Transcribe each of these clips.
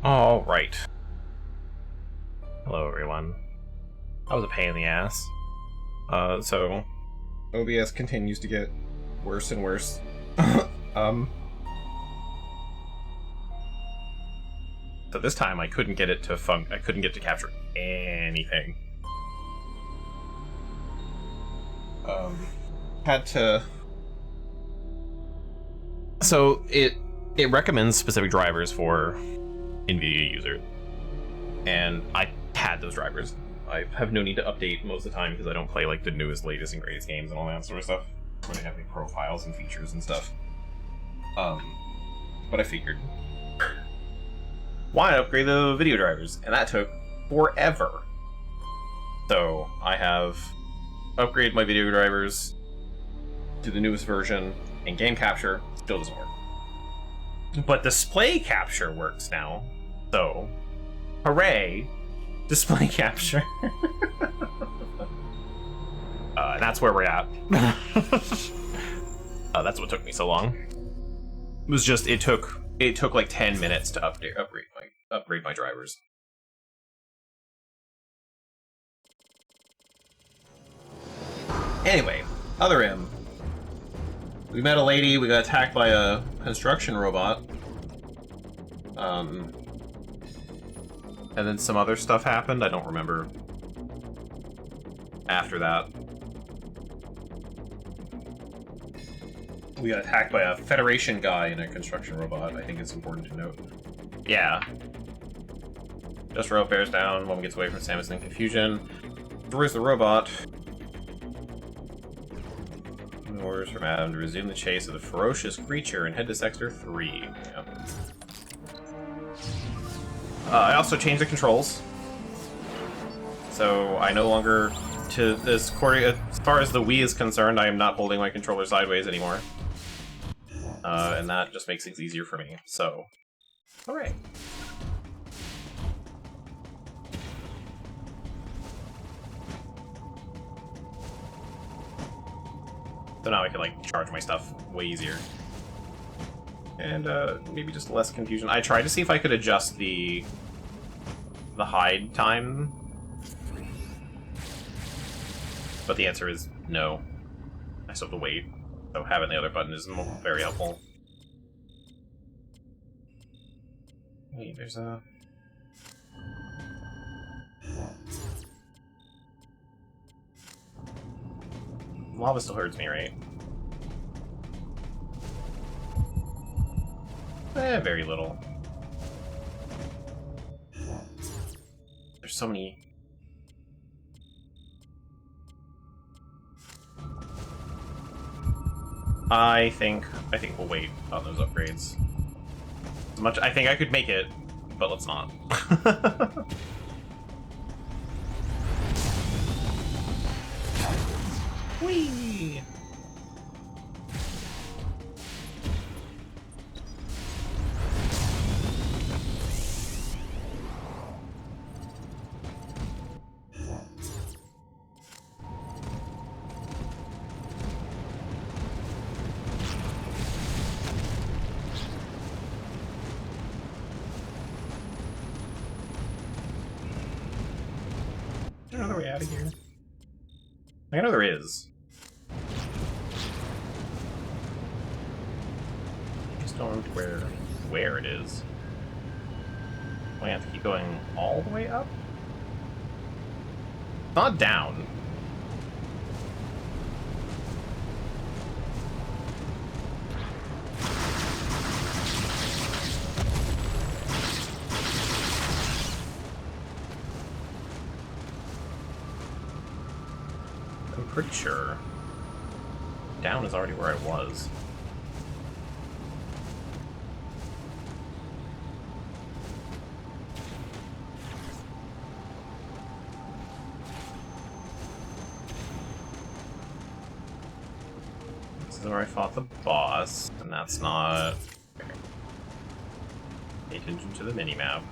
All right. Hello, everyone. That was a pain in the ass. So OBS continues to get worse and worse. So this time I couldn't get it to I couldn't get to capture anything. Had to. So it recommends specific drivers for NVIDIA users, and I had those drivers. I have no need to update most of the time because I don't play like the newest, latest, and greatest games and all that sort of stuff, where they have any profiles and features and stuff. But I figured, why not upgrade the video drivers? And that took forever. So I have upgraded my video drivers to the newest version, and game capture still doesn't work. But display capture works now. So, hooray, display capture. And that's where we're at. That's what took me so long. It was just, it took like 10 minutes to upgrade my drivers. Anyway, other M. We met a lady, we got attacked by a construction robot. And then some other stuff happened, I don't remember. After that. We got attacked by a Federation guy in a construction robot, I think it's important to note. Yeah. Just rope bears down, woman gets away from Samus in confusion. Destroys the robot. Orders from Adam to resume the chase of the ferocious creature and head to Sector 3. Yeah. I also changed the controls. So I no longer, as far as the Wii is concerned, I am not holding my controller sideways anymore. And that just makes things easier for me. So, alright. So now I can, like, charge my stuff way easier. And, maybe just less confusion. I tried to see if I could adjust the hide time. But the answer is no. I still have to wait. So having the other button is very helpful. Wait, there's a... Lava still hurts me, right? Very little. There's so many... I think we'll wait on those upgrades. As much I think I could make it, but let's not. Whee! Is there another way out of here? I know there is. I just don't know where it is. Do I have to keep going all the way up? It's not down. Pretty sure down is already where I was. This is where I fought the boss, and that's not... Pay attention to the minimap.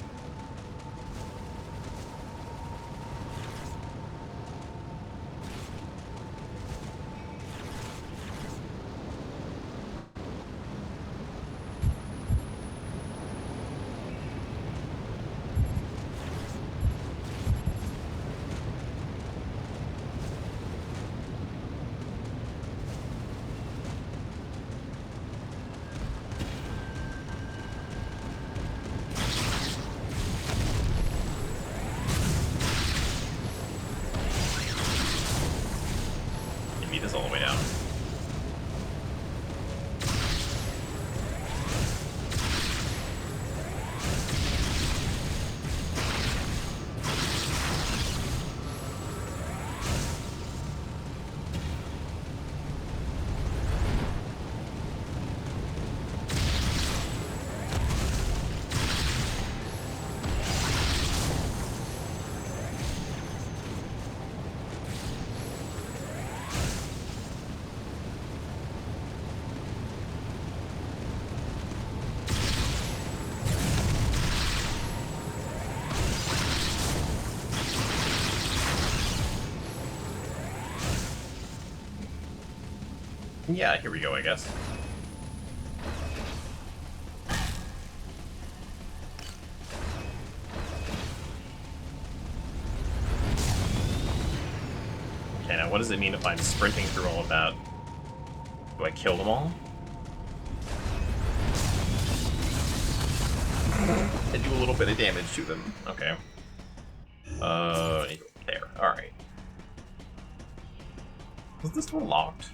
beat this all the way down. Yeah, here we go, I guess. Okay, now what does it mean if I'm sprinting through all of that? Do I kill them all? I do a little bit of damage to them. Okay. There. Alright. Was this door locked?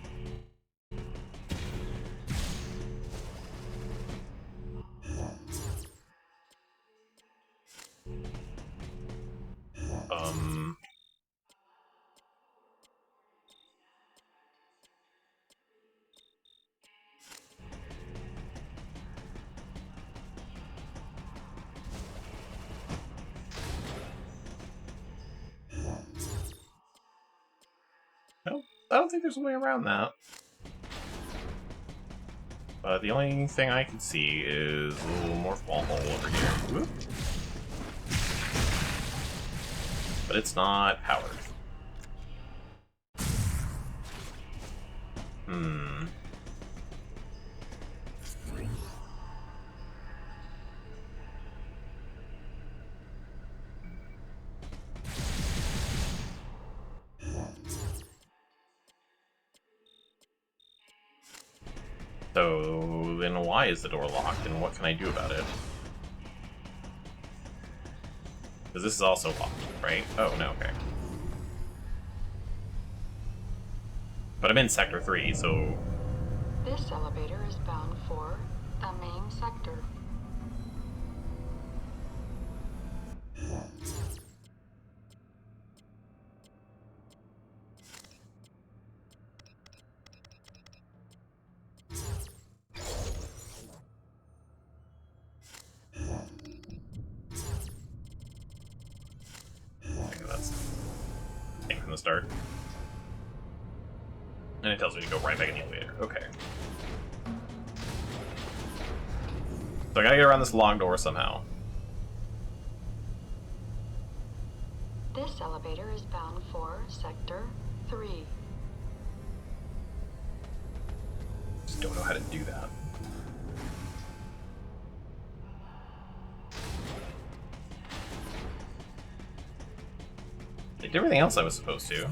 No, I don't think there's a way around that. The only thing I can see is a little more fall hole over here. Whoop. But it's not powered. So then why is the door locked and what can I do about it? Because this is also locked, right? Oh, no, okay. But I'm in Sector 3, so... This elevator is bound for the main sector. Okay, that's thing from the start. And it tells me to go right back in the elevator. Okay. So I gotta get around this long door somehow. This elevator is bound for Sector 3. Just don't know how to do that. I did everything else I was supposed to.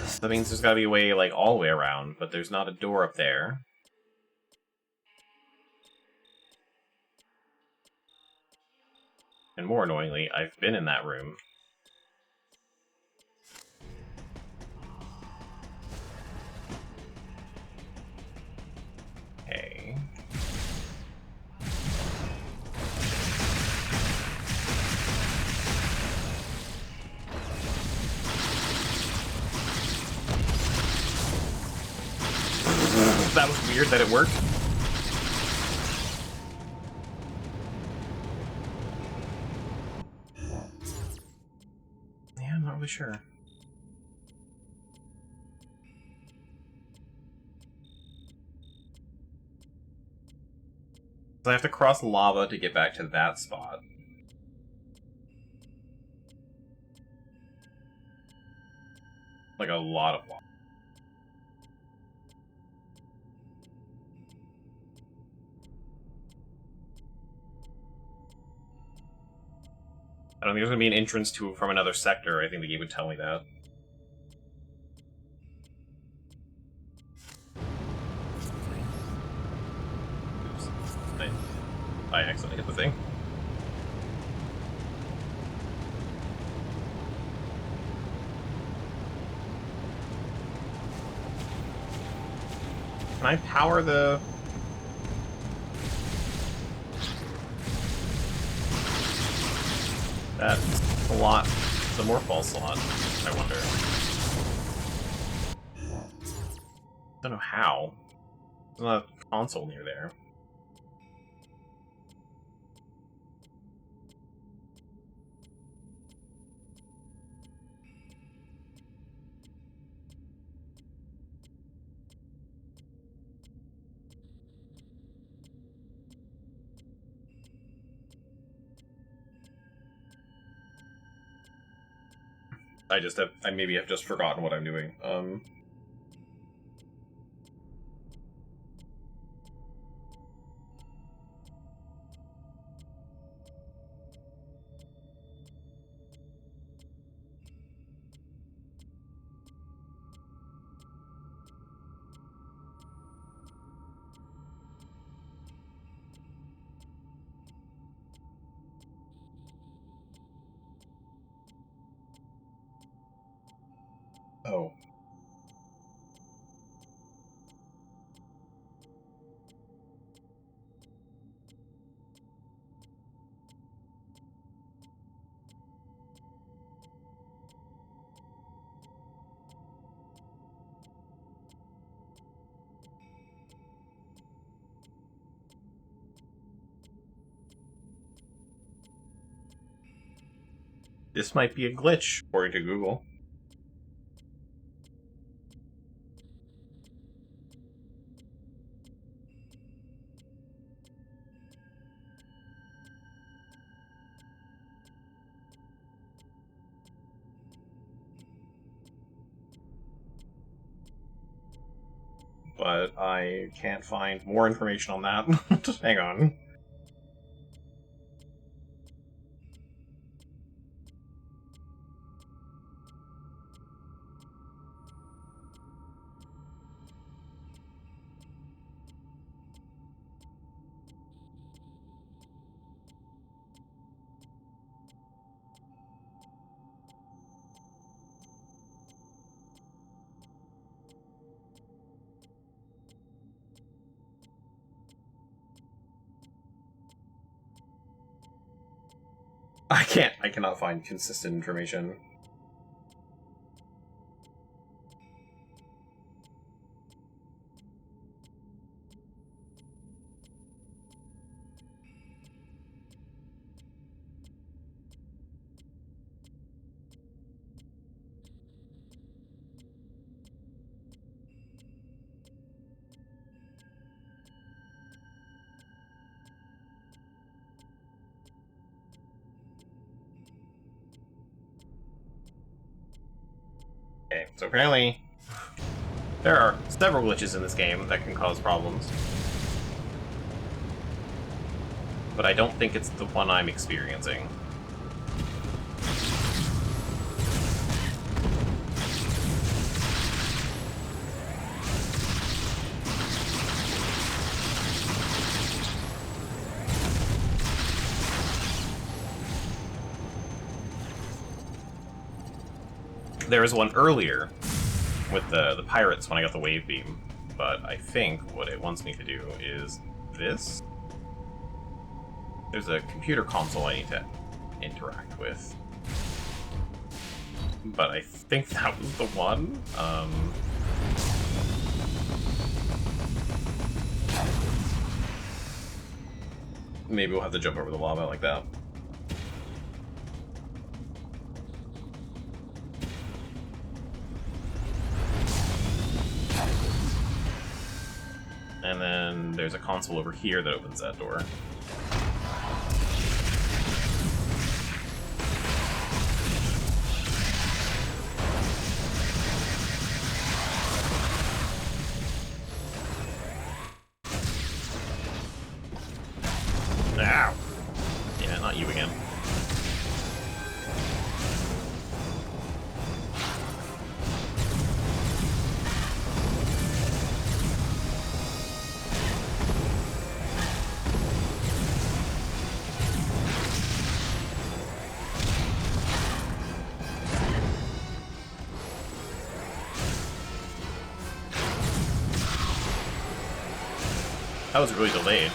So that means there's gotta be a way, like, all the way around, but there's not a door up there. And more annoyingly, I've been in that room. Okay. That was weird that it worked. Yeah, I'm not really sure. So I have to cross lava to get back to that spot. Like a lot of lava. I don't think there's gonna be an entrance to from another sector. I think the game would tell me that. I accidentally hit the thing. Can I power the... that slot, the Morphball slot, I wonder. Don't know how. There's not a console near there. I maybe have just forgotten what I'm doing. Oh. This might be a glitch, according to Google. But I can't find more information on that. Just hang on. I cannot find consistent information. Okay, so apparently there are several glitches in this game that can cause problems. But I don't think it's the one I'm experiencing. There was one earlier with the pirates when I got the wave beam, but I think what it wants me to do is this. There's a computer console I need to interact with, but I think that was the one. Maybe we'll have to jump over the lava like that. And then there's a console over here that opens that door. Ow! Yeah, not you again. That was really delayed.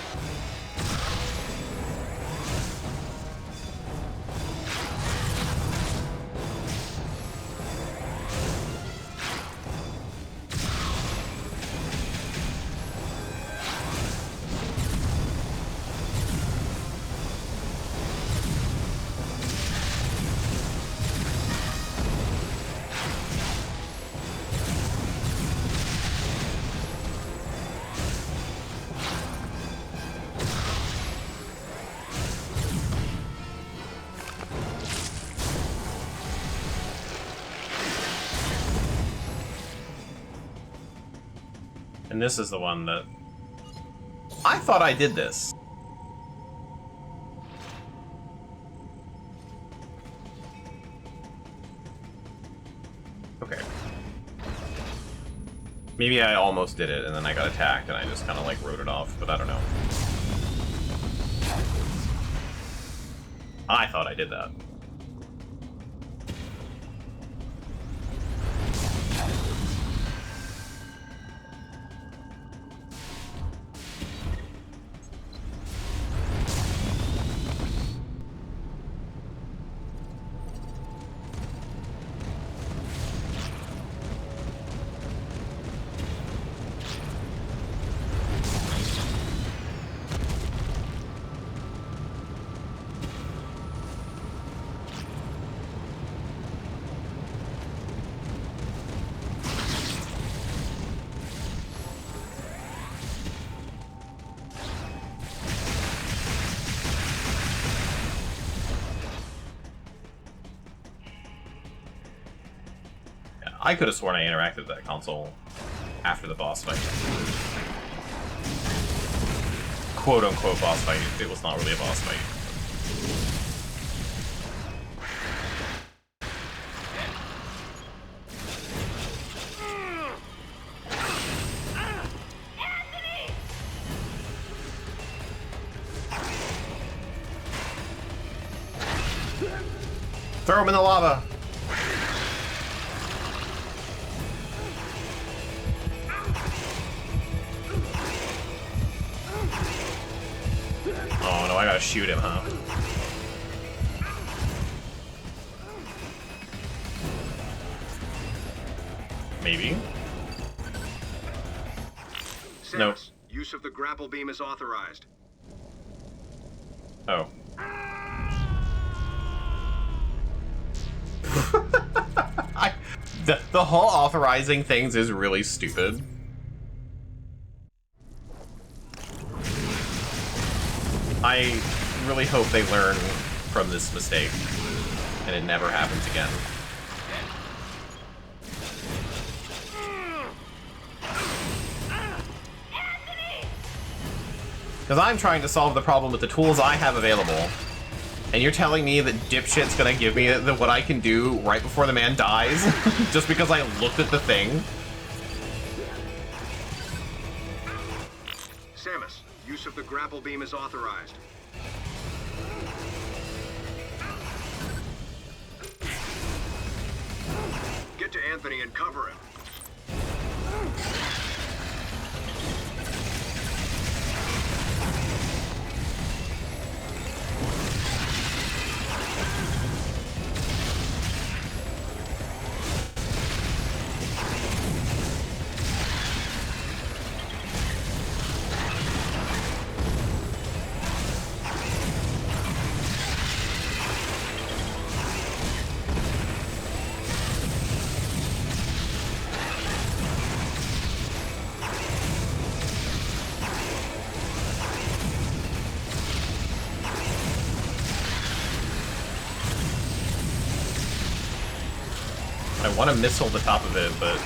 And this is the one that... I thought I did this. Okay. Maybe I almost did it, and then I got attacked, and I just kind of, like, wrote it off, but I don't know. I thought I did that. I could have sworn I interacted with that console after the boss fight. Quote-unquote boss fight. It was not really a boss fight. Throw him in the lava! Oh no, I gotta shoot him, huh? Maybe? Nope. Use of the grapple beam is authorized. Oh. The whole authorizing things is really stupid. I really hope they learn from this mistake, and it never happens again. Because I'm trying to solve the problem with the tools I have available, and you're telling me that dipshit's gonna give me what I can do right before the man dies, just because I looked at the thing? Samus, use of the grapple beam is authorized. Get to Anthony and cover him. I want to missile the top of it, but...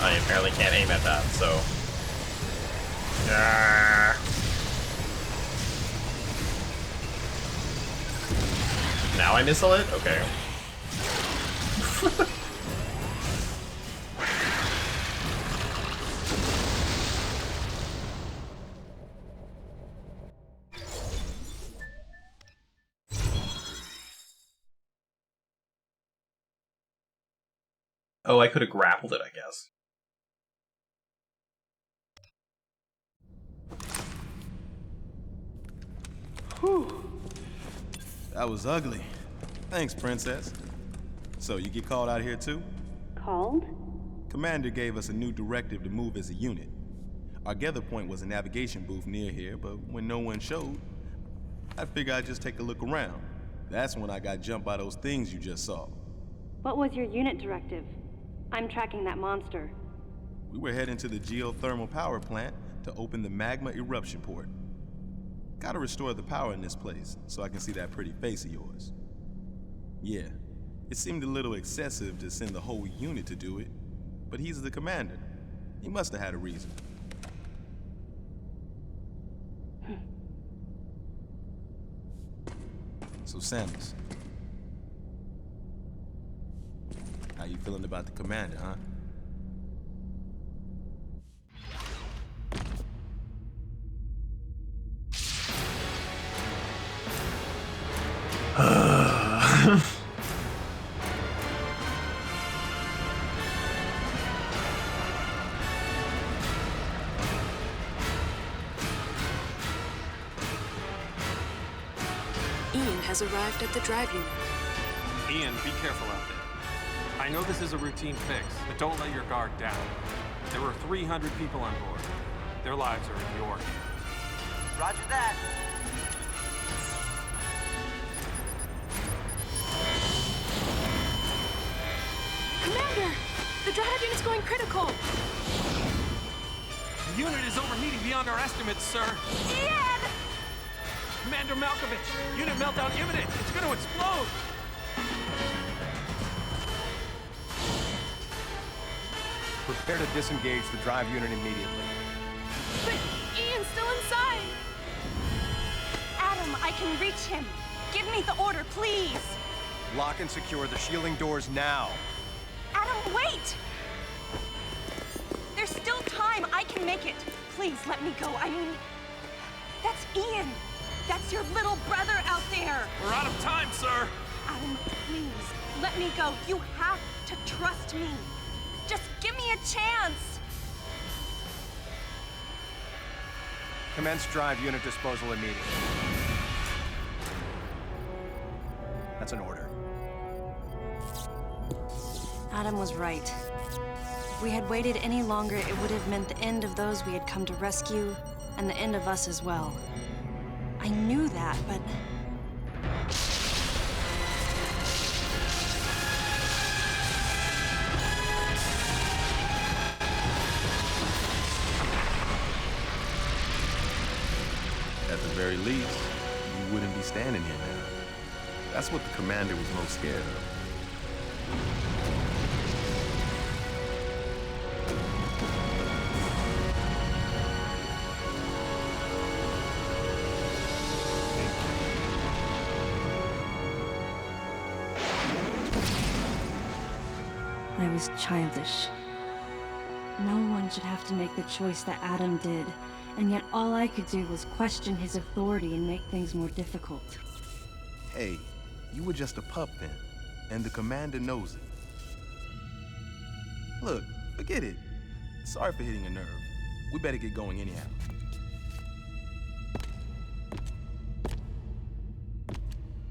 I apparently can't aim at that, so... Now I missile it? Okay. Oh, I could have grappled it, I guess. Whew. That was ugly. Thanks, Princess. So, you get called out here too? Called? Commander gave us a new directive to move as a unit. Our gather point was a navigation booth near here, but when no one showed, I figured I'd just take a look around. That's when I got jumped by those things you just saw. What was your unit directive? I'm tracking that monster. We were heading to the geothermal power plant to open the magma eruption port. Gotta restore the power in this place so I can see that pretty face of yours. Yeah, it seemed a little excessive to send the whole unit to do it, but he's the commander. He must have had a reason. So Samus, how you feeling about the commander, huh? Ian has arrived at the drive unit. Ian, be careful out there. I know this is a routine fix, but don't let your guard down. There were 300 people on board. Their lives are in your hands. Roger that. Commander! The drive unit's going critical! The unit is overheating beyond our estimates, sir. Ian! Commander Malkovich, unit meltdown imminent. It's going to explode. Prepare to disengage the drive unit immediately. But Ian's still inside! Adam, I can reach him. Give me the order, please. Lock and secure the shielding doors now. Adam, wait! There's still time. I can make it. Please let me go. I mean, that's Ian. That's your little brother out there. We're out of time, sir. Adam, please, let me go. You have to trust me. Just give me a chance. Commence drive unit disposal immediately. That's an order. Adam was right. If we had waited any longer, it would have meant the end of those we had come to rescue, and the end of us as well. I knew that, but... At the very least, you wouldn't be standing here now. That's what the commander was most scared of. I was childish. No one should have to make the choice that Adam did, and yet all I could do was question his authority and make things more difficult. Hey, you were just a pup then, and the commander knows it. Look, forget it. Sorry for hitting a nerve. We better get going anyhow.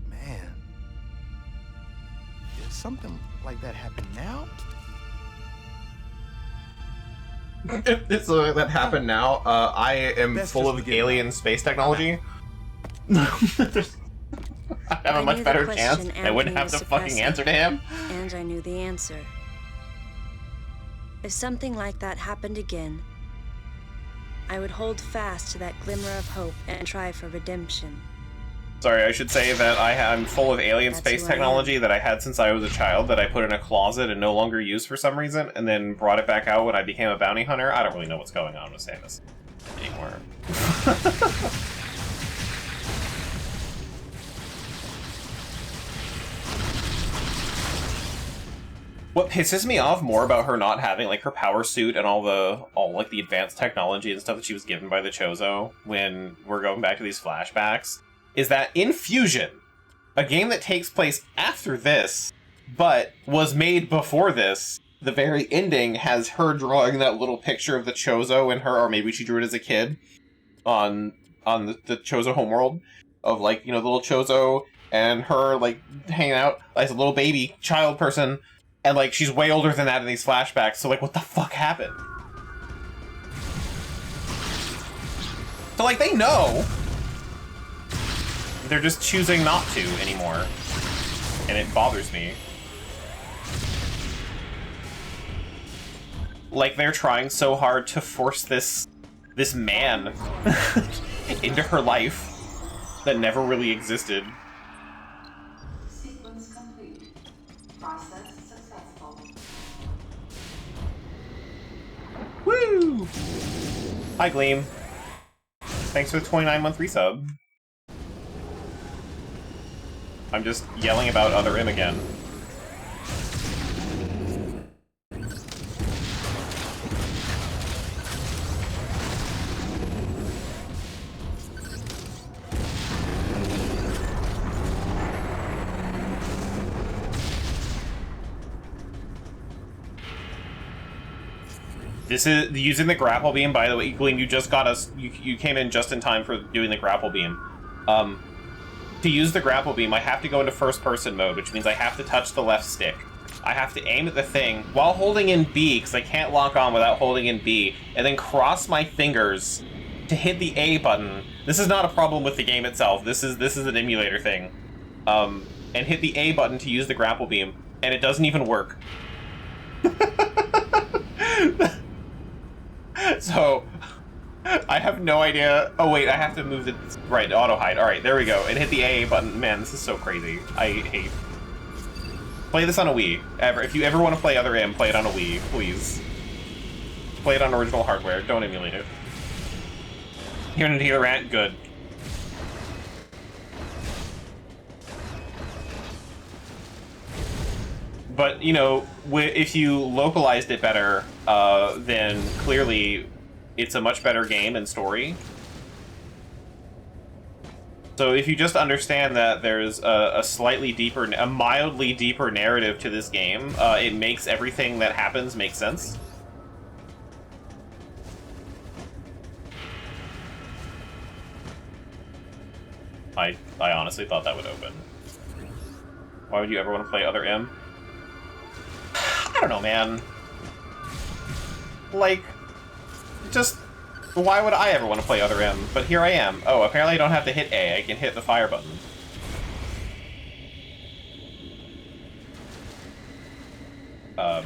Man, did something like that happen now? So that happened now. I am Best full just of forget alien about it. space technology. I have a I much knew the better question chance. I wouldn't Anthony have was to fucking suppressing. answer to him. And I knew the answer. If something like that happened again, I would hold fast to that glimmer of hope and try for redemption. Sorry, I should say that I'm full of alien That's space who I am. technology that I had since I was a child that I put in a closet and no longer use for some reason, and then brought it back out when I became a bounty hunter. I don't really know what's going on with Samus anymore. What pisses me off more about her not having like her power suit and all like the advanced technology and stuff that she was given by the Chozo when we're going back to these flashbacks is that in Fusion, a game that takes place after this but was made before this, the very ending has her drawing that little picture of the Chozo and her, or maybe she drew it as a kid on the Chozo homeworld, of like, you know, the little Chozo and her like hanging out as a little baby child person, and like she's way older than that in these flashbacks. So like, what the fuck happened? So like, they know. They're just choosing not to anymore, and it bothers me. Like, they're trying so hard to force this man into her life that never really existed. Sequence complete. Process successful. Woo! Hi, Gleam. Thanks for the 29-month resub. I'm just yelling about Other M again. This is using the grapple beam, by the way, Gleam, you just got us, you came in just in time for doing the grapple beam. To use the grapple beam, I have to go into first person mode, which means I have to touch the left stick. I have to aim at the thing while holding in B, because I can't lock on without holding in B, and then cross my fingers to hit the A button. This is not a problem with the game itself. This is an emulator thing. And hit the A button to use the grapple beam, and it doesn't even work. So, I have no idea. Oh wait, I have to move the right auto hide. All right, there we go. And hit the A button. Man, this is so crazy. I hate. Play this on a Wii. If you ever want to play Other M, play it on a Wii, please. Play it on original hardware. Don't emulate it. Here in the rant, good. But, you know, if you localized it better, then clearly it's a much better game and story. So if you just understand that there's a slightly deeper, a mildly deeper narrative to this game, it makes everything that happens make sense. I honestly thought that would open. Why would you ever want to play Other M? I don't know, man. Like, just, why would I ever want to play Other M? But here I am. Oh, apparently I don't have to hit A, I can hit the fire button. There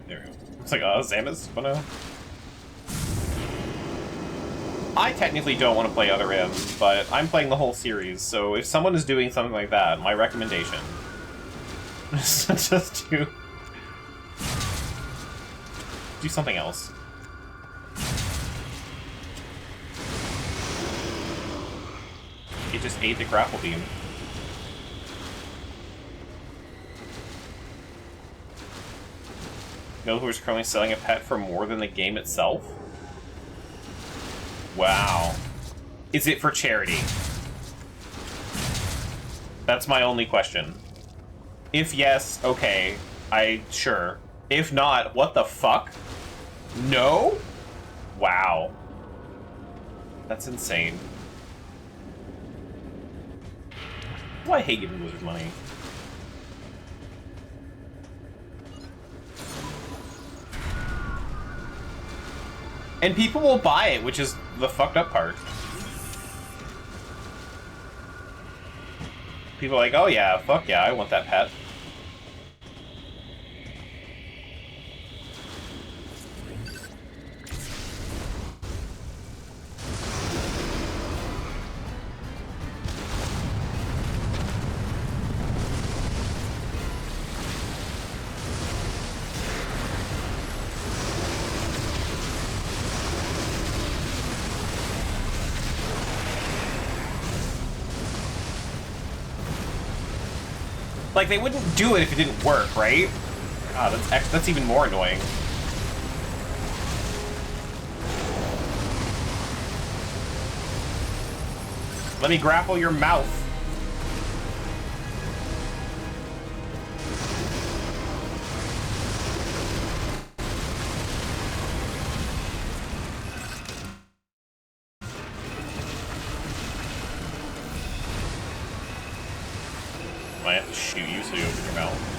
we go. It's like, Samus? Oh no. I technically don't want to play Other M, but I'm playing the whole series, so if someone is doing something like that, my recommendation is just to do something else. It just ate the grapple beam. You know who's currently selling a pet for more than the game itself? Wow. Is it for charity? That's my only question. If yes, okay. Sure. If not, what the fuck? No? Wow. That's insane. Why I hate giving Blizzard money. And people will buy it, which is the fucked up part. People are like, oh yeah, fuck yeah, I want that pet. Like, they wouldn't do it if it didn't work, right? God, that's even more annoying. Let me grapple your mouth. shoot you, so you open your mouth.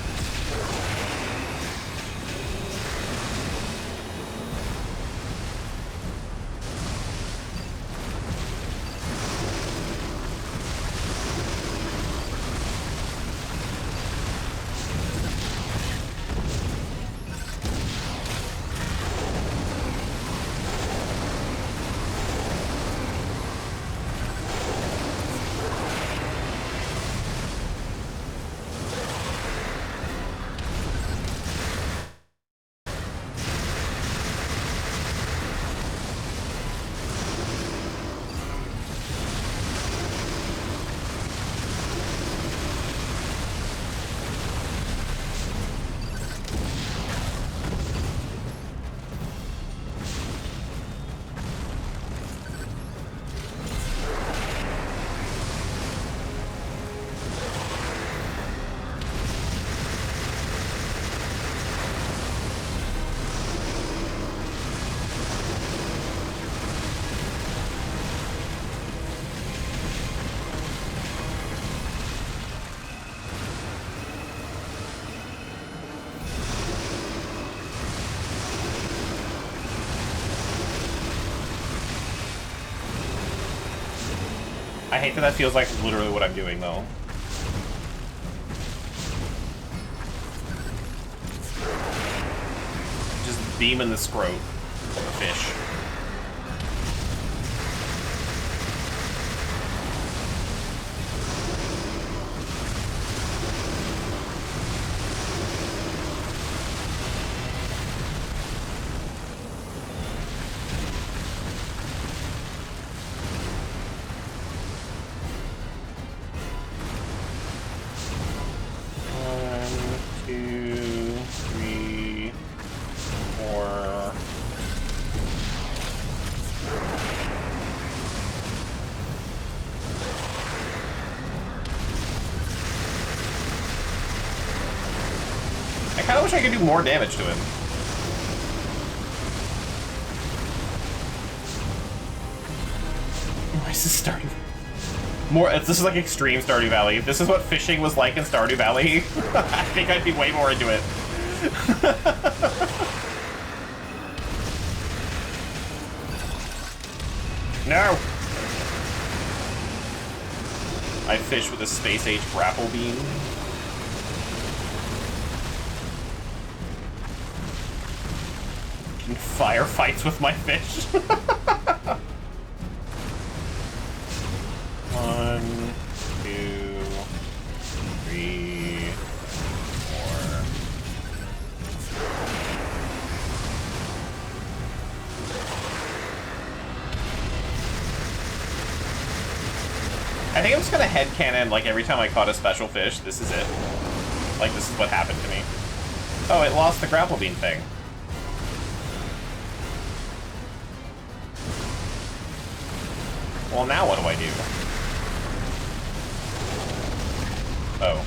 I hate that feels like literally what I'm doing, though. Just beam in the scrote of a fish. I wish I could do more damage to him. Why is this starting? This is like extreme Stardew Valley. If this is what fishing was like in Stardew Valley, I think I'd be way more into it. No! I fish with a space-age grapple beam. Firefights with my fish. 1, 2, 3, 4. I think I'm just gonna headcanon, like, every time I caught a special fish, this is it. Like, this is what happened to me. Oh, it lost the grapple beam thing. Well, now what do I do? Oh.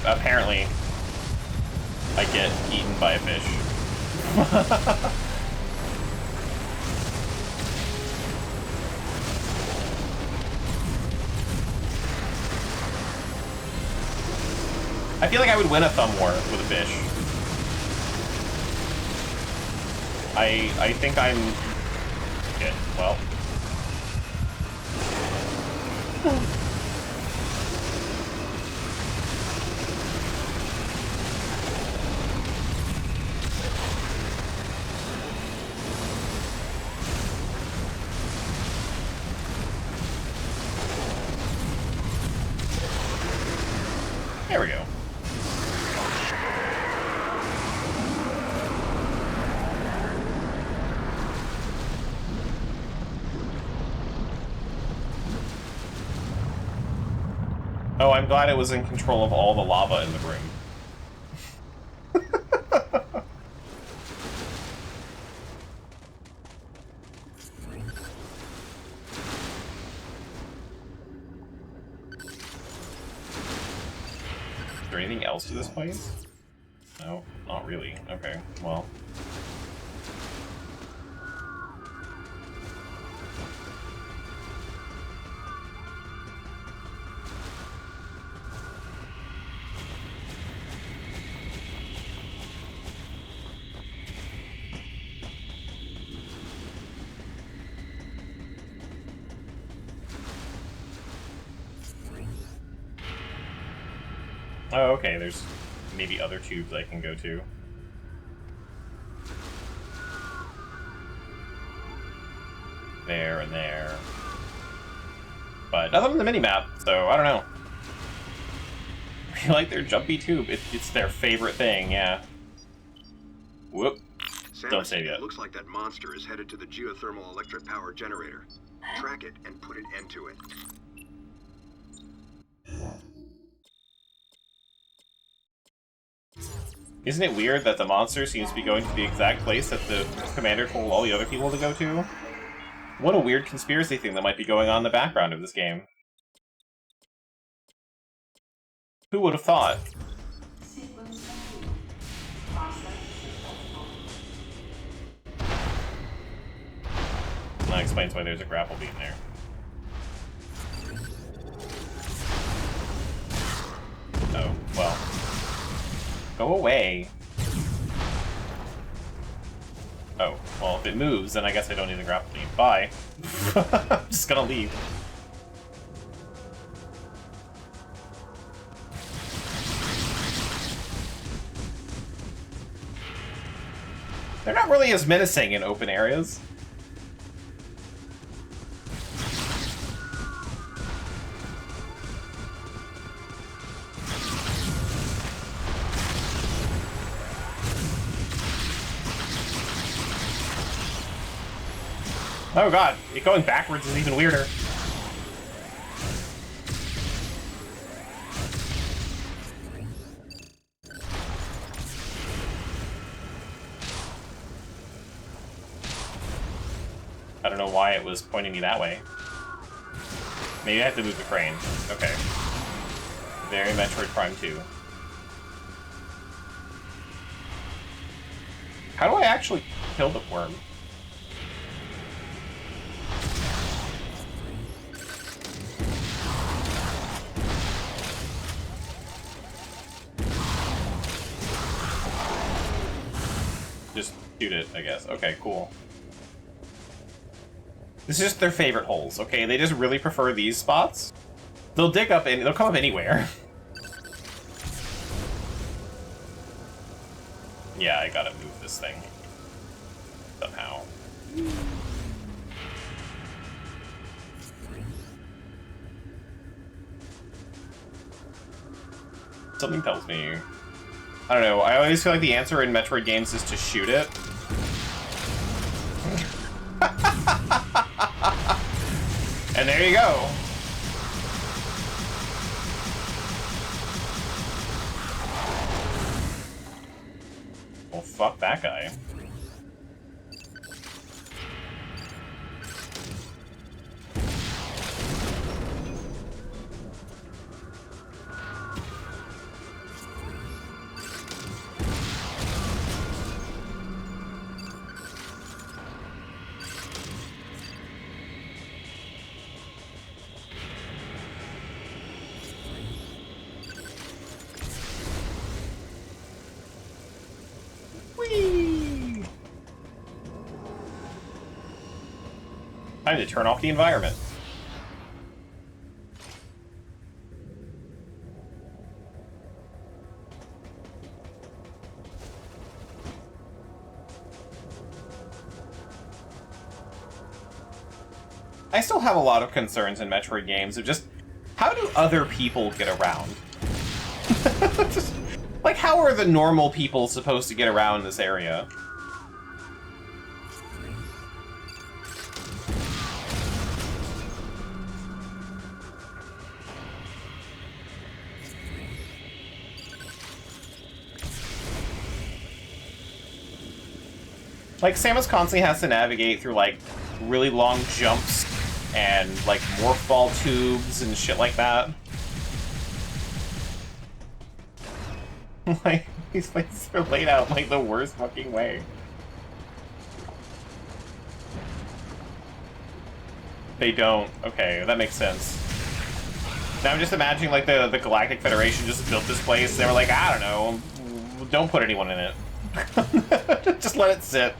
Apparently, I get eaten by a fish. I feel like I would win a thumb war with a fish. I think I'm... Okay, well... There we go. Oh, I'm glad it was in control of all the lava in the room. Is there anything else to this place? No, not really. Okay, well. Oh, okay, there's maybe other tubes I can go to. There and there. But nothing on the minimap, so I don't know. I like their jumpy tube. It's their favorite thing, yeah. Whoop. Samus, Don't save yet. It looks like that monster is headed to the geothermal electric power generator. Track it and put an end to it. Isn't it weird that the monster seems to be going to the exact place that the commander told all the other people to go to? What a weird conspiracy thing that might be going on in the background of this game. Who would have thought? Sequence complete. Process successful. That explains why there's a grapple beam there. Oh, well. Go away. Oh, well, if it moves, then I guess I don't need the grapple beam. Bye. I'm just gonna leave. They're not really as menacing in open areas. Oh god, it going backwards is even weirder. I don't know why it was pointing me that way. Maybe I have to move the crane. Okay. Very Metroid Prime 2. How do I actually kill the worm? Just shoot it, I guess. Okay, cool. This is just their favorite holes, okay? They just really prefer these spots. They'll dig up and they'll come up anywhere. Yeah, I gotta move this thing. Somehow. Something tells me... I don't know, I always feel like the answer in Metroid games is to shoot it. And there you go. Well, fuck that guy. Whee! Time to turn off the environment. I still have a lot of concerns in Metroid games of just, how do other people get around? Just, like, how are the normal people supposed to get around this area? Like, Samus constantly has to navigate through, like, really long jumps and, like, morph ball tubes and shit like that. Like, these places are laid out like the worst fucking way. They don't. Okay, that makes sense. Now I'm just imagining, like, the Galactic Federation just built this place. They were like, I don't know, don't put anyone in it. Just let it sit.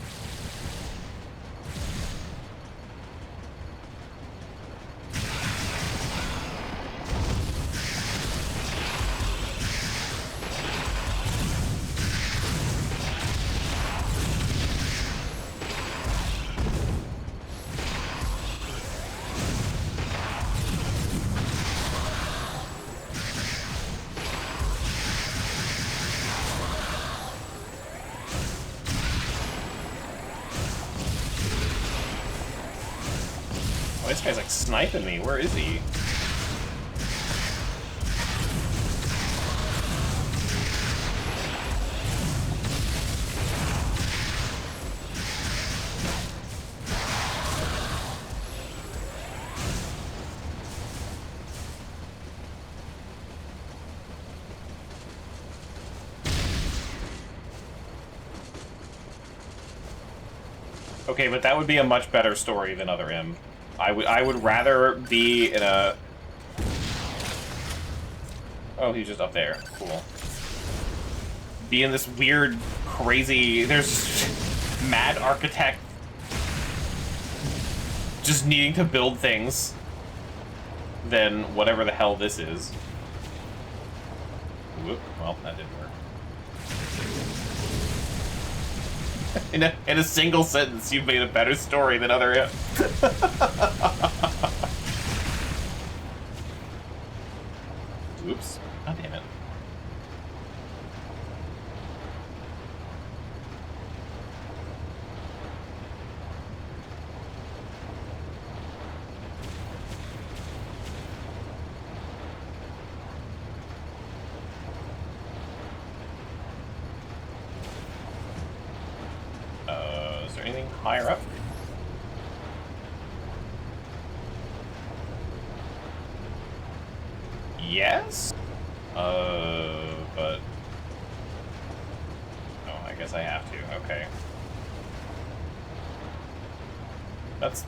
Oh, this guy's like sniping me. Where is he? Okay, but that would be a much better story than Other M. I would rather be in a... Oh, he's just up there. Cool. Be in this weird, crazy... There's mad architect just needing to build things than whatever the hell this is. Whoop. Well, that didn't work. In a single sentence, you've made a better story than Other M. Oops. God damn it. Is there anything higher up? Yes? But... Oh, I guess I have to. Okay. That's...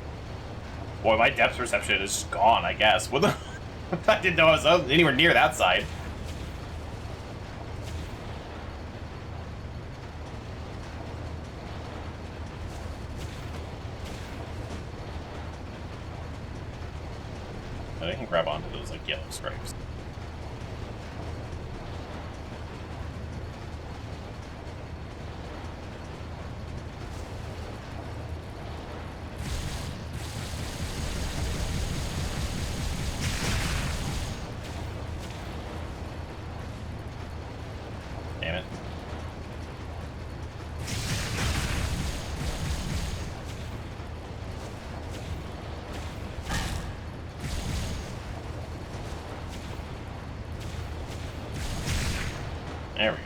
Boy, my depth perception is gone, I guess. What the... I didn't know I was anywhere near that side. I can grab onto those, like, yellow stripes. Damn it. There we go.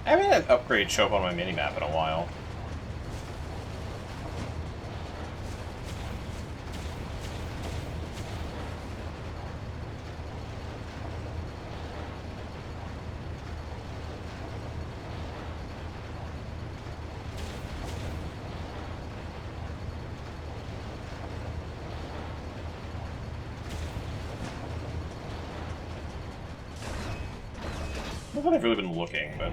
I haven't had an upgrade show up on my minimap in a while. Not that I've really been looking, but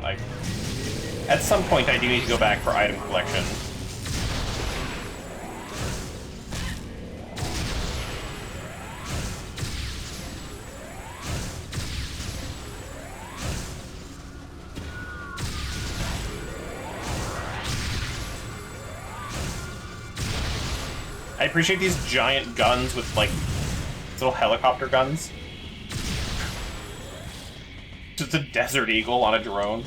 at some point I do need to go back for item collection. I appreciate these giant guns with, like, little helicopter guns. Just a Desert Eagle on a drone.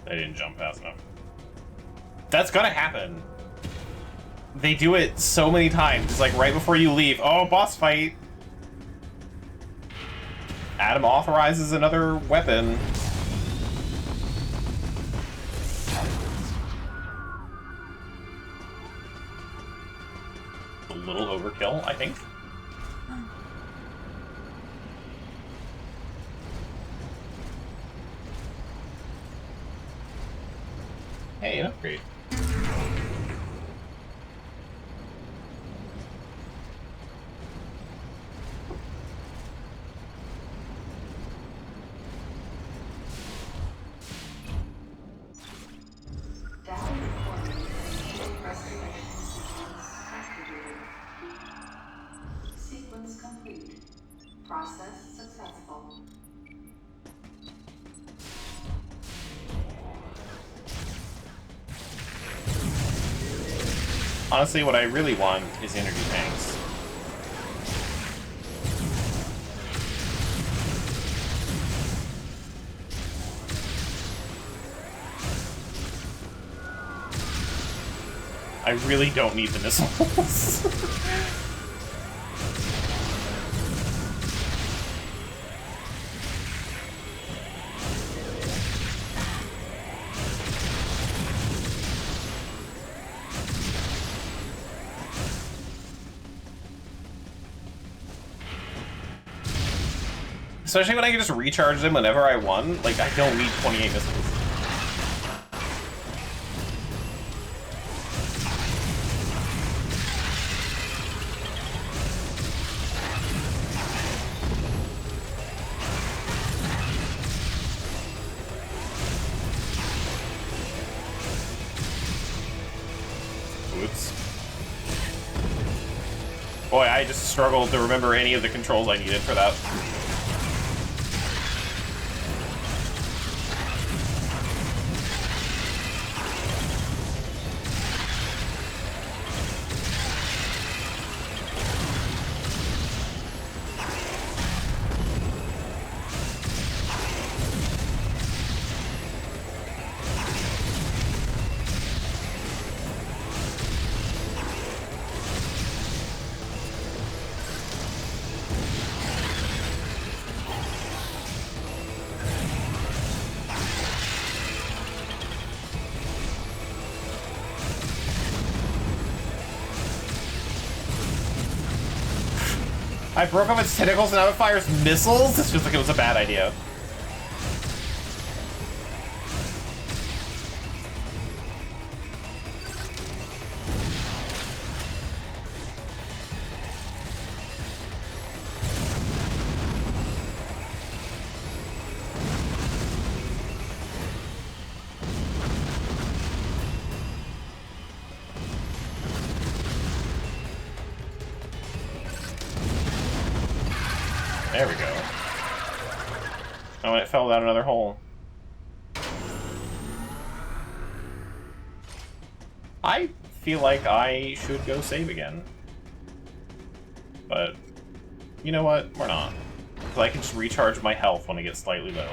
I didn't jump fast enough. That's gonna happen. They do it so many times. It's like right before you leave. Oh, boss fight. Adam authorizes another weapon. A little overkill, I think. Hey, an upgrade. Data recording. Restoration sequence activated. Sequence complete. Process successful. Honestly, what I really want is energy tanks. I really don't need the missiles. Especially when I can just recharge them whenever I want. Like, I don't need 28 missiles. Oops. Boy, I just struggled to remember any of the controls I needed for that. I broke off its tentacles and now it fires missiles? This feels like it was a bad idea. There we go. Oh, and it fell down another hole. I feel like I should go save again. But, you know what? We're not. Because I can just recharge my health when I get slightly low.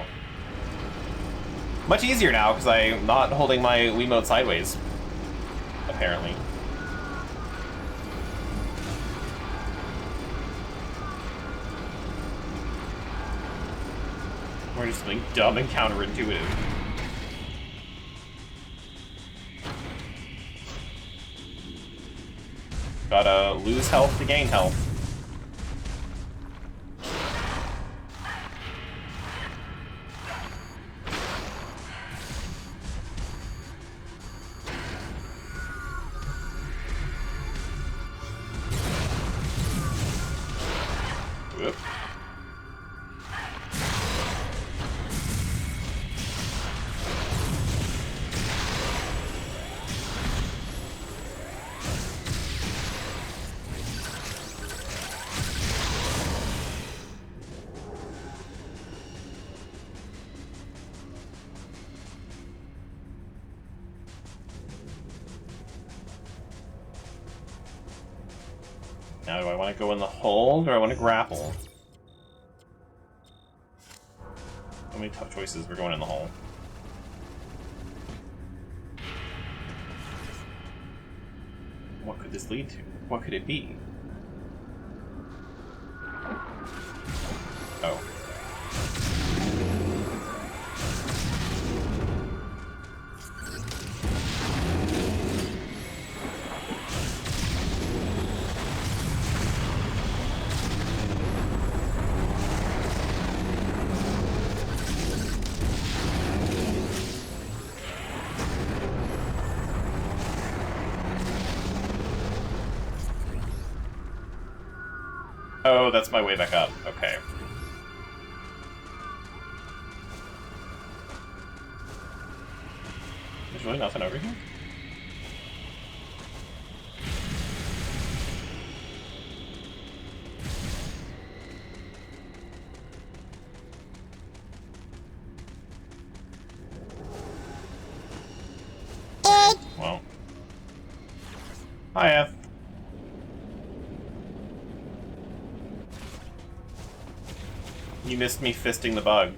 Much easier now, because I'm not holding my Wiimote sideways. Apparently. We're just something dumb and counterintuitive. Gotta lose health to gain health. Whoop. Now, do I want to go in the hole, or do I want to grapple? So many tough choices. We're going in the hole. What could this lead to? What could it be? Oh. Oh, that's my way back up. Okay. There's really nothing over here? Well. Hi, F. You missed me fisting the bug.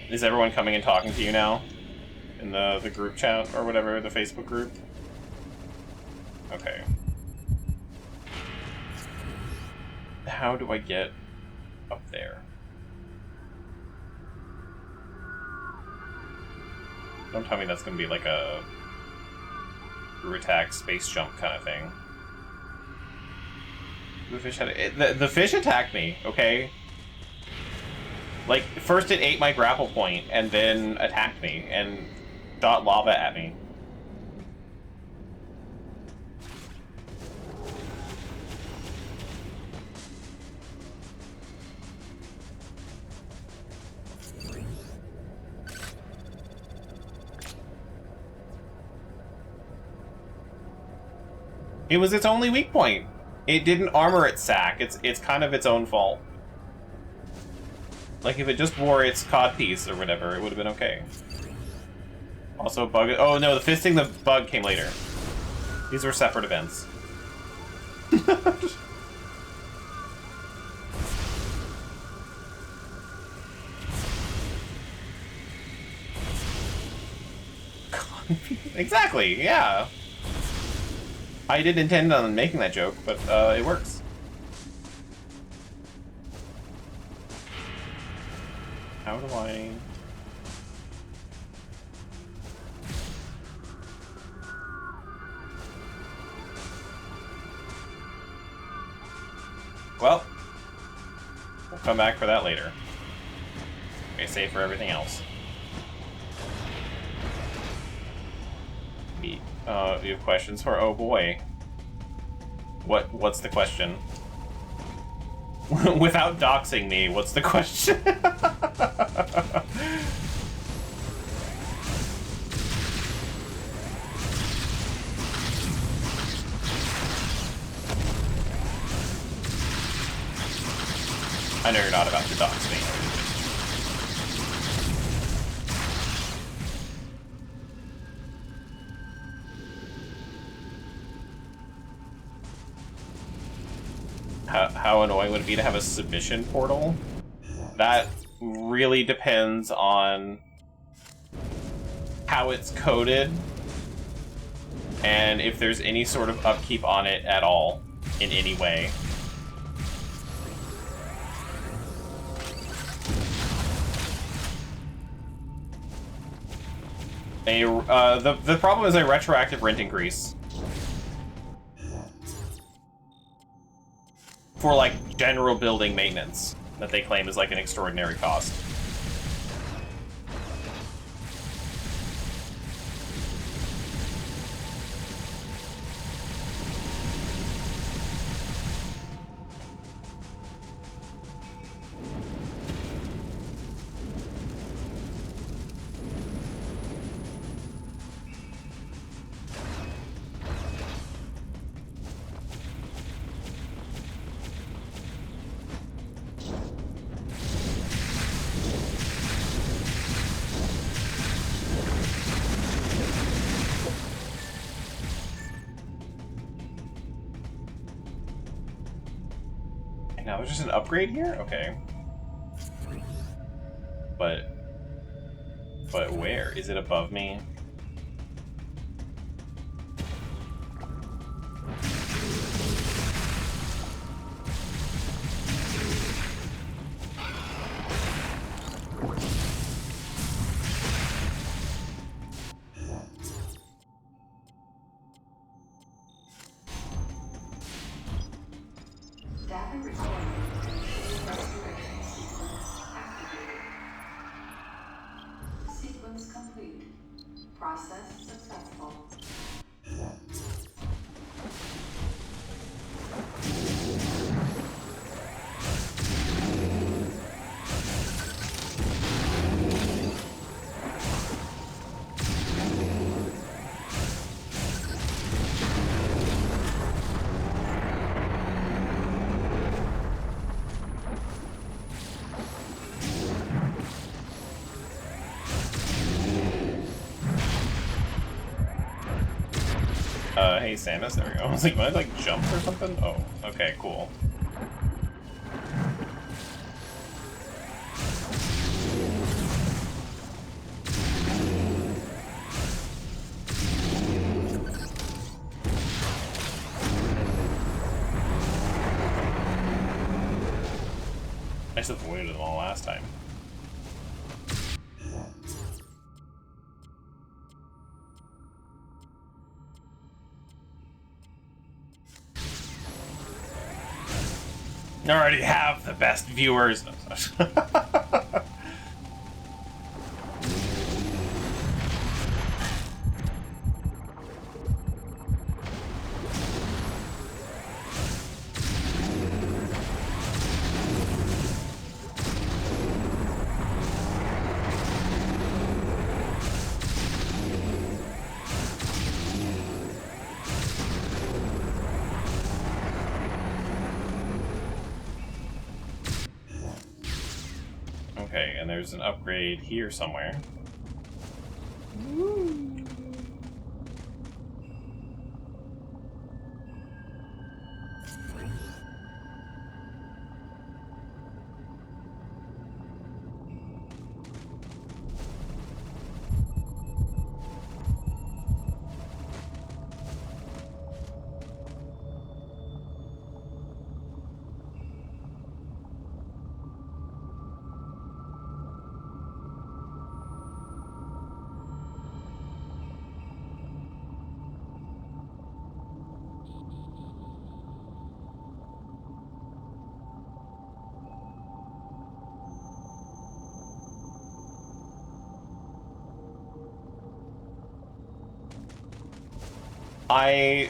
Is everyone coming and talking to you now? In the group chat or whatever, the Facebook group? Okay. How do I get up there? Don't tell me that's gonna be like a crew attack, space jump kind of thing. The fish had the fish attacked me, okay? Like, first it ate my grapple point, and then attacked me, and shot lava at me. It was its only weak point. It didn't armor its sack. It's kind of its own fault. Like, if it just wore its codpiece or whatever, it would have been okay. Also, bug... Oh, no, the fisting the bug came later. These are separate events. Exactly, yeah. I didn't intend on making that joke, but it works. How do I... Well, we'll come back for that later. Okay, save for everything else. You have questions for... Oh boy. What's the question? Without doxing me, what's the question? I know you're not about to dox me. How annoying would it be to have a submission portal? That really depends on how it's coded and if there's any sort of upkeep on it at all in any way. The problem is a retroactive rent increase. For, like, general building maintenance that they claim is, like, an extraordinary cost. Now there's just an upgrade here? Okay. But where? Is it above me? Data recording and restoration sequence activated. Sequence complete. Process successful. Hey Samus, there we go. I was like, might I like jump or something? Oh, okay, cool. I just avoided them all last time. I already have the best viewers. Okay, and there's an upgrade here somewhere.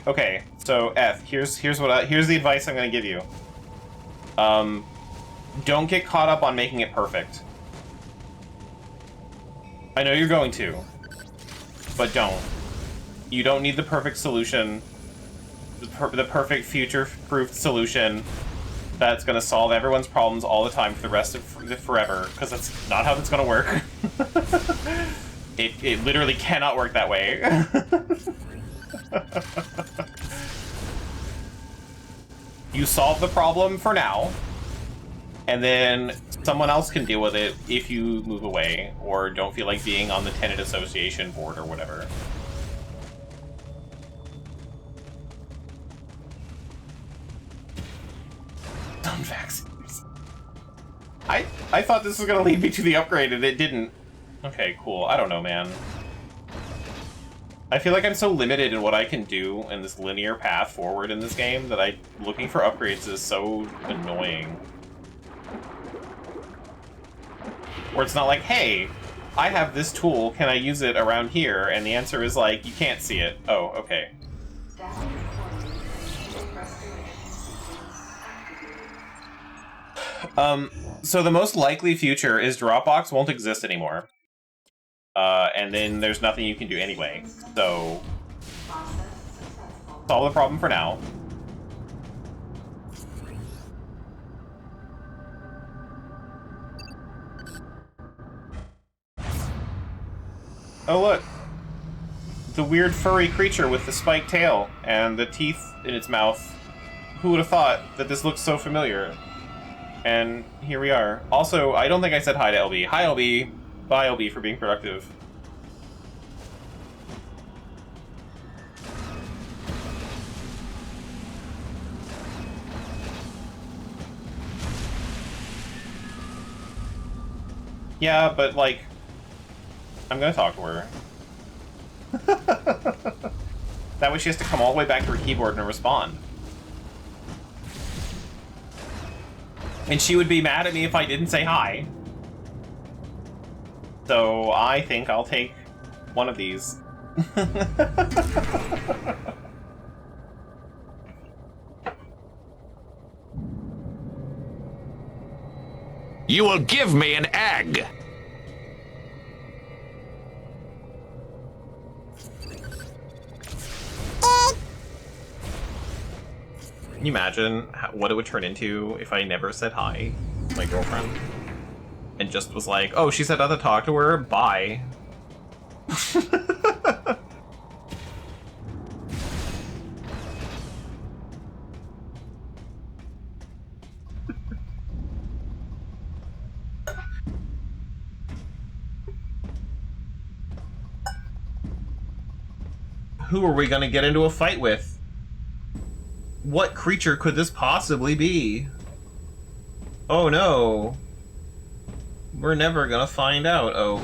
Okay, so F, here's the advice I'm gonna give you. Don't get caught up on making it perfect. I know you're going to, but don't. You don't need the perfect solution, the perfect future-proof solution that's gonna solve everyone's problems all the time for the rest of forever, because that's not how that's gonna work. It literally cannot work that way. You solve the problem for now, and then someone else can deal with it if you move away or don't feel like being on the tenant association board or whatever. Dumb vaccines. I thought this was gonna lead me to the upgrade and it didn't. Okay, cool. I don't know, man. I feel like I'm so limited in what I can do in this linear path forward in this game that looking for upgrades is so annoying. Where it's not like, hey, I have this tool, can I use it around here? And the answer is like, you can't see it. Oh, okay. So the most likely future is Dropbox won't exist anymore. And then there's nothing you can do anyway. So, solve the problem for now. Oh look! The weird furry creature with the spiked tail and the teeth in its mouth. Who would have thought that this looks so familiar? And here we are. Also, I don't think I said hi to LB. Hi, LB. Bye, LB, for being productive. Yeah, but, like, I'm gonna talk to her. That way she has to come all the way back to her keyboard and respond. And she would be mad at me if I didn't say hi. So I think I'll take one of these. You will give me an egg! Can you imagine what it would turn into if I never said hi to my girlfriend? And just was like, oh, she said I have to talk to her? Bye. Who are we gonna get into a fight with? What creature could this possibly be? Oh no. We're never gonna find out. Oh.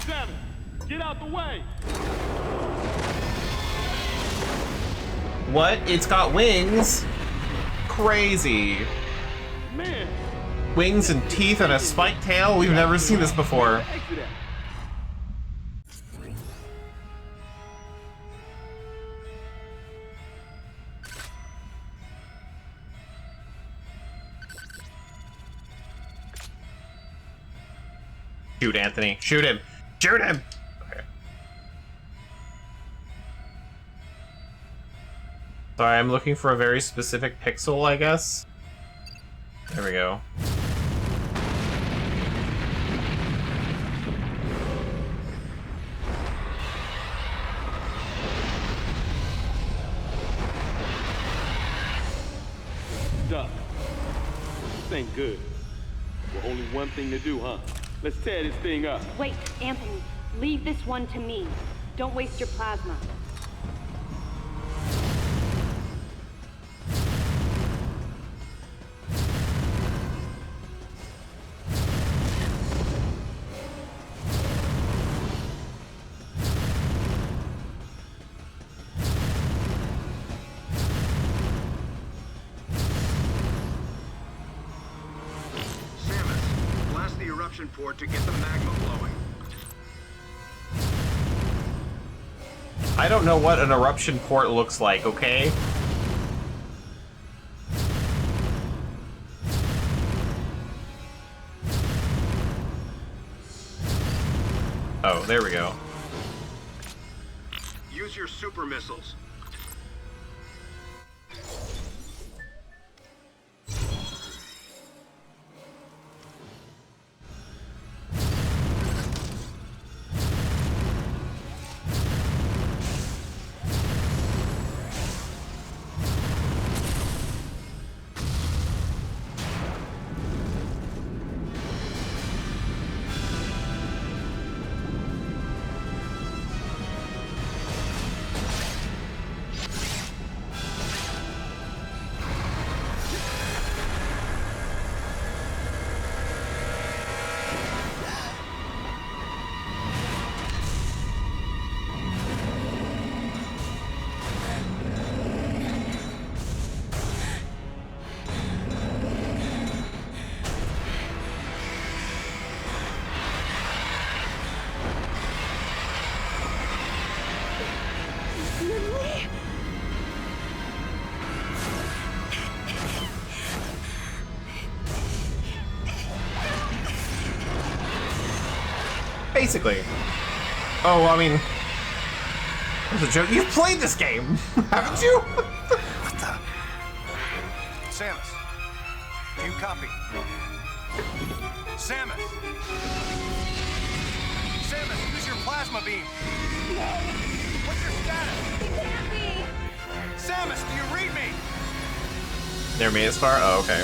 Seven, get out the way! What? It's got wings? Crazy. Man. Wings and teeth and a spiked tail? We've never seen this before. Shoot, Anthony. Shoot him! Shoot him! Okay. Sorry, I'm looking for a very specific pixel, I guess. There we go. Duck. This ain't good. Well, only one thing to do, huh? Let's tear this thing up. Wait, Anthony. Leave this one to me. Don't waste your plasma. port to get the magma flowing. I don't know what an eruption port looks like, okay? Oh, there we go. Use your super missiles. Basically. Oh, I mean... That's a joke. You've played this game, haven't you? What the? Samus. Do you copy? Samus! Samus, use your plasma beam! What's your status? It can't be! Samus, do you read me? Never made it as far? Oh, okay.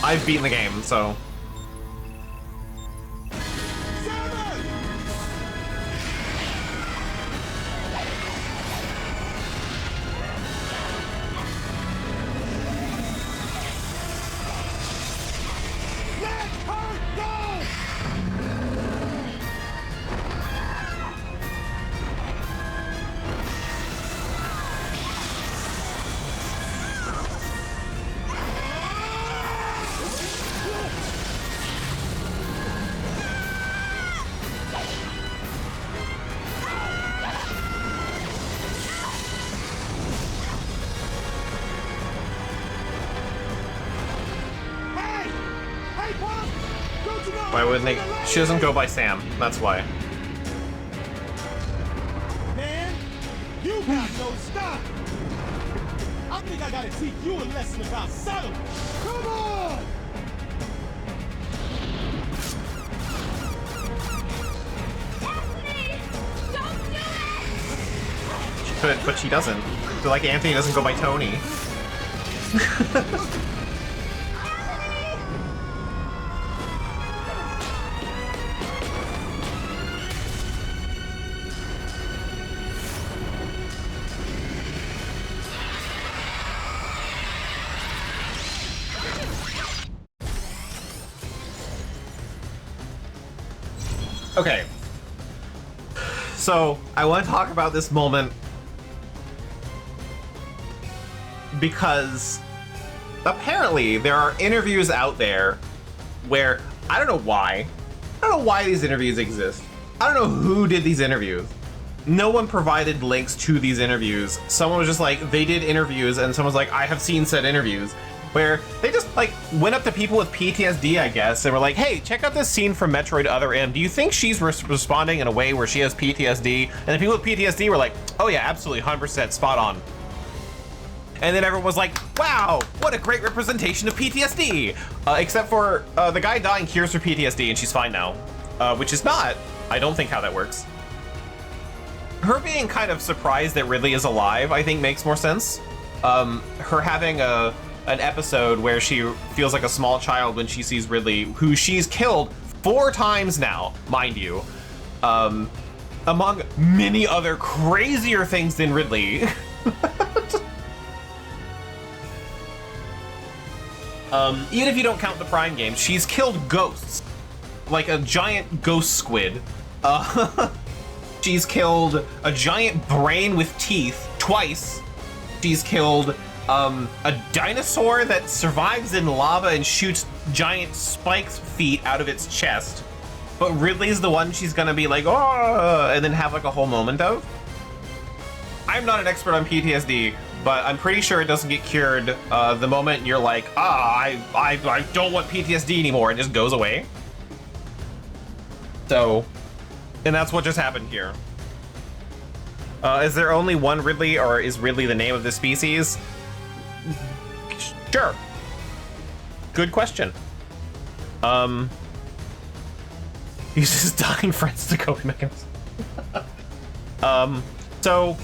I've beaten the game, so... Why wouldn't they? She doesn't go by Sam. That's why. Man, you got no stop. I think I gotta teach you a lesson about settlement. Come on! She could, but she doesn't. So like Anthony doesn't go by Tony. Okay. So, I want to talk about this moment because apparently there are interviews out there where I don't know why. I don't know why these interviews exist. I don't know who did these interviews. No one provided links to these interviews. Someone was just like, they did interviews, and someone's like, I have seen said interviews. Where they just like went up to people with PTSD, I guess, and were like, hey, check out this scene from Metroid Other M. Do you think she's responding in a way where she has PTSD? And the people with PTSD were like, oh yeah, absolutely, 100% spot on. And then everyone was like, wow, what a great representation of PTSD. Except for the guy dying cures her PTSD and she's fine now. Which is not, I don't think, how that works. Her being kind of surprised that Ridley is alive, I think makes more sense. Her having an episode where she feels like a small child when she sees Ridley, who she's killed 4 times now, mind you, among many other crazier things than Ridley. Even if you don't count the Prime games, she's killed ghosts, like a giant ghost squid. She's killed a giant brain with teeth twice. She's killed a dinosaur that survives in lava and shoots giant spiked feet out of its chest. But Ridley's the one she's gonna be like, oh, and then have like a whole moment of. I'm not an expert on PTSD, but I'm pretty sure it doesn't get cured the moment you're like, I don't want PTSD anymore. It just goes away. So, and that's what just happened here. Is there only one Ridley, or is Ridley the name of the species? Sure. Good question. Uses dying friends to coping mechanisms. So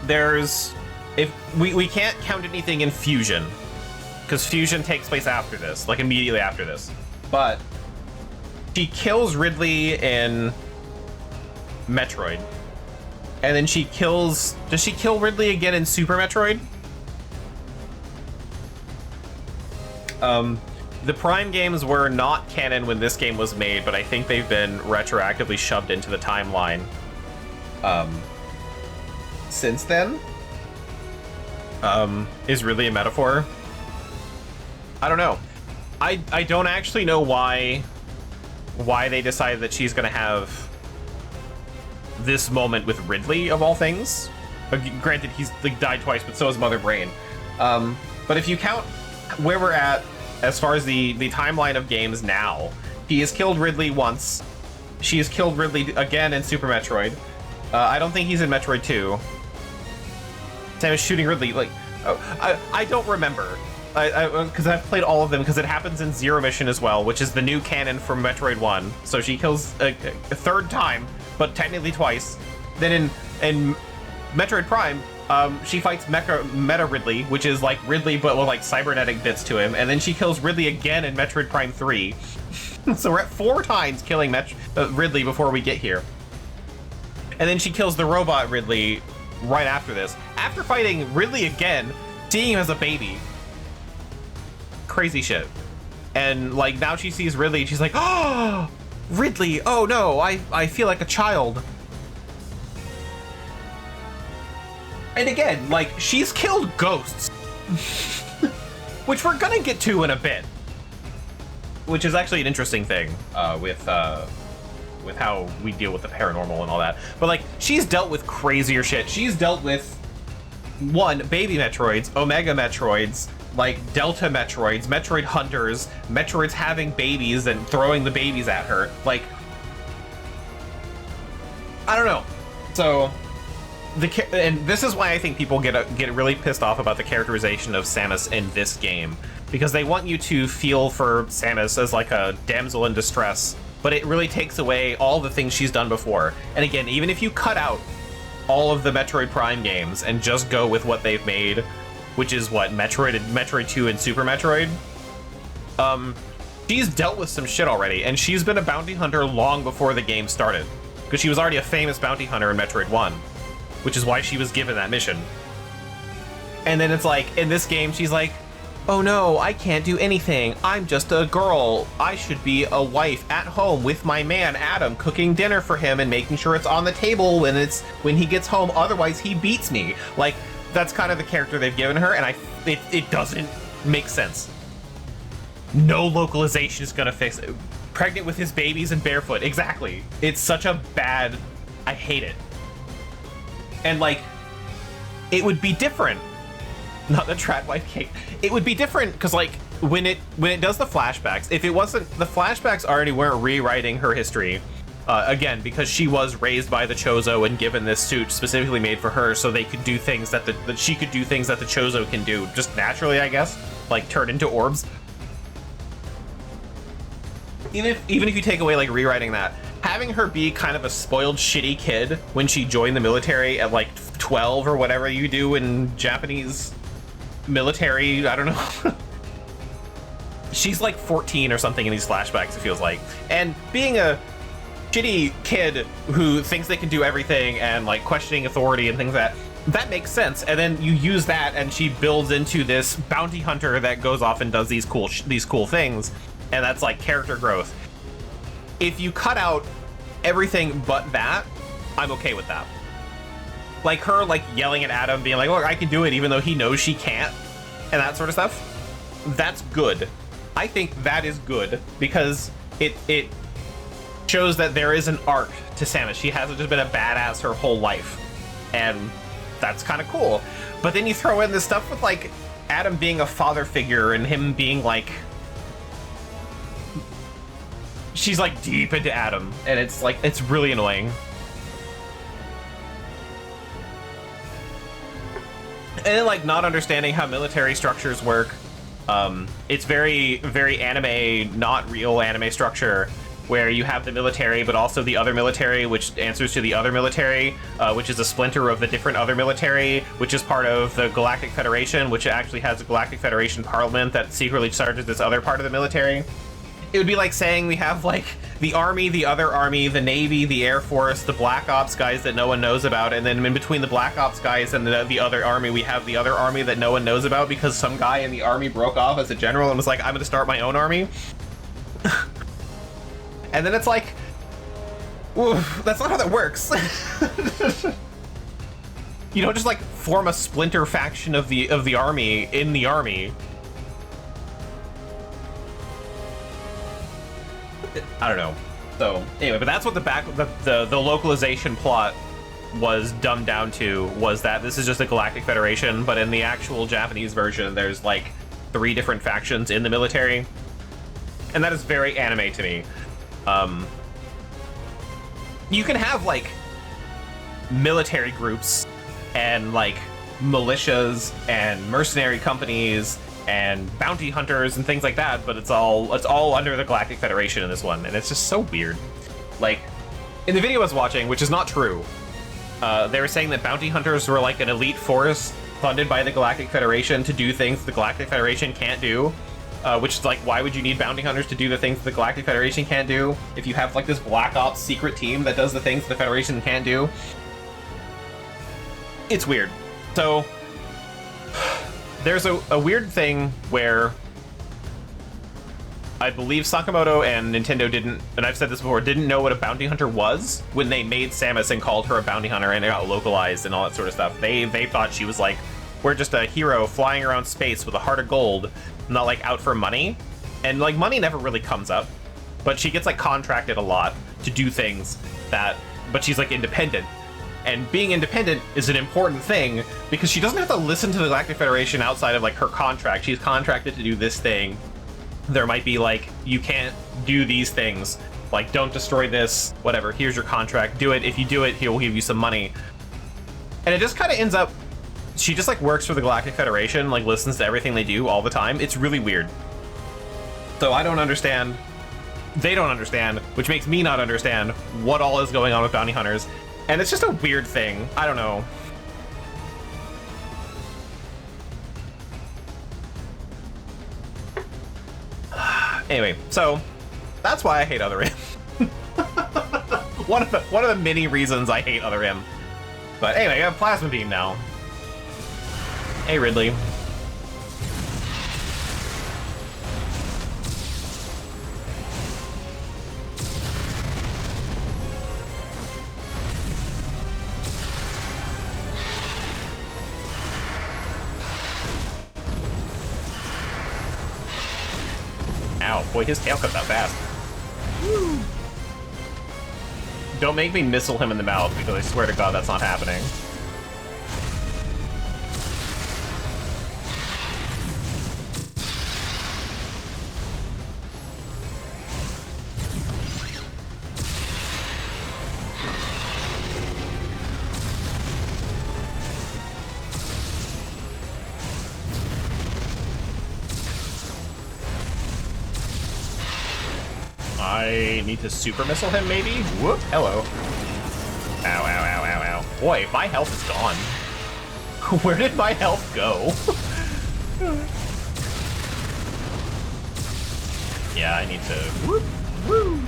there's, if we can't count anything in Fusion, because Fusion takes place after this, like immediately after this. But she kills Ridley in Metroid. And then she kills, does she kill Ridley again in Super Metroid? The Prime games were not canon when this game was made, but I think they've been retroactively shoved into the timeline since then. Is really a metaphor. I don't know. I don't actually know why they decided that she's gonna have this moment with Ridley of all things. Granted, he's like died twice, but so has Mother Brain. But if you count where we're at as far as the timeline of games now, he has killed Ridley once. She has killed Ridley again in Super Metroid. I don't think he's in Metroid 2. Sam is shooting Ridley, like, I don't remember. Because I've played all of them, because it happens in Zero Mission as well, which is the new canon from Metroid 1. So she kills a third time, but technically twice. Then in Metroid Prime, she fights Meta Ridley, which is like Ridley but with like cybernetic bits to him, and then she kills Ridley again in Metroid Prime 3. So we're at 4 times killing Ridley before we get here. And then she kills the robot Ridley right after this. After fighting Ridley again, seeing him as a baby. Crazy shit. And like now she sees Ridley and she's like, oh, Ridley, oh no, I feel like a child. And again, like, she's killed ghosts. Which we're gonna get to in a bit. Which is actually an interesting thing with how we deal with the paranormal and all that. But like, she's dealt with crazier shit. She's dealt with, 1, baby Metroids, Omega Metroids, like Delta Metroids, Metroid Hunters, Metroids having babies and throwing the babies at her. Like, I don't know. So, and this is why I think people get really pissed off about the characterization of Samus in this game, because they want you to feel for Samus as like a damsel in distress, but it really takes away all the things she's done before. And again, even if you cut out all of the Metroid Prime games and just go with what they've made, which is what, Metroid 2 and Super Metroid, she's dealt with some shit already, and she's been a bounty hunter long before the game started, because she was already a famous bounty hunter in Metroid 1. Which is why she was given that mission. And then it's like, in this game, she's like, oh no, I can't do anything. I'm just a girl. I should be a wife at home with my man, Adam, cooking dinner for him and making sure it's on the table when he gets home. Otherwise, he beats me. Like, that's kind of the character they've given her, and it doesn't make sense. No localization is gonna fix it. Pregnant with his babies and barefoot. Exactly. It's such a bad... I hate it. And like, it would be different. Not the trad wife cake. It would be different because like when it does the flashbacks, if it wasn't, the flashbacks already weren't rewriting her history. Again, because she was raised by the Chozo and given this suit specifically made for her, so they could do things that she could do things that the Chozo can do just naturally, I guess, like turn into orbs. Even if you take away like rewriting that, having her be kind of a spoiled, shitty kid when she joined the military at like 12 or whatever you do in Japanese military, I don't know. She's like 14 or something in these flashbacks, it feels like. And being a shitty kid who thinks they can do everything and like questioning authority and things that makes sense. And then you use that and she builds into this bounty hunter that goes off and does these cool things. And that's like character growth. If you cut out everything but that, I'm okay with that. Like her like yelling at Adam, being like, look, I can do it even though he knows she can't, and that sort of stuff. That's good. I think that is good because it shows that there is an arc to Samus. She hasn't just been a badass her whole life. And that's kind of cool. But then you throw in this stuff with like Adam being a father figure and him being like, she's like deep into Adam, and it's like, it's really annoying. And then like not understanding how military structures work. It's very, very anime, not real anime structure, where you have the military, but also the other military, which answers to the other military, which is a splinter of the different other military, which is part of the Galactic Federation, which actually has a Galactic Federation parliament that secretly charges this other part of the military. It would be like saying we have like the Army, the other Army, the Navy, the Air Force, the Black Ops guys that no one knows about, and then in between the Black Ops guys and the other Army, we have the other Army that no one knows about because some guy in the Army broke off as a general and was like, I'm gonna start my own army. And then it's like, oof, that's not how that works. You don't just like form a splinter faction of the army in the army. I don't know. So anyway, but that's what the localization plot was dumbed down to, was that this is just a Galactic Federation, but in the actual Japanese version, there's like 3 different factions in the military, and that is very anime to me. You can have like military groups and like militias and mercenary companies and bounty hunters and things like that, but it's all under the Galactic Federation in this one, and it's just so weird. Like in the video I was watching, which is not true, They were saying that bounty hunters were like an elite force funded by the Galactic Federation to do things the Galactic Federation can't do. Which is like, why would you need bounty hunters to do the things the Galactic Federation can't do if you have like this Black Ops secret team that does the things the Federation can't do? It's weird. So there's a weird thing where I believe Sakamoto and Nintendo didn't, and I've said this before, didn't know what a bounty hunter was when they made Samus and called her a bounty hunter, and it got localized and all that sort of stuff. They thought she was like, we're just a hero flying around space with a heart of gold, not like out for money. And like money never really comes up, but she gets like contracted a lot to do things that, but she's like independent. And being independent is an important thing because she doesn't have to listen to the Galactic Federation outside of like her contract. She's contracted to do this thing. There might be like, you can't do these things. Like, don't destroy this, whatever. Here's your contract. Do it. If you do it, he'll give you some money. And it just kind of ends up, she just like works for the Galactic Federation, like listens to everything they do all the time. It's really weird. So I don't understand. They don't understand, which makes me not understand what all is going on with bounty hunters. And it's just a weird thing. I don't know. Anyway, so that's why I hate Other M. one of the many reasons I hate Other M. But anyway, I have Plasma Beam now. Hey, Ridley. Ow, boy, his tail cut that fast. Woo. Don't make me missile him in the mouth, because I swear to God that's not happening. I need to super missile him, maybe? Whoop, hello. Ow, ow, ow, ow, ow. Boy, my health is gone. Where did my health go? Yeah, I need to... Whoop, woo!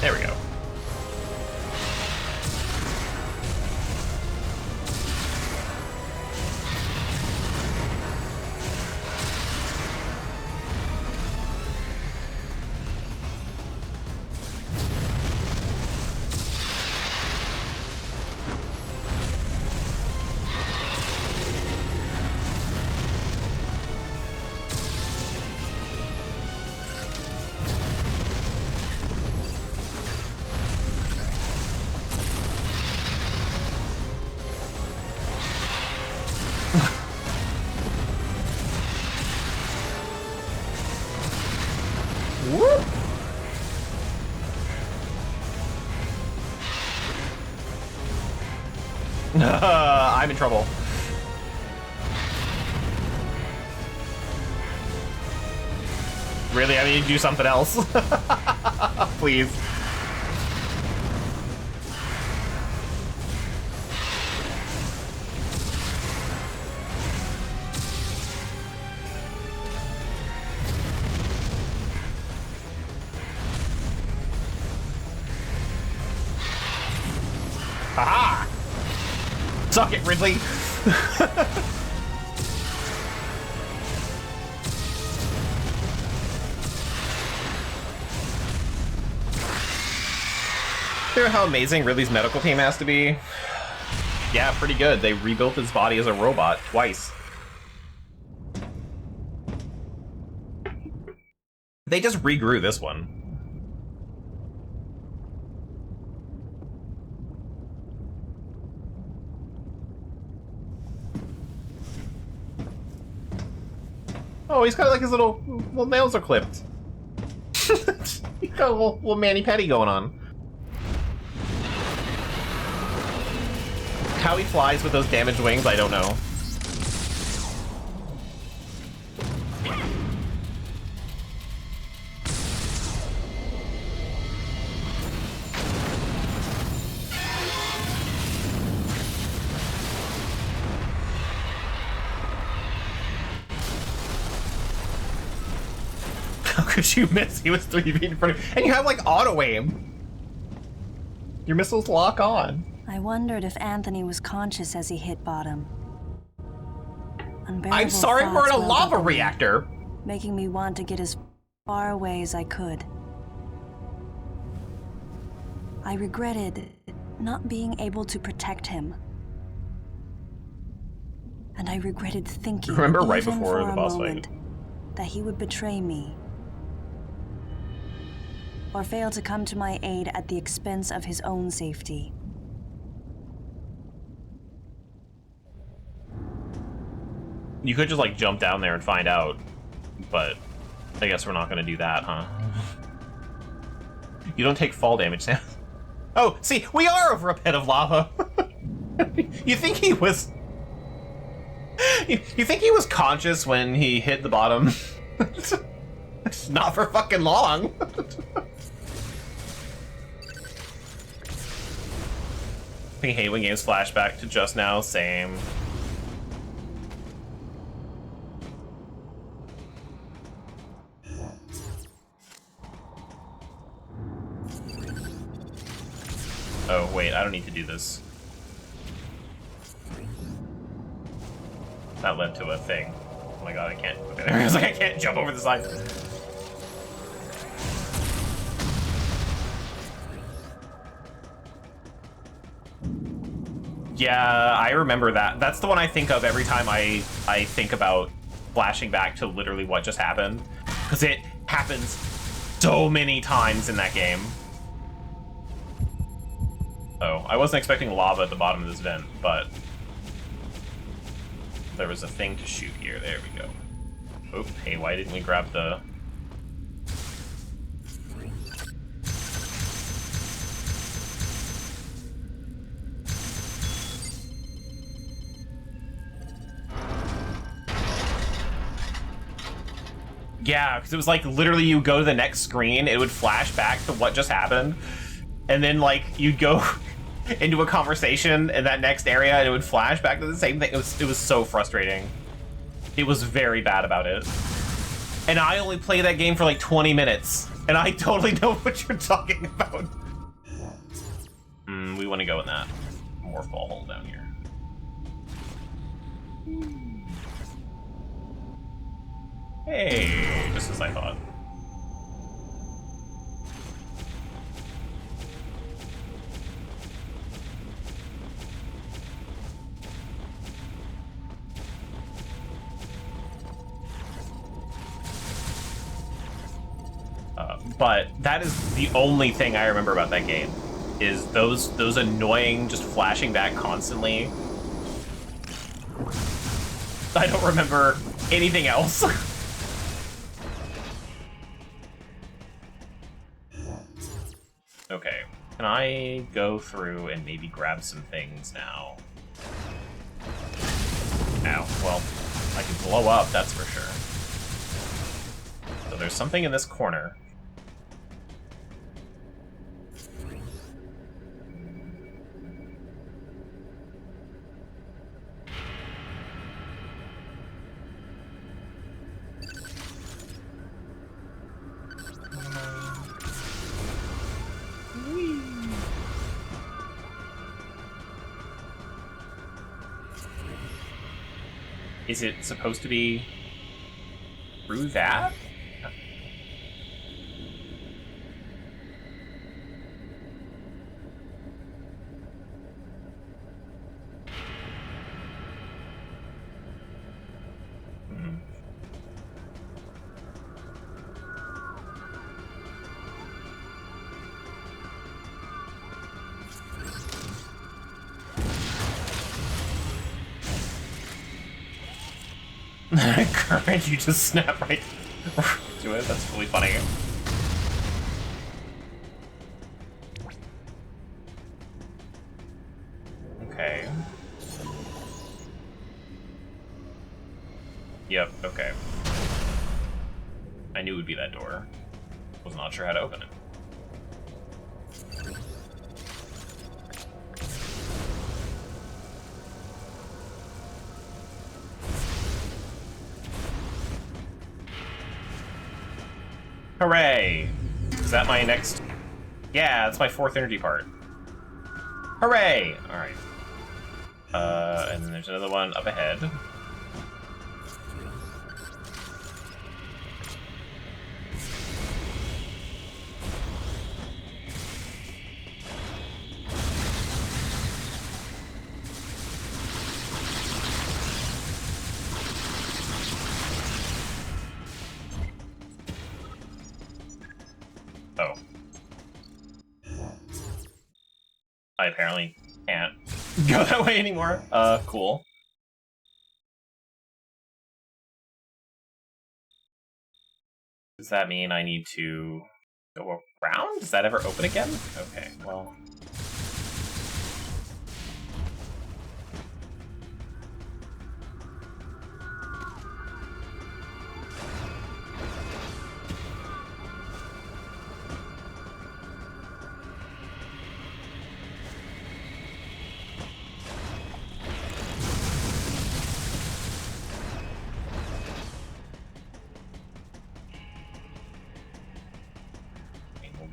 There we go. I'm in trouble. Really, I need to do something else. Please. Haha! Suck it, Ridley! Hear how amazing Ridley's medical team has to be? Yeah, pretty good. They rebuilt his body as a robot twice. They just regrew this one. Oh, he's got like his little nails are clipped. He's got a little mani-pedi going on. How he flies with those damaged wings, I don't know. How could you miss? He was 3 feet in front of you. And you have, like, auto-aim. Your missiles lock on. I wondered if Anthony was conscious as he hit bottom. Unbearable I'm sorry, we're in a thoughts lava welled up in me, reactor. making me want to get as far away as I could. I regretted not being able to protect him. And I regretted thinking, Remember right even before for the a boss moment, fight? that he would betray me. Or fail to come to my aid at the expense of his own safety. You could just, like, jump down there and find out. But I guess we're not gonna do that, huh? You don't take fall damage, Sam. Oh, see, we are over a pit of lava. You think he was... You think he was conscious when he hit the bottom? Not for fucking long. I hate when games flashback to just now, same. Oh, wait, I don't need to do this. That led to a thing. Oh my god, I can't. Okay, I was like, I can't jump over the side. Yeah, I remember that. That's the one I think of every time I think about flashing back to literally what just happened. Because it happens so many times in that game. Oh, I wasn't expecting lava at the bottom of this vent, but there was a thing to shoot here. There we go. Oh, hey, why didn't we grab the... Yeah, because it was like literally you go to the next screen, it would flash back to what just happened, and then like you'd go into a conversation in that next area and it would flash back to the same thing. It was so frustrating. It was very bad about it. And I only played that game for like 20 minutes, and I totally know what you're talking about. We want to go in that morphball hole down here. Hey, just as I thought. But that is the only thing I remember about that game, is those annoying, just flashing back constantly. I don't remember anything else. Okay, can I go through and maybe grab some things now? Ow, well, I can blow up, that's for sure. So there's something in this corner. Is it supposed to be through that? Current, you just snap right to it. That's really funny. Okay. Yep, okay. I knew it would be that door. Was not sure how to open it. Hooray! Is that my next... Yeah, that's my 4th energy part. Hooray! Alright. And then there's another one up ahead. Oh. I apparently can't go that way anymore. Cool. Does that mean I need to go around? Does that ever open again? Okay, well...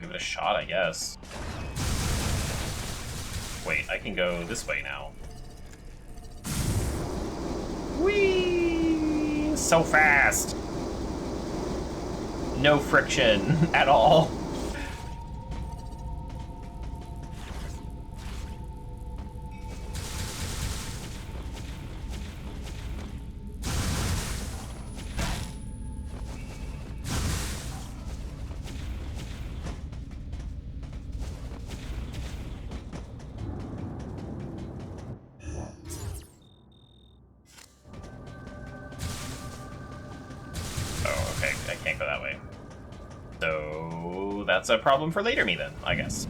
give it a shot, I guess. Wait, I can go this way now. Whee! So fast! No friction at all. That's a problem for later me then, I guess.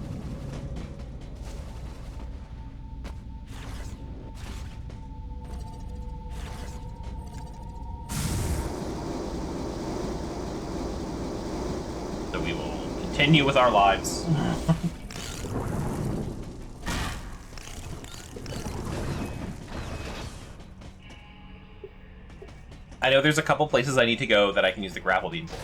So we will continue with our lives. I know there's a couple places I need to go that I can use the grapple beam for.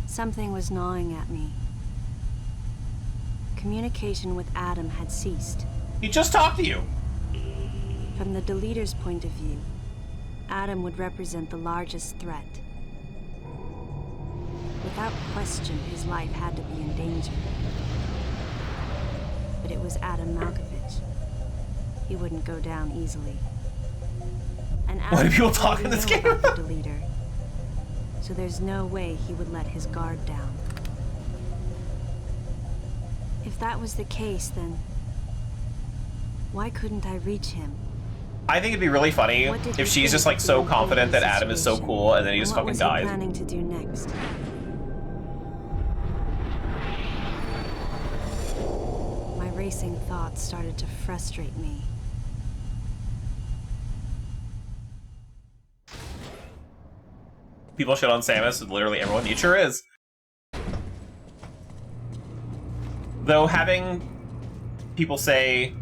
Something was gnawing at me. Communication with Adam had ceased. He just talked to you! From the Deleter's point of view, Adam would represent the largest threat. Without question, his life had to be in danger. But it was Adam Malkovich. He wouldn't go down easily. And Adam Why do people talk in this game? about the Deleter. So there's no way he would let his guard down. If that was the case, then why couldn't I reach him? I think it'd be really funny if she's just like so confident that Adam is so cool and then he just fucking dies. What was he planning to do next? My racing thoughts started to frustrate me. People shit on Samus, and literally everyone. It sure is. Though having people say,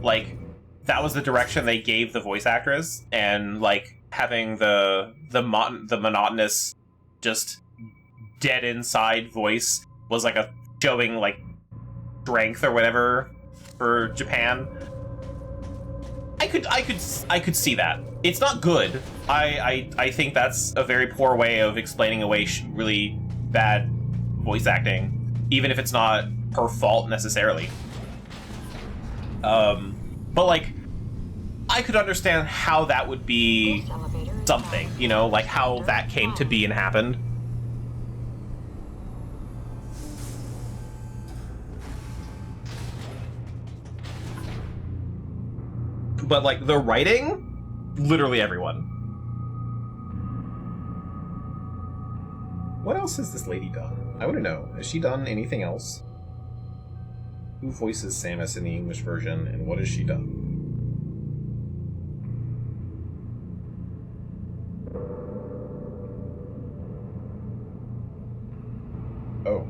like, that was the direction they gave the voice actress, and like having the monotonous, just dead inside voice was like a showing like strength or whatever for Japan. I could see that. It's not good. I think that's a very poor way of explaining away really bad voice acting, even if it's not her fault necessarily. But like, I could understand how that would be something, you know, like how that came to be and happened. But like the writing, literally everyone. What else has this lady done? I want to know. Has she done anything else? Who voices Samus in the English version, and what has she done? Oh.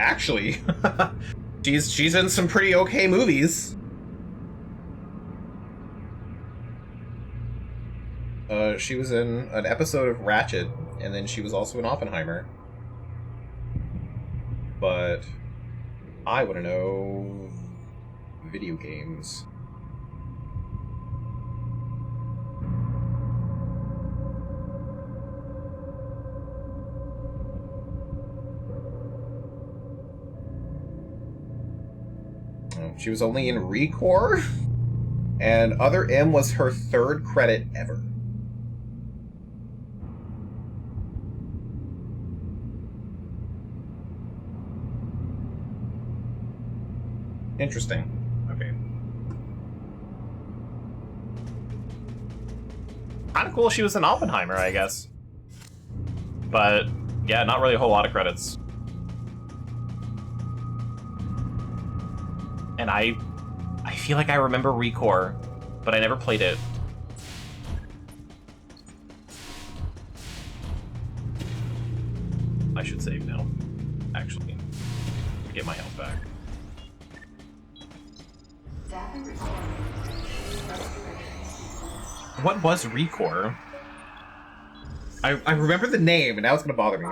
Actually, She's in some pretty okay movies. She was in an episode of Ratchet, and then she was also in Oppenheimer. But I want to know video games. She was only in Recore, and Other M was her third credit ever. Interesting. Okay. Kind of cool she was in Oppenheimer, I guess. But, yeah, not really a whole lot of credits. And I feel like I remember Recore, but I never played it. I should save now, actually, to get my health back. What was Recore? I remember the name, and now it's gonna bother me.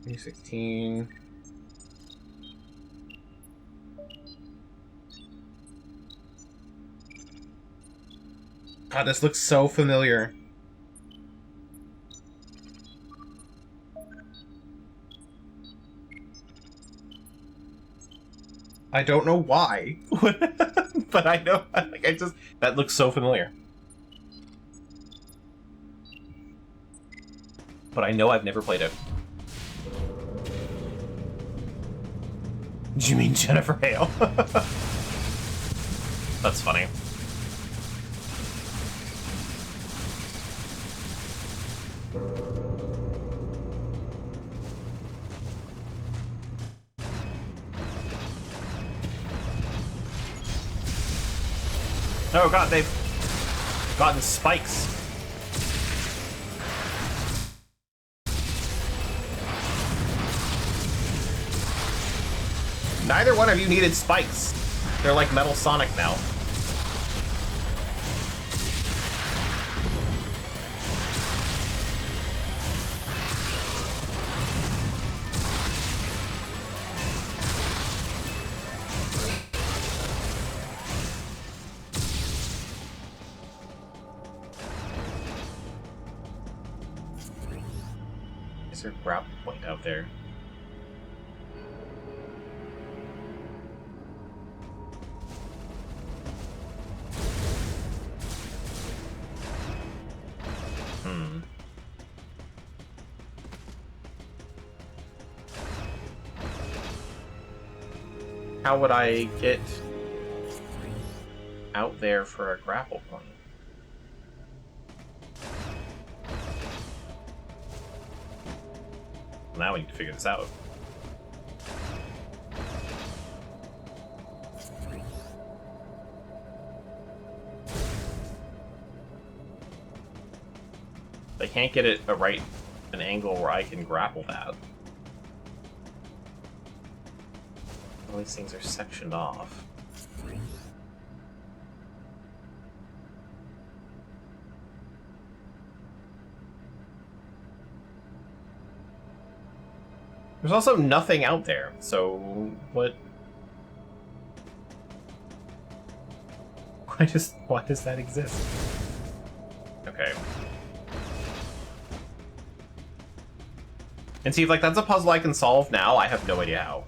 2016. God, this looks so familiar. I don't know why, but I know, like, that looks so familiar. But I know I've never played it. Do you mean Jennifer Hale? That's funny. Oh god, they've gotten spikes. Neither one of you needed spikes. They're like Metal Sonic now. Is there a grapple point out there? How would I get out there for a grapple point? Now we need to figure this out. I can't get it an angle where I can grapple that. All these things are sectioned off. There's also nothing out there, so what? Why does that exist? Okay. And see, if like that's a puzzle I can solve now, I have no idea how.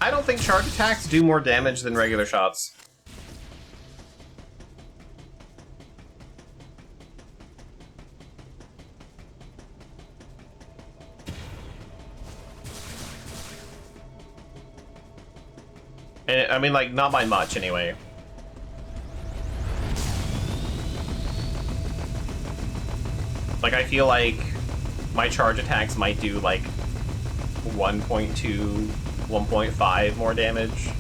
I don't think charge attacks do more damage than regular shots. And, I mean, like, not by much, anyway. Like, I feel like my charge attacks might do, like, 1.2, 1.5 more damage.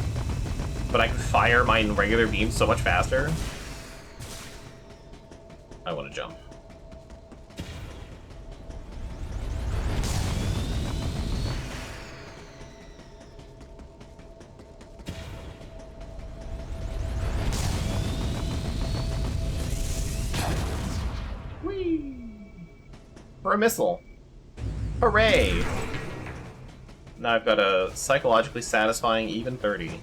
But I can fire my regular beams so much faster. I want to jump. For a missile. Hooray! Now I've got a psychologically satisfying even 30.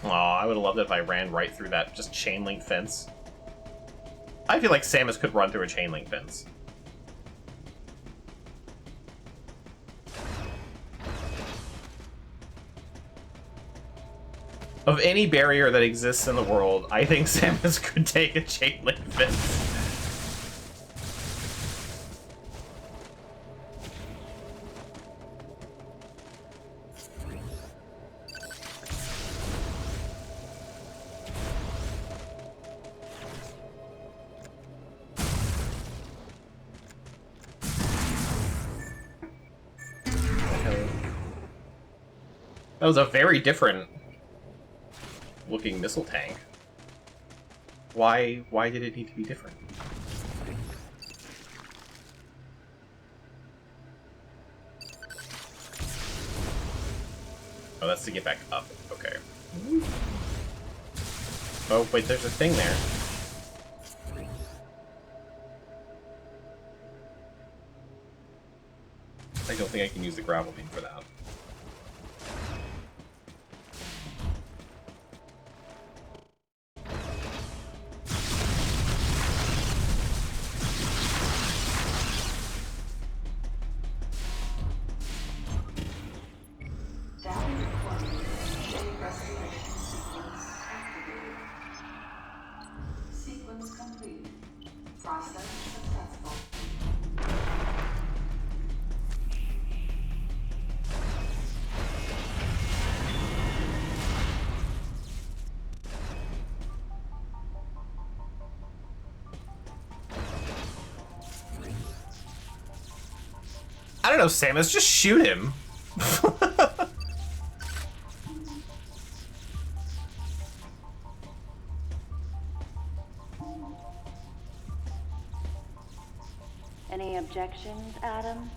Aw, I would have loved it if I ran right through that just chain link fence. I feel like Samus could run through a chain link fence. Of any barrier that exists in the world, I think Samus could take a chain link fence. That was a very different looking missile tank. Why did it need to be different? Oh, that's to get back up. Okay. Oh, wait, there's a thing there. I don't think I can use the gravel beam for that. I don't know, Samus, just shoot him. Any objections, Adam?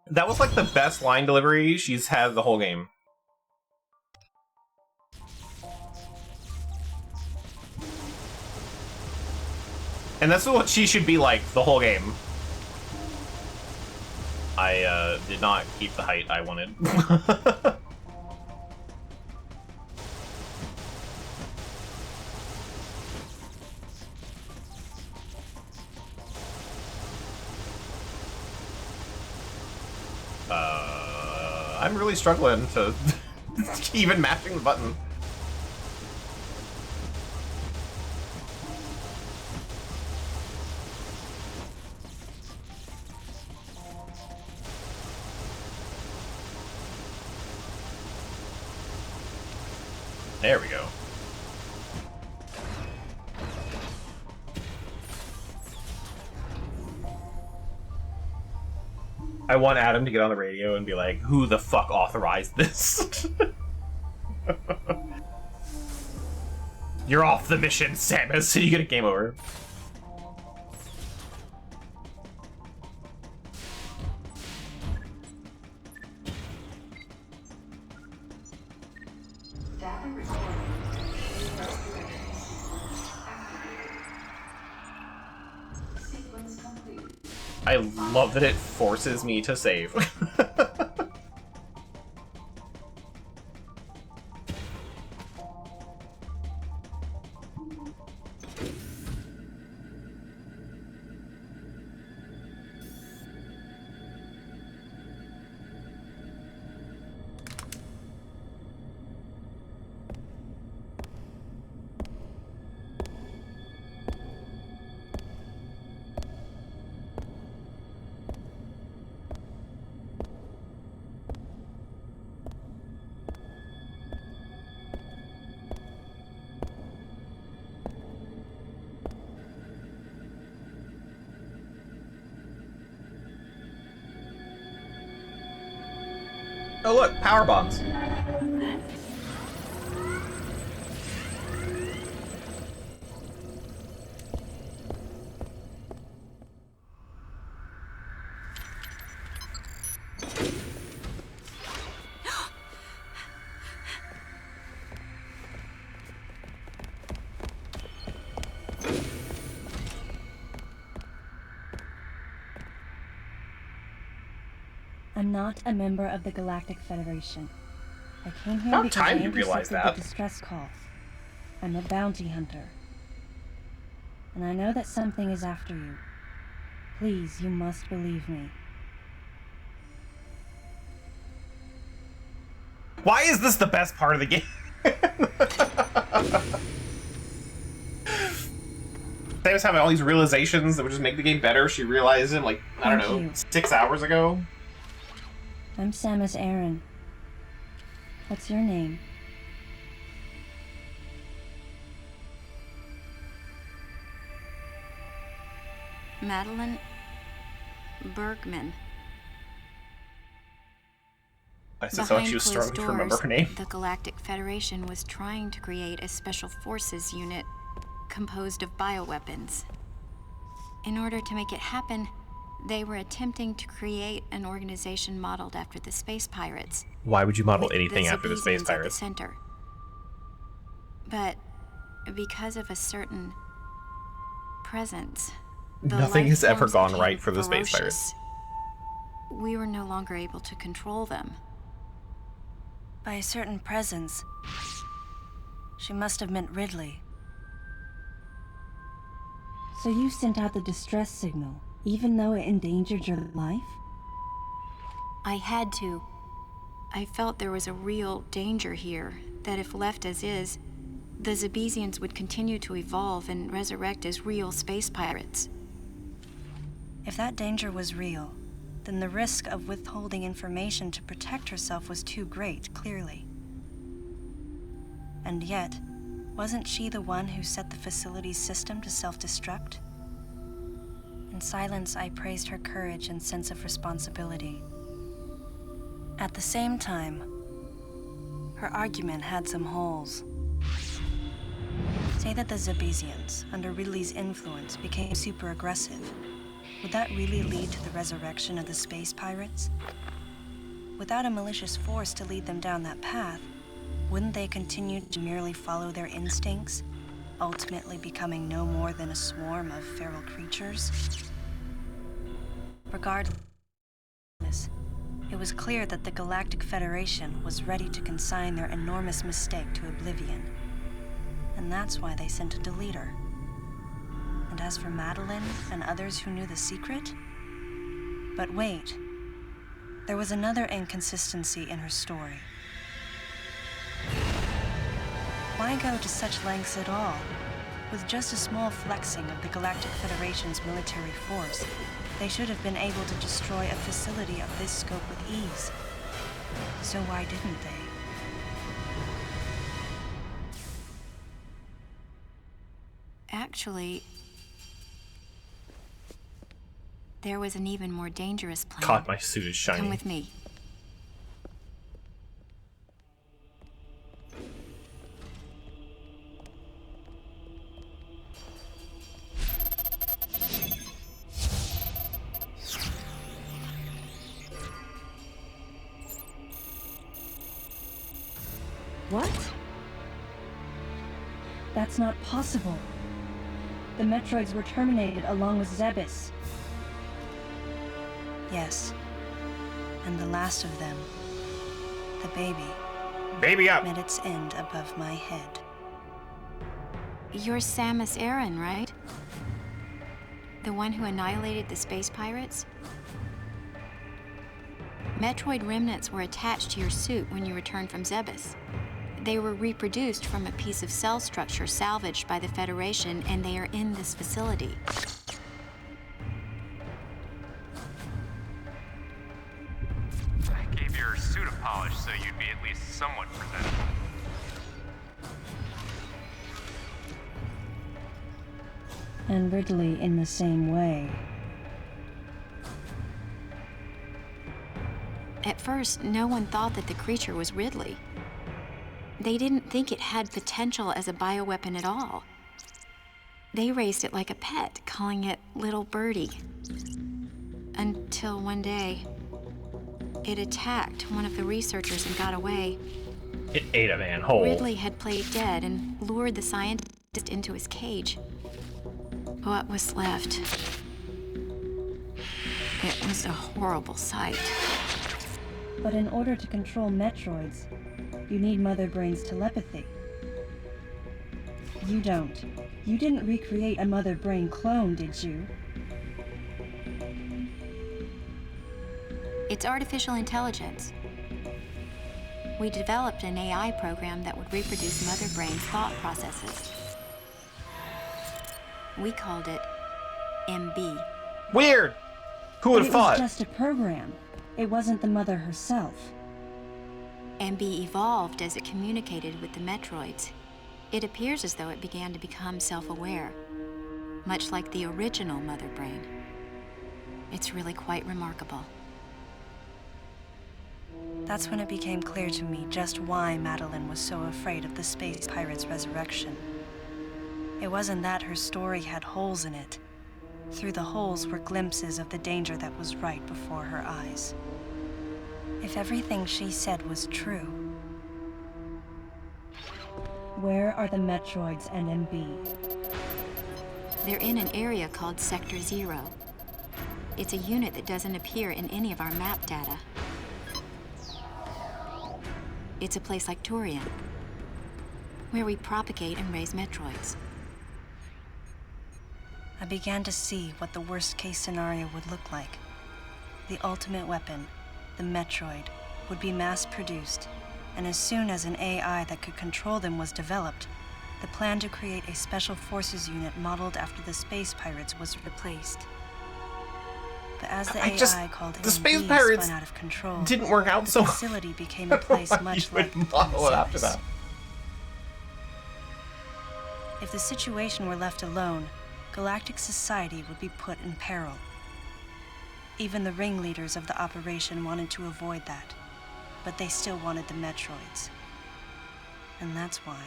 That was like the best line delivery she's had the whole game. And that's what she should be like the whole game. I did not keep the height I wanted. I'm really struggling to even matching the button. There we go. I want Adam to get on the radio and be like, who the fuck authorized this? You're off the mission, Samus. You get a game over. I love that it forces me to save. Oh look, power bombs. I'm not a member of the Galactic Federation. I came here About because I time you realize intercepted that. the distress call. I'm a bounty hunter. And I know that something is after you. Please, you must believe me. Why is this the best part of the game? Samus having all these realizations that would just make the game better. She realized it like, I don't know, 6 hours ago. I'm Samus Aran. What's your name? Madeline Bergman. I said so she was struggling to remember her name. The Galactic Federation was trying to create a special forces unit composed of bioweapons. In order to make it happen, they were attempting to create an organization modeled after the space pirates. Why would you model with anything after the space Zabesians pirates? At the center. But because of a certain presence, the Nothing has life ever forms gone became right for the space ferocious. pirates. We were no longer able to control them. By a certain presence. She must have meant Ridley. So you sent out the distress signal, even though it endangered your life? I had to. I felt there was a real danger here, that if left as is, the Zabesians would continue to evolve and resurrect as real space pirates. If that danger was real, then the risk of withholding information to protect herself was too great, clearly. And yet, wasn't she the one who set the facility's system to self-destruct? In silence, I praised her courage and sense of responsibility. At the same time, her argument had some holes. Say that the Zabesians, under Ridley's influence, became super aggressive. Would that really lead to the resurrection of the space pirates? Without a malicious force to lead them down that path, wouldn't they continue to merely follow their instincts, ultimately becoming no more than a swarm of feral creatures? Regardless, it was clear that the Galactic Federation was ready to consign their enormous mistake to oblivion. And that's why they sent a deleter. And as for Madeline and others who knew the secret? But wait, there was another inconsistency in her story. Why go to such lengths at all? With just a small flexing of the Galactic Federation's military force, they should have been able to destroy a facility of this scope with ease. So why didn't they? Actually, there was an even more dangerous plan. God, my suit is shiny. Come with me. What? That's not possible. The Metroids were terminated along with Zebes. Yes. And the last of them, the baby, Baby up! met its end above my head. You're Samus Aran, right? The one who annihilated the space pirates? Metroid remnants were attached to your suit when you returned from Zebes. They were reproduced from a piece of cell structure salvaged by the Federation, and they are in this facility. I gave your suit a polish so you'd be at least somewhat presentable. And Ridley in the same way. At first, no one thought that the creature was Ridley. They didn't think it had potential as a bioweapon at all. They raised it like a pet, calling it Little Birdie. Until one day, it attacked one of the researchers and got away. It ate a man whole. Ridley had played dead and lured the scientist into his cage. What was left? It was a horrible sight. But in order to control Metroids, you need Mother Brain's telepathy. You don't. You didn't recreate a Mother Brain clone, did you? It's artificial intelligence. We developed an AI program that would reproduce Mother Brain's thought processes. We called it MB. Weird! Who would have thought? It was just a program. It wasn't the mother herself. MB evolved as it communicated with the Metroids. It appears as though it began to become self-aware, much like the original Mother Brain. It's really quite remarkable. That's when it became clear to me just why Madeline was so afraid of the space pirate's resurrection. It wasn't that her story had holes in it. Through the holes were glimpses of the danger that was right before her eyes. If everything she said was true, where are the Metroids and MB? They're in an area called Sector 0. It's a unit that doesn't appear in any of our map data. It's a place like Turian, where we propagate and raise Metroids. I began to see what the worst-case scenario would look like. The ultimate weapon, the Metroid, would be mass-produced, and as soon as an AI that could control them was developed, the plan to create a special forces unit modeled after the space pirates was replaced. But as the AI called the space MB pirates spun out of control, didn't work out the so facility became a place much like the model it after service. that. If the situation were left alone, galactic society would be put in peril. Even the ringleaders of the operation wanted to avoid that, but they still wanted the Metroids. And that's why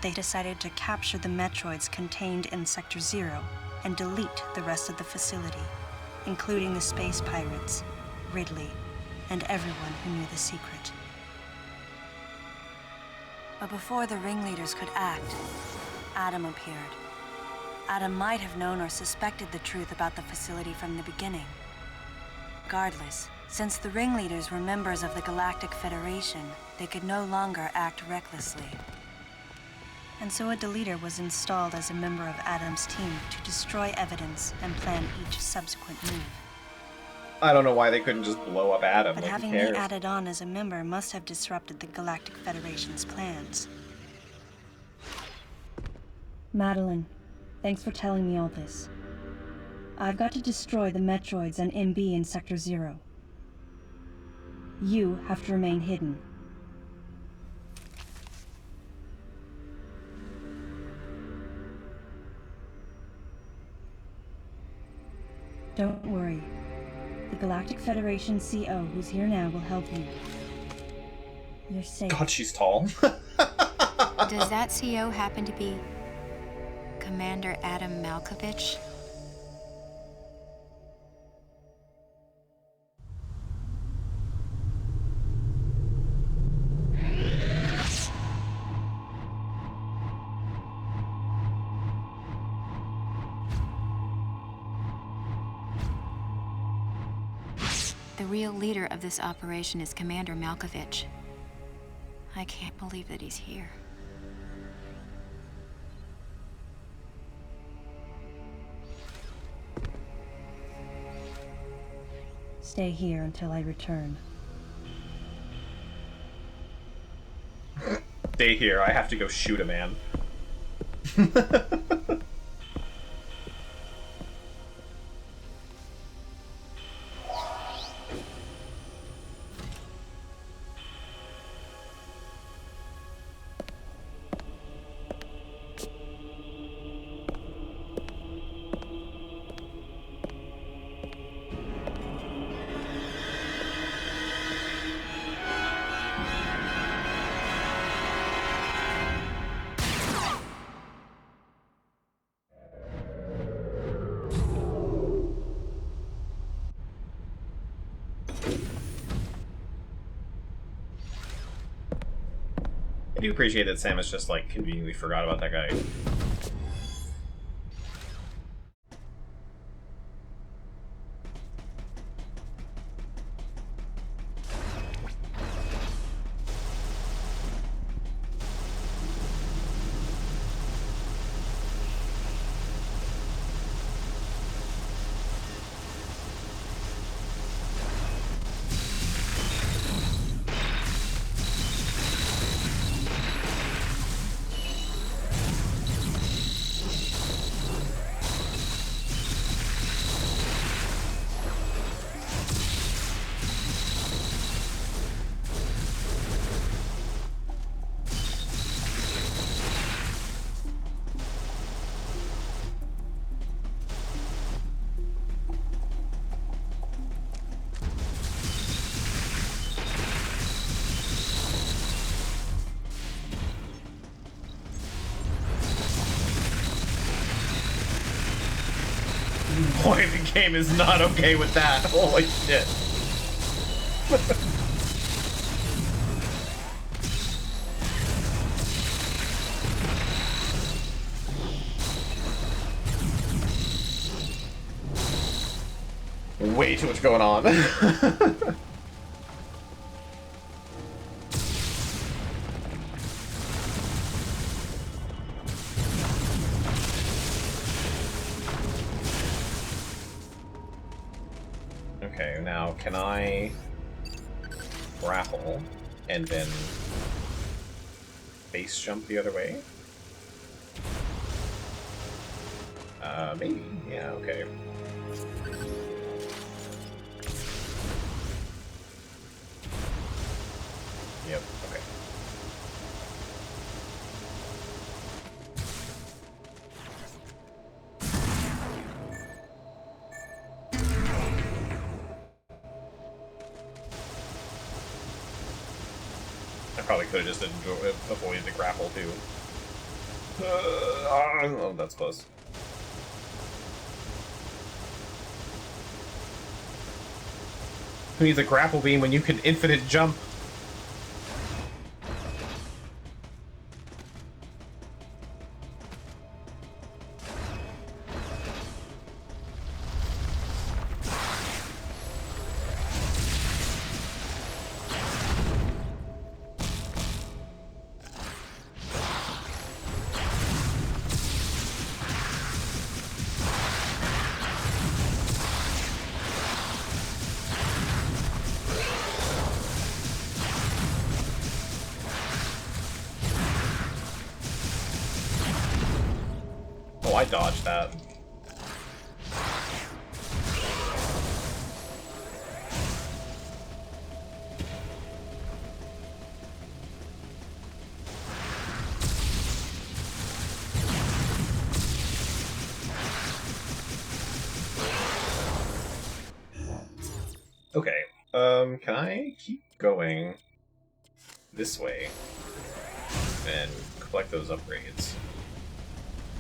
they decided to capture the Metroids contained in Sector 0 and delete the rest of the facility, including the space pirates, Ridley, and everyone who knew the secret. But before the ringleaders could act, Adam appeared. Adam might have known or suspected the truth about the facility from the beginning. Regardless, since the ringleaders were members of the Galactic Federation, they could no longer act recklessly. And so a deleter was installed as a member of Adam's team to destroy evidence and plan each subsequent move. I don't know why they couldn't just blow up Adam. But Like, having who me cares? added on as a member must have disrupted the Galactic Federation's plans. Madeline, thanks for telling me all this. I've got to destroy the Metroids and MB in Sector 0. You have to remain hidden. Don't worry. The Galactic Federation CO who's here now will help you. You're safe. God, she's tall. Does that CO happen to be Commander Adam Malkovich? The real leader of this operation is Commander Malkovich. I can't believe that he's here. Stay here until I return. Stay here. I have to go shoot a man. do appreciate that Samus just, like, conveniently forgot about that guy. Boy, the game is not okay with that. Holy shit. Way too much going on. Okay, now can I grapple and then base jump the other way? Maybe. Yeah, okay. Yep, okay. I probably could have just avoided the grapple too. Oh, that's close. Who needs a grapple beam when you can infinite jump? Oh, I dodged that. Okay, can I keep going this way and collect those upgrades?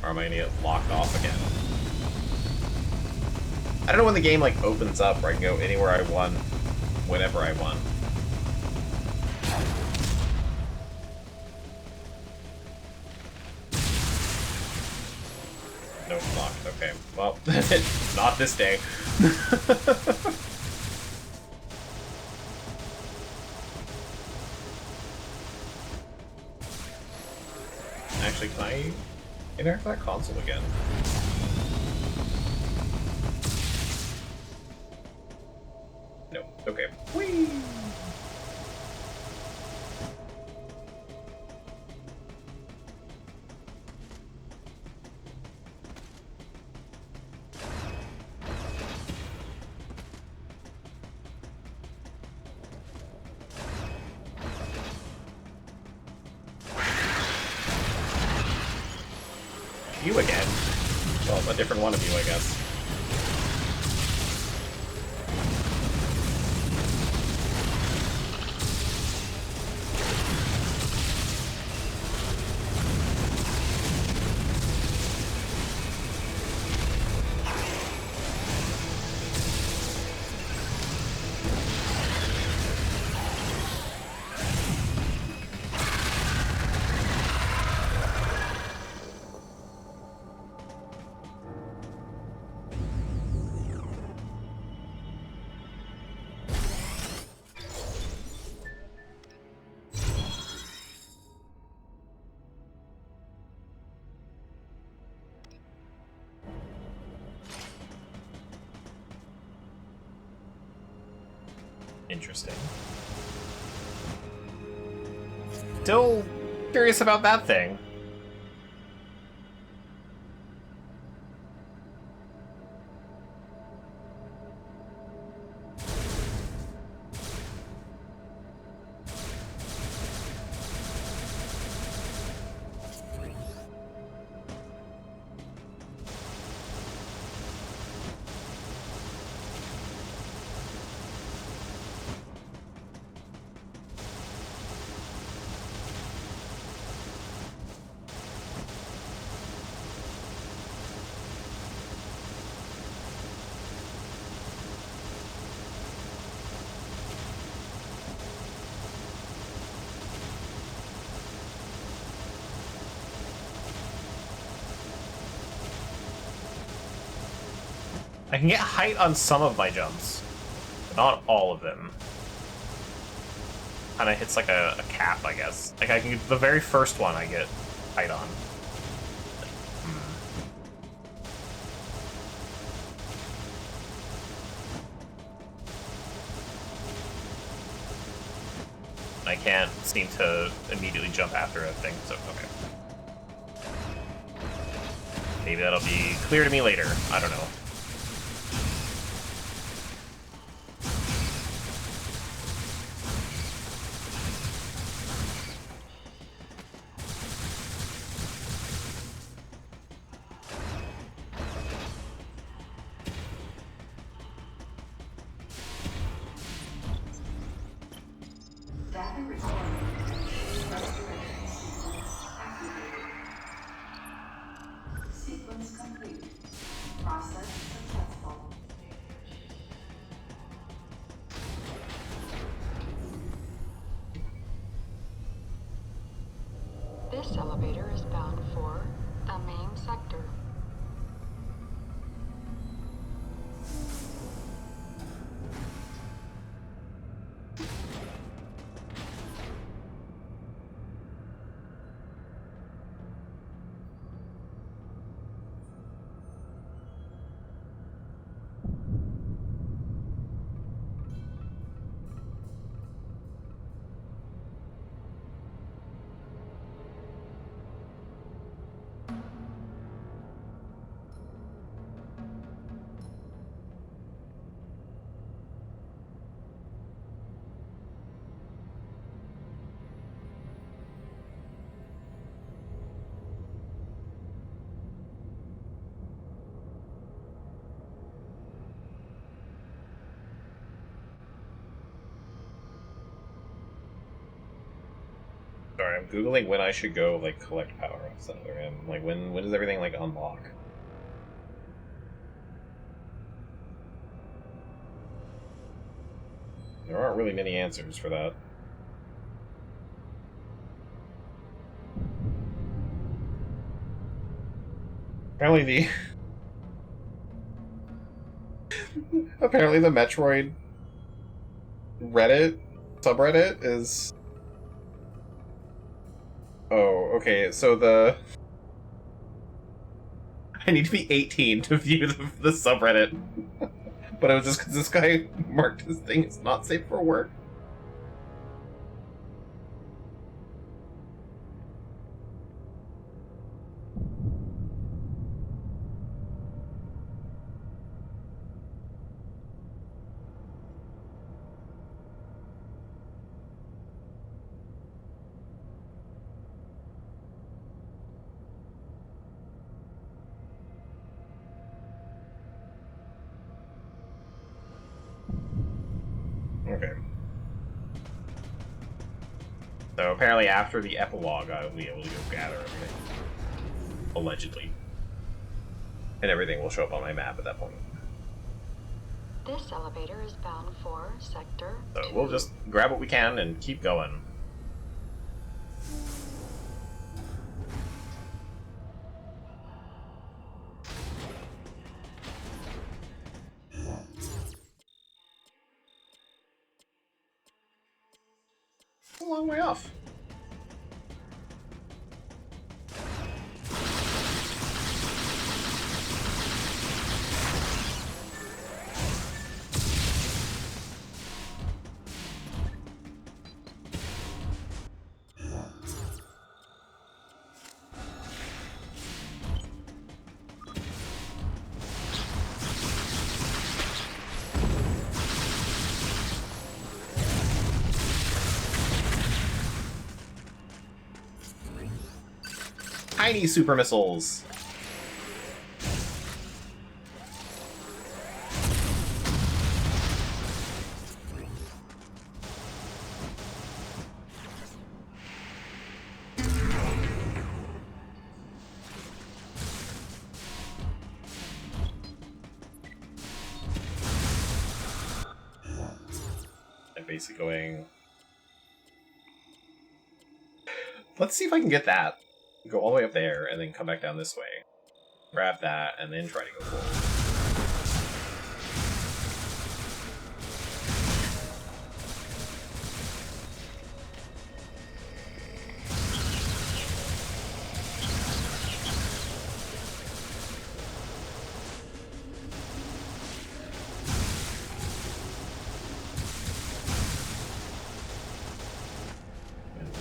Or am I gonna get locked off again? I don't know when the game, like, opens up where I can go anywhere I want, whenever I want. Nope, locked. Okay. Well, not this day. Actually, can I interact with that console again? Nope. Okay. Whee! You again? Well, a different one of you, I guess. Interesting. Still curious about that thing. I can get height on some of my jumps, but not all of them. Kinda hits like a cap, I guess. Like I can, the very first one I get height on. I can't seem to immediately jump after a thing, so okay. Maybe that'll be clear to me later. I don't know. Data recording. Restoration sequence activated. Sequence complete. Process successful. This elevator is bound for the main sector. Sorry, I'm googling when I should go like collect power-ups on the other end. Like when does everything like unlock? There aren't really many answers for that. Apparently apparently the Metroid Reddit subreddit is... Oh, okay, so the... I need to be 18 to view the subreddit. But it was just because this guy marked his thing as not safe for work. Okay. So apparently after the epilogue, I'll be able to go gather everything. Allegedly. And everything will show up on my map at that point. This elevator is bound for sector So 2. we'll just grab what we can and keep going. A long way off. tiny super missiles. I'm basically going... Let's see if I can get that. Go all the way up there, and then come back down this way. Grab that, and then try to go forward.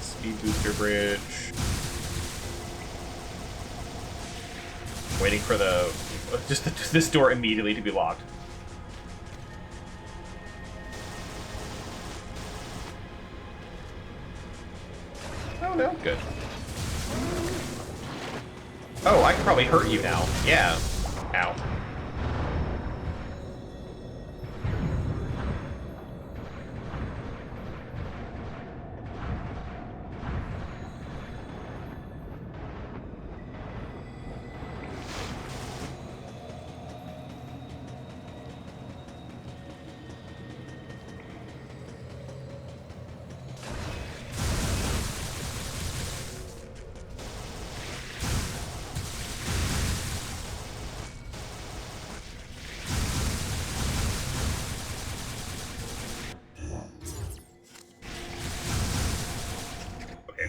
Speed booster bridge. Waiting for the just this door immediately to be locked. Oh no, good. Oh, I can probably hurt you now. Yeah. Ow.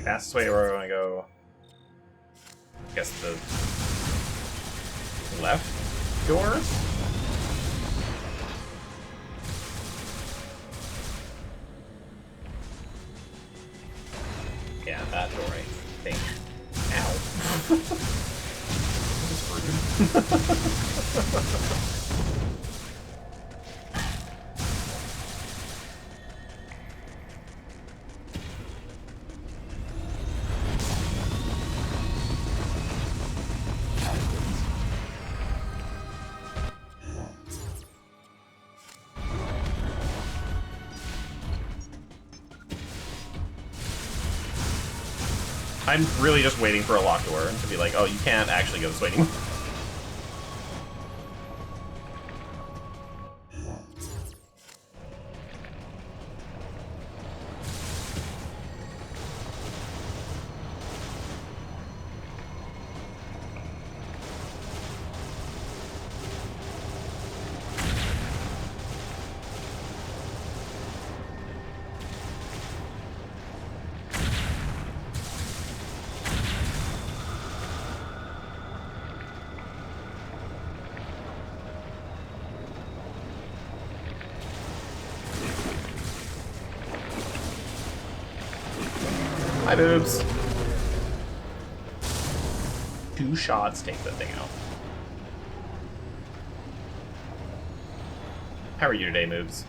Fastest way where I want to go. I guess the left door? Yeah, that door, I think. Ow. That was rude. I'm really just waiting for a locked door to be like, oh, you can't actually go this way anymore. Hi, boobs. 2 shots take that thing out. How are you today, moobs?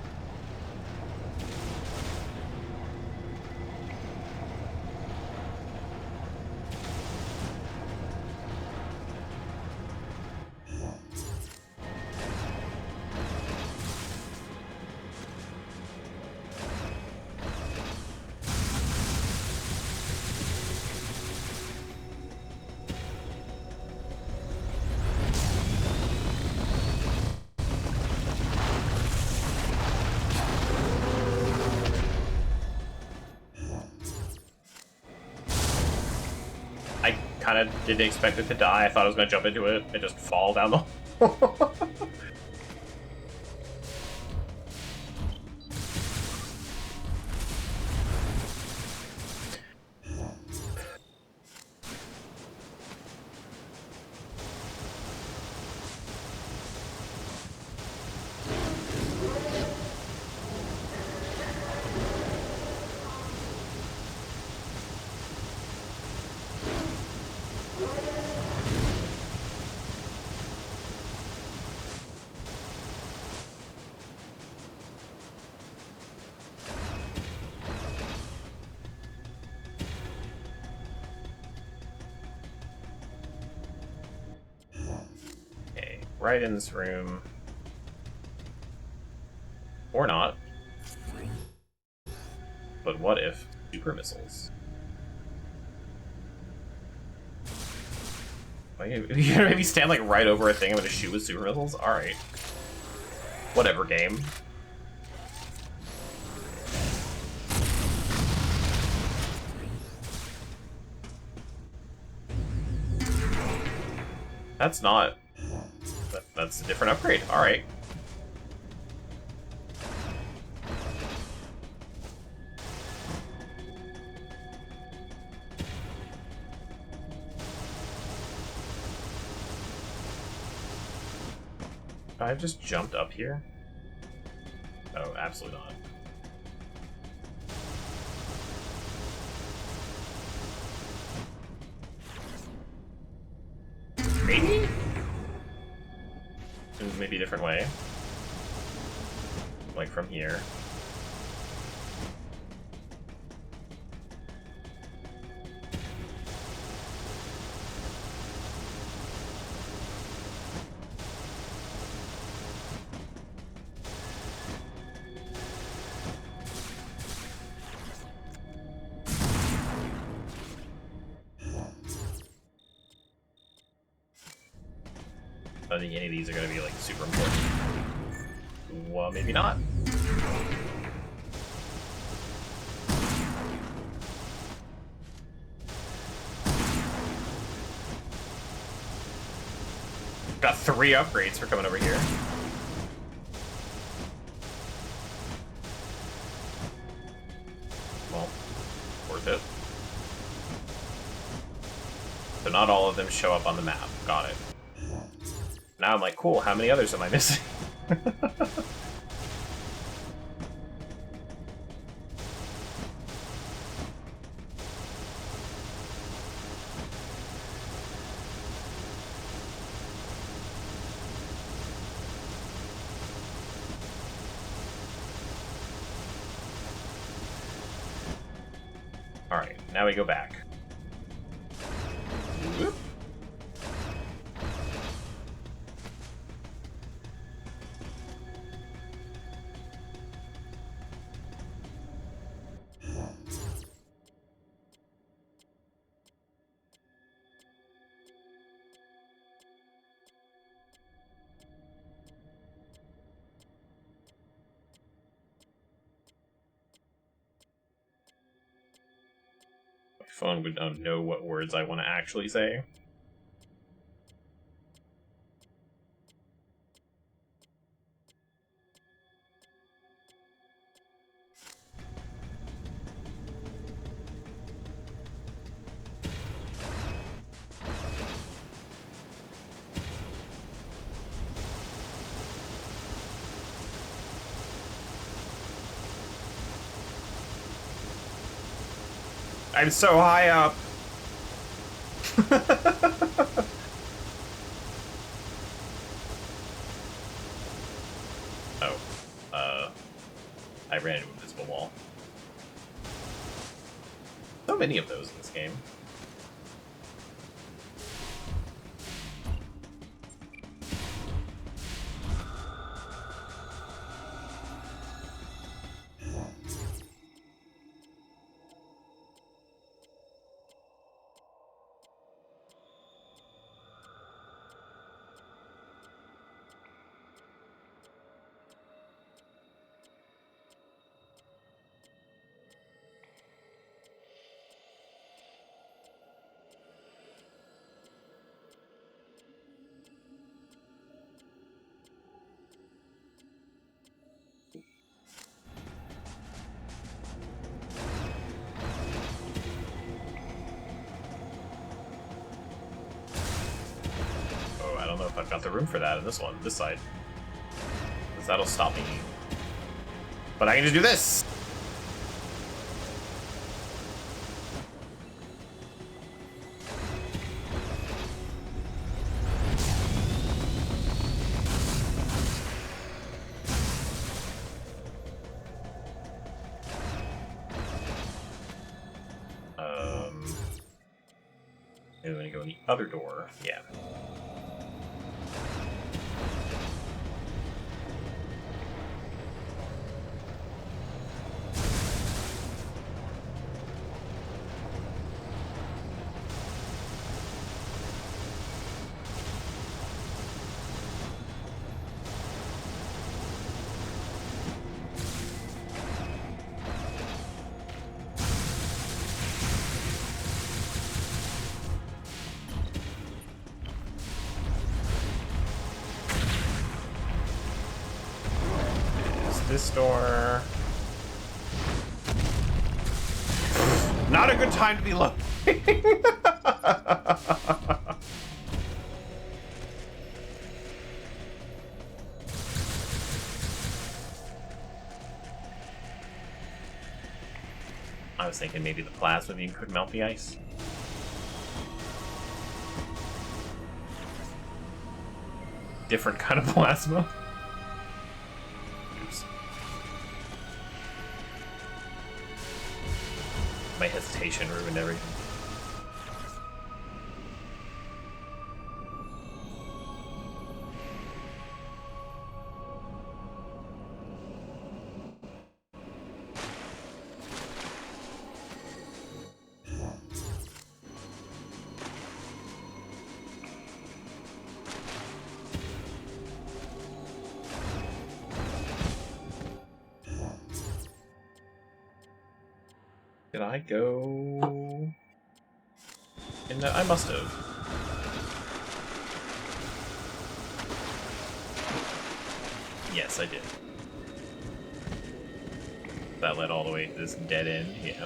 I kind of didn't expect it to die. I thought I was going to jump into it and just fall down the hole. right in this room. Or not. But what if super missiles? Like, you're gonna maybe stand like right over a thing I'm gonna shoot with super missiles? Alright. Whatever, game. That's not... That's a different upgrade. Alright. I've just jumped up here? Oh, absolutely not. Maybe? Maybe a different way. Like from here. I don't think any of these are going to be like super important. Well, maybe not. Got 3 upgrades for coming over here. Well, worth it. So not all of them show up on the map. Got it. Now I'm like, cool, how many others am I missing? Alright, now we go back. Whoop. My phone would not know what words I want to actually say. I'm so high up. Oh. I ran into an invisible wall. So many of those in this game. I don't know if I've got the room for that in this one, this side. Because that'll stop me. But I can just do this! Maybe I'm gonna go in the other door. Yeah. this door. Not a good time to be low. I was thinking maybe the plasma beam could melt the ice. Different kind of plasma. Oops. My hesitation ruined everything. Did I go in the... I must have. Yes, I did. That led all the way to this dead end, yeah.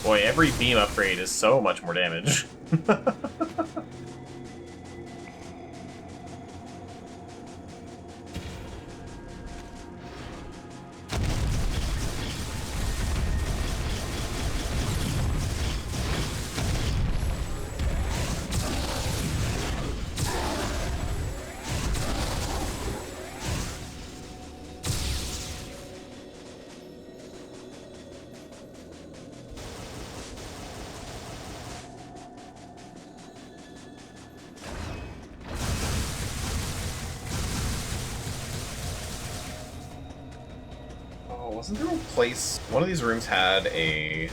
Boy, every beam upgrade is so much more damage. Wasn't there a place... One of these rooms had a...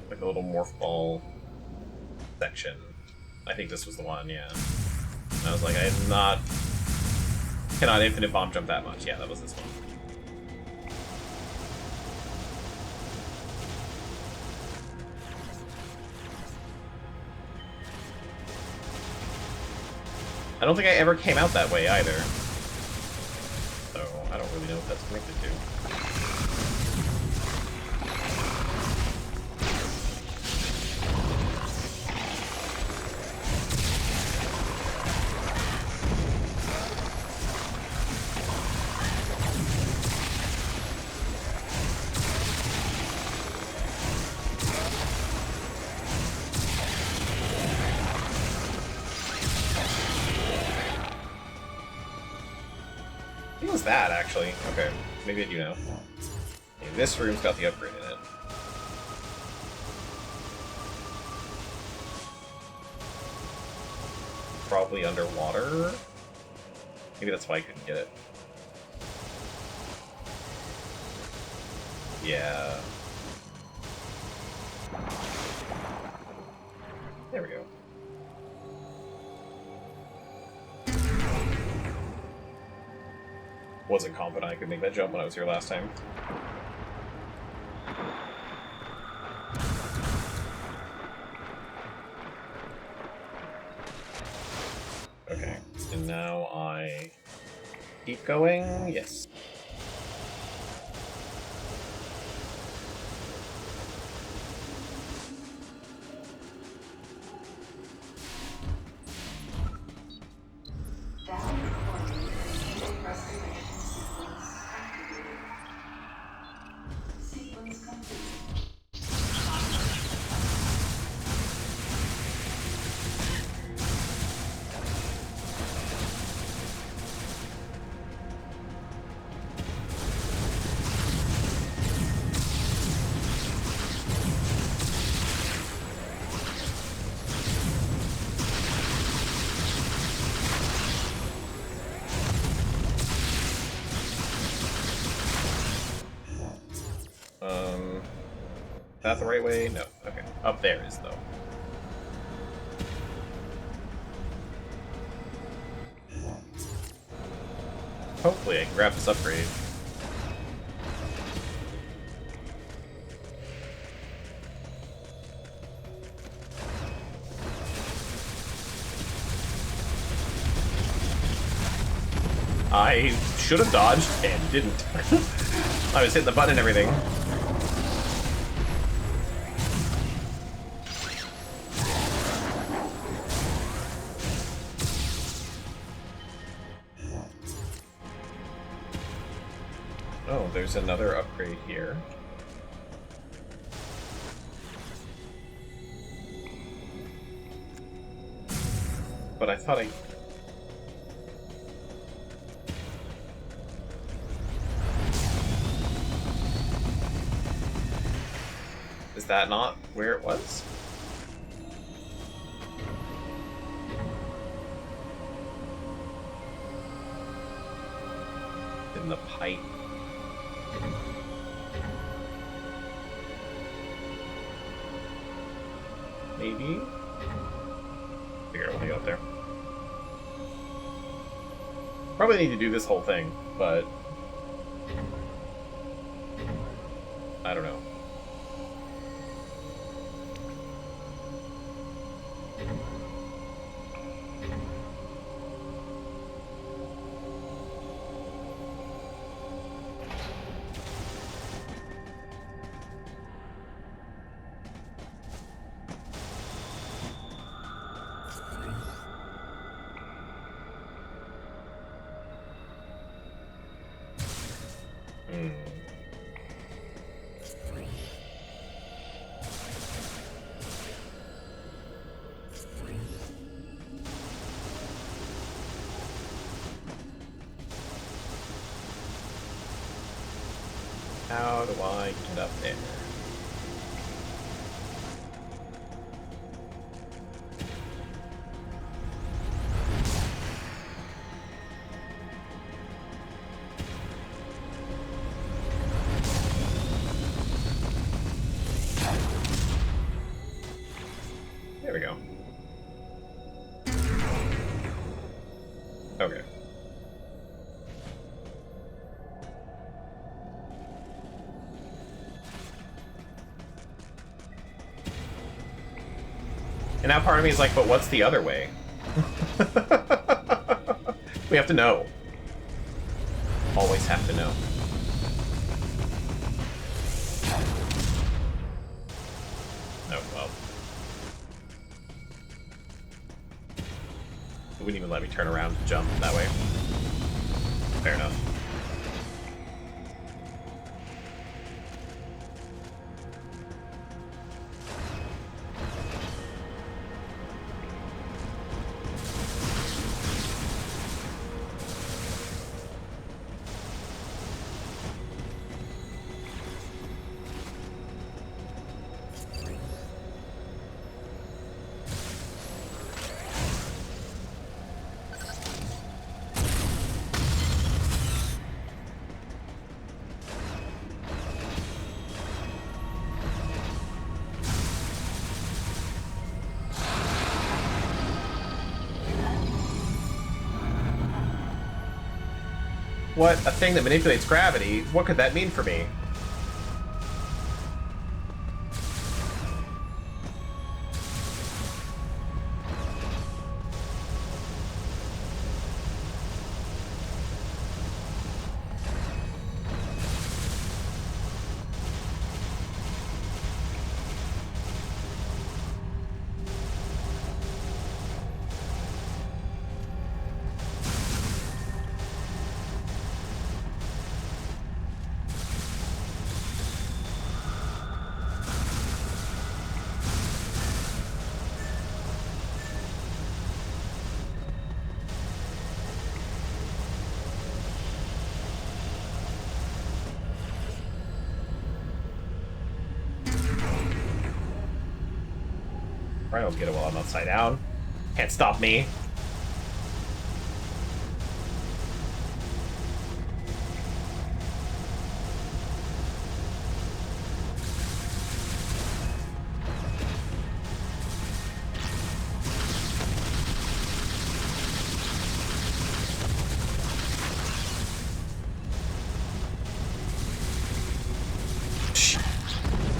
like a little morph ball section. I think this was the one, yeah. And I was like, cannot infinite bomb jump that much. Yeah, that was this one. I don't think I ever came out that way either. So, I don't really know what that's connected to. What was that, actually? Okay, maybe I do know. Okay, this room's got the upgrade in it. Probably underwater? Maybe that's why I couldn't get it. Yeah. There we go. Wasn't confident I could make that jump when I was here last time. Okay, and now I keep going? Yes. Is that the right way? No. Okay. Up there is, though. Hopefully I can grab this upgrade. I should have dodged and didn't. I was hitting the button and everything. Oh, there's another upgrade here. But I thought I... Is that not where it was? In the pipe. Maybe? Figure out when I got there. Probably need to do this whole thing, but... I don't know. How do I get up there? There we go. Okay. And now part of me is like, but what's the other way? We have to know. Always have to know. Oh, well. It wouldn't even let me turn around to jump that way. Fair enough. What? A thing that manipulates gravity? What could that mean for me? I don't get it while I'm upside down. Can't stop me.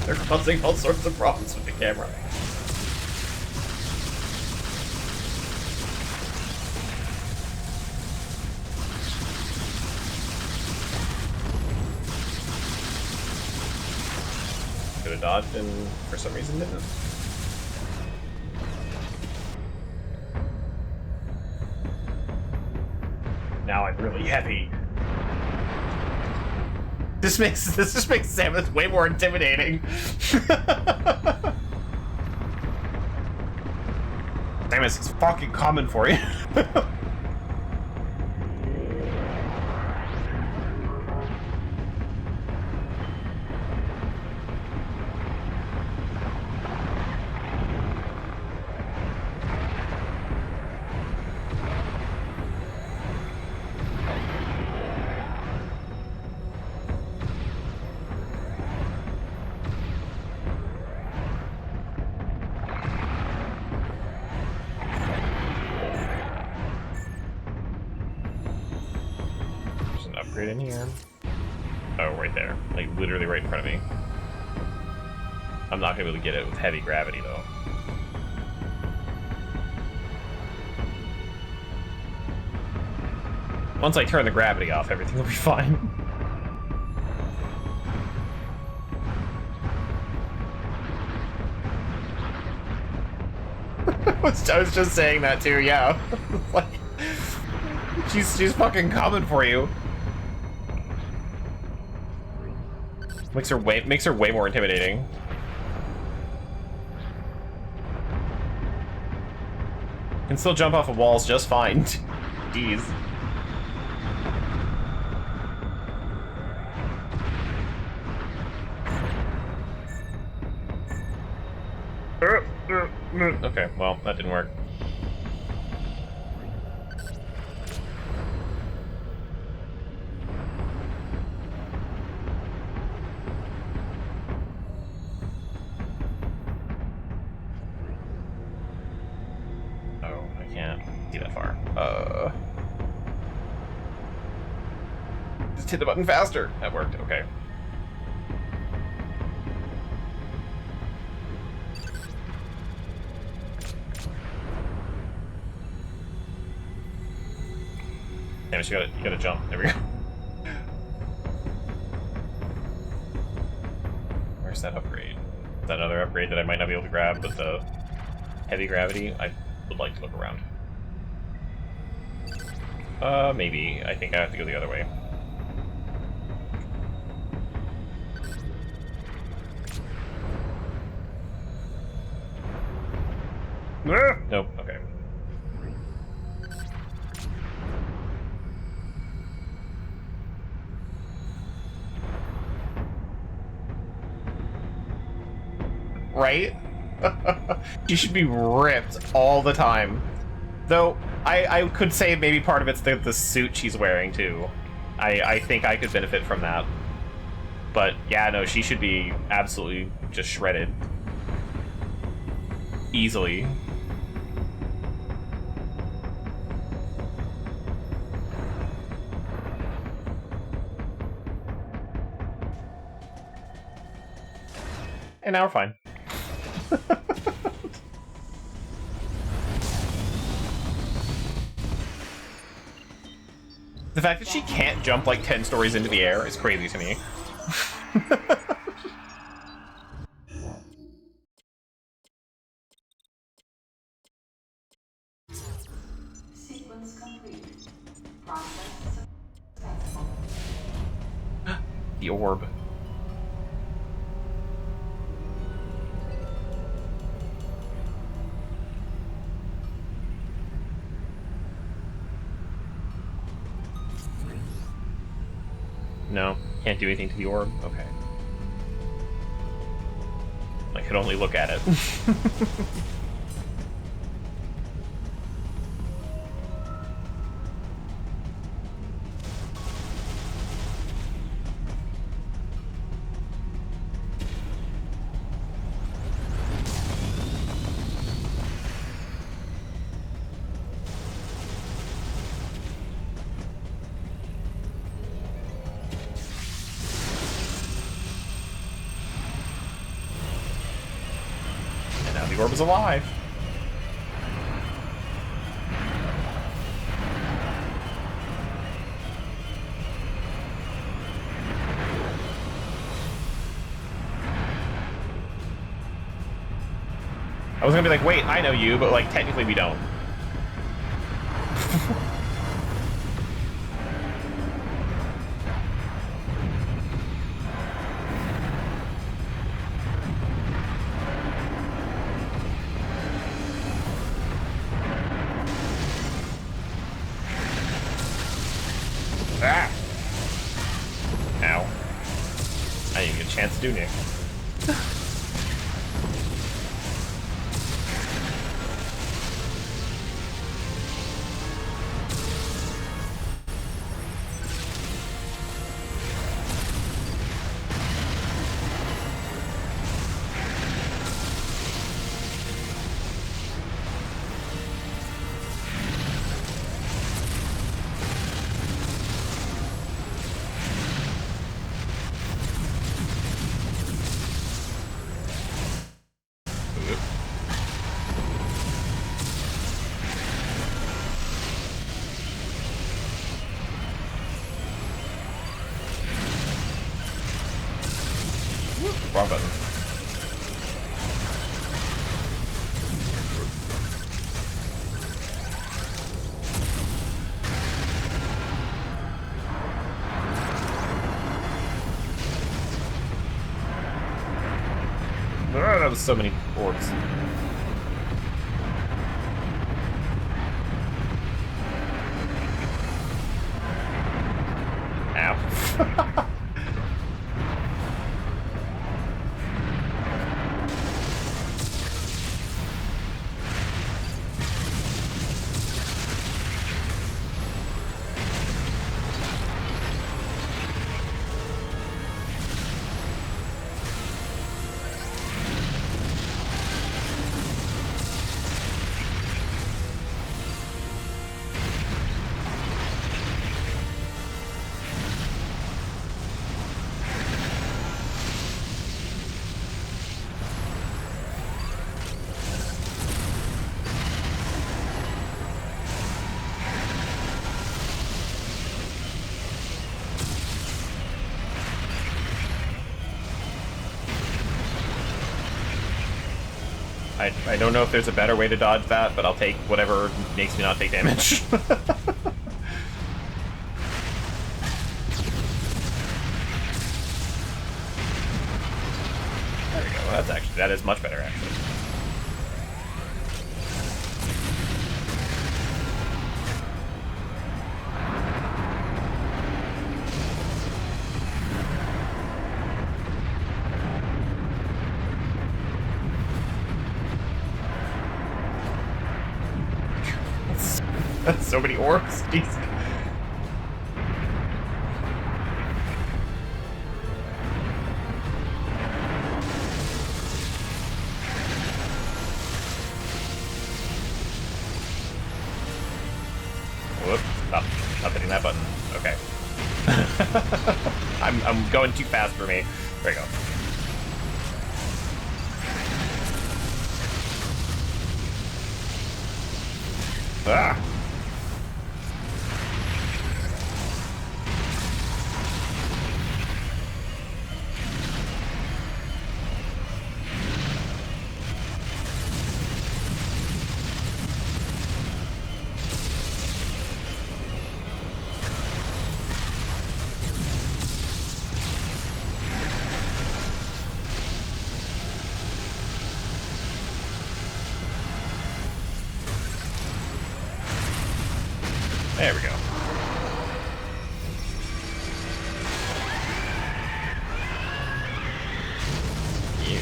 They're causing all sorts of problems with the camera. have dodged and for some reason didn't. Now I'm really heavy. This just makes Samus way more intimidating. Samus is fucking coming for you. Upgrade in here. Oh, right there. Like, literally right in front of me. I'm not gonna be able to get it with heavy gravity, though. Once I turn the gravity off, everything will be fine. I was just saying that, too, yeah. Like, she's fucking coming for you. Makes her way more intimidating. Can still jump off of walls just fine. Jeez. Okay, well, that didn't work. Just hit the button faster. That worked. Okay. Damn it, you gotta jump. There we go. Where's that upgrade? Is that another upgrade that I might not be able to grab with the heavy gravity? I would like to look around. Maybe. I think I have to go the other way. Nope, okay. Right? She should be ripped all the time. Though, I could say maybe part of it's the suit she's wearing, too. I think I could benefit from that. But, yeah, no, she should be absolutely just shredded. Easily. And now we're fine. The fact that she can't jump like 10 stories into the air is crazy to me. Sequence complete. Process successful. The orb. No, can't do anything to the orb? Okay. I could only look at it. The orb is alive. I was gonna be like, wait, I know you, but like technically we don't. Ah! Ow. I didn't get a chance to do Nick. Wrong button. Oh, that was so many orbs. Ow. I don't know if there's a better way to dodge that, but I'll take whatever makes me not take damage. There we go. That is much better, actually. So many orbs. Jeez. Whoop! Stop hitting that button. Okay. I'm going too fast for me. There you go. Ah! There we go. You.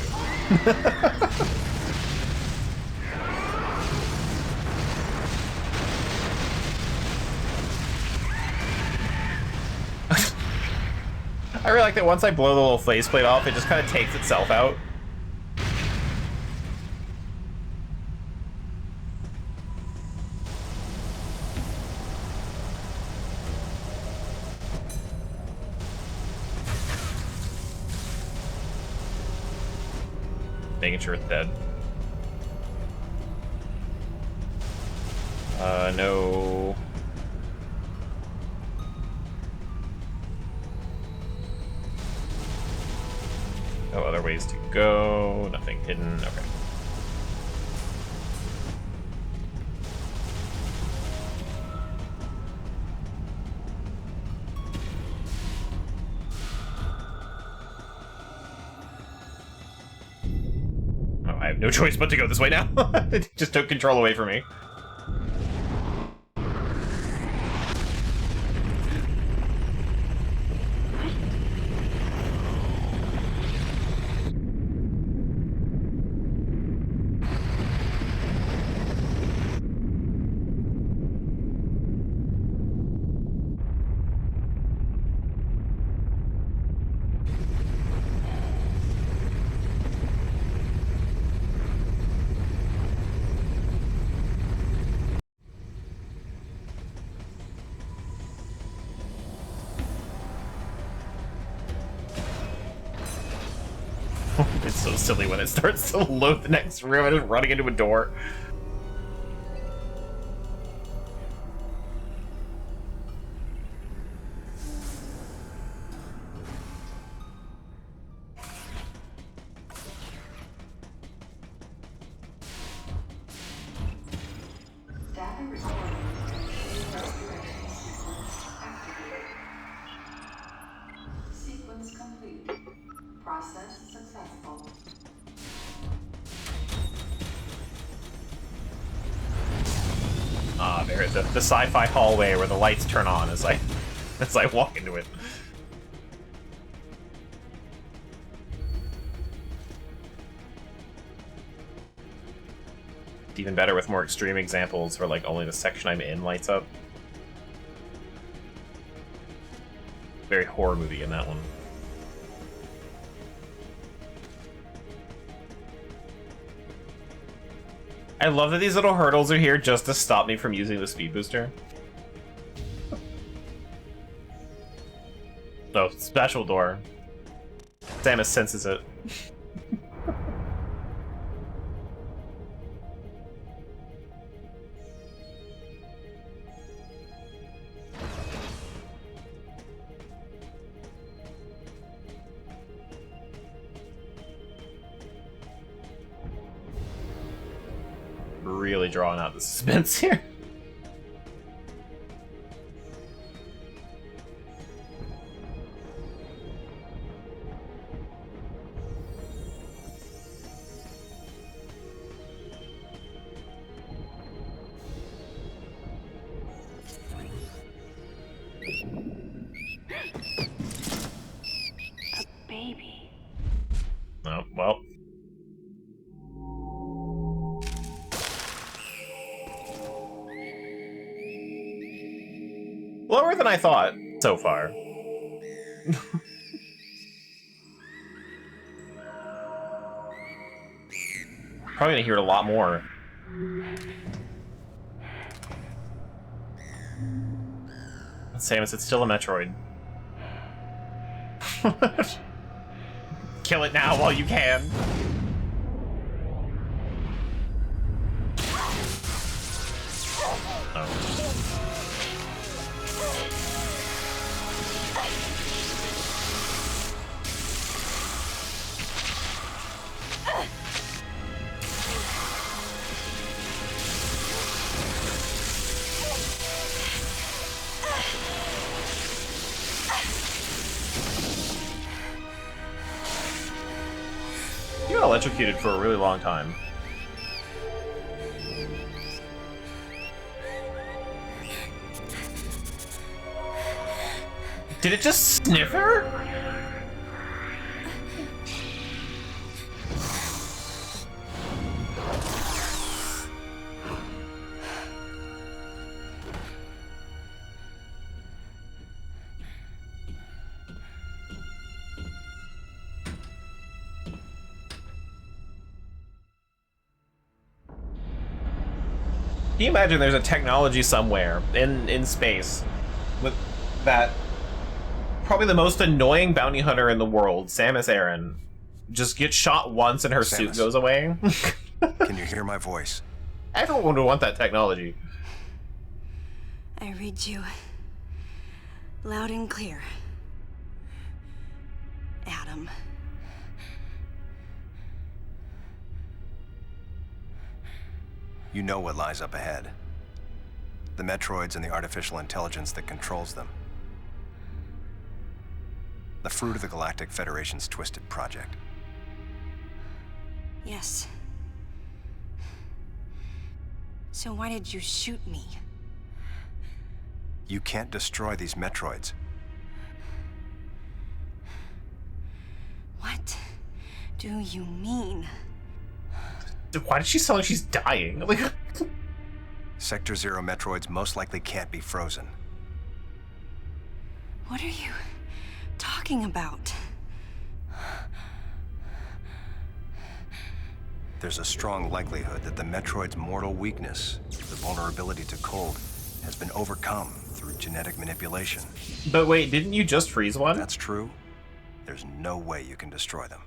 I really like that once I blow the little faceplate off, it just kind of takes itself out. Making sure it's dead. No. No other ways to go. Nothing hidden. Okay. I have no choice but to go this way now. It just took control away from me. It's so silly when it starts to load the next room and it's running into a door. Data recording. Restoration sequence activated. Sequence complete. Process successful. Ah, there, the sci-fi hallway where the lights turn on as I walk into it. It's even better with more extreme examples where like only the section I'm in lights up. Very horror movie in that one. I love that these little hurdles are here just to stop me from using the speed booster. Oh, special door. Samus senses it. Really drawing out the suspense here. A baby. Oh, well. Lower than I thought so far. Probably gonna hear it a lot more. Samus, it's still a Metroid. Kill it now while you can. Oh. You got electrocuted for a really long time. Did it just sniff her? Can you imagine there's a technology somewhere in space with that probably the most annoying bounty hunter in the world, Samus Aran, just gets shot once and her suit goes away? Can you hear my voice? Everyone would want that technology. I read you loud and clear, Adam. You know what lies up ahead. The Metroids and the artificial intelligence that controls them. The fruit of the Galactic Federation's twisted project. Yes, So why did you shoot me? You can't destroy these Metroids. What do you mean? Why did she sound like she's dying? Like, Sector Zero Metroids most likely can't be frozen. What are you talking about? There's a strong likelihood that the Metroid's mortal weakness, the vulnerability to cold, has been overcome through genetic manipulation. but wait, didn't you just freeze one? If that's true, there's no way you can destroy them.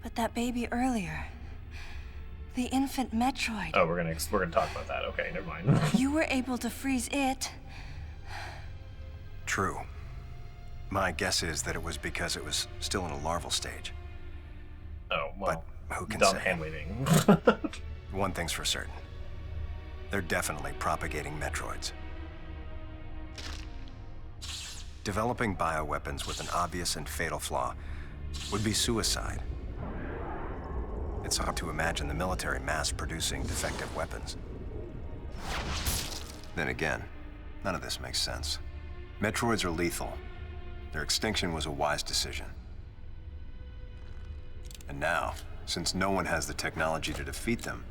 But that baby earlier, the infant Metroid. Oh, we're gonna talk about that. Okay, never mind. You were able to freeze it. True. My guess is that it was because it was still in a larval stage. Oh, well, but who can dumb say? hand-waving. One thing's for certain. They're definitely propagating Metroids. Developing bioweapons with an obvious and fatal flaw would be suicide. It's hard to imagine the military mass-producing defective weapons. Then again, none of this makes sense. Metroids are lethal. Their extinction was a wise decision. And now, since no one has the technology to defeat them,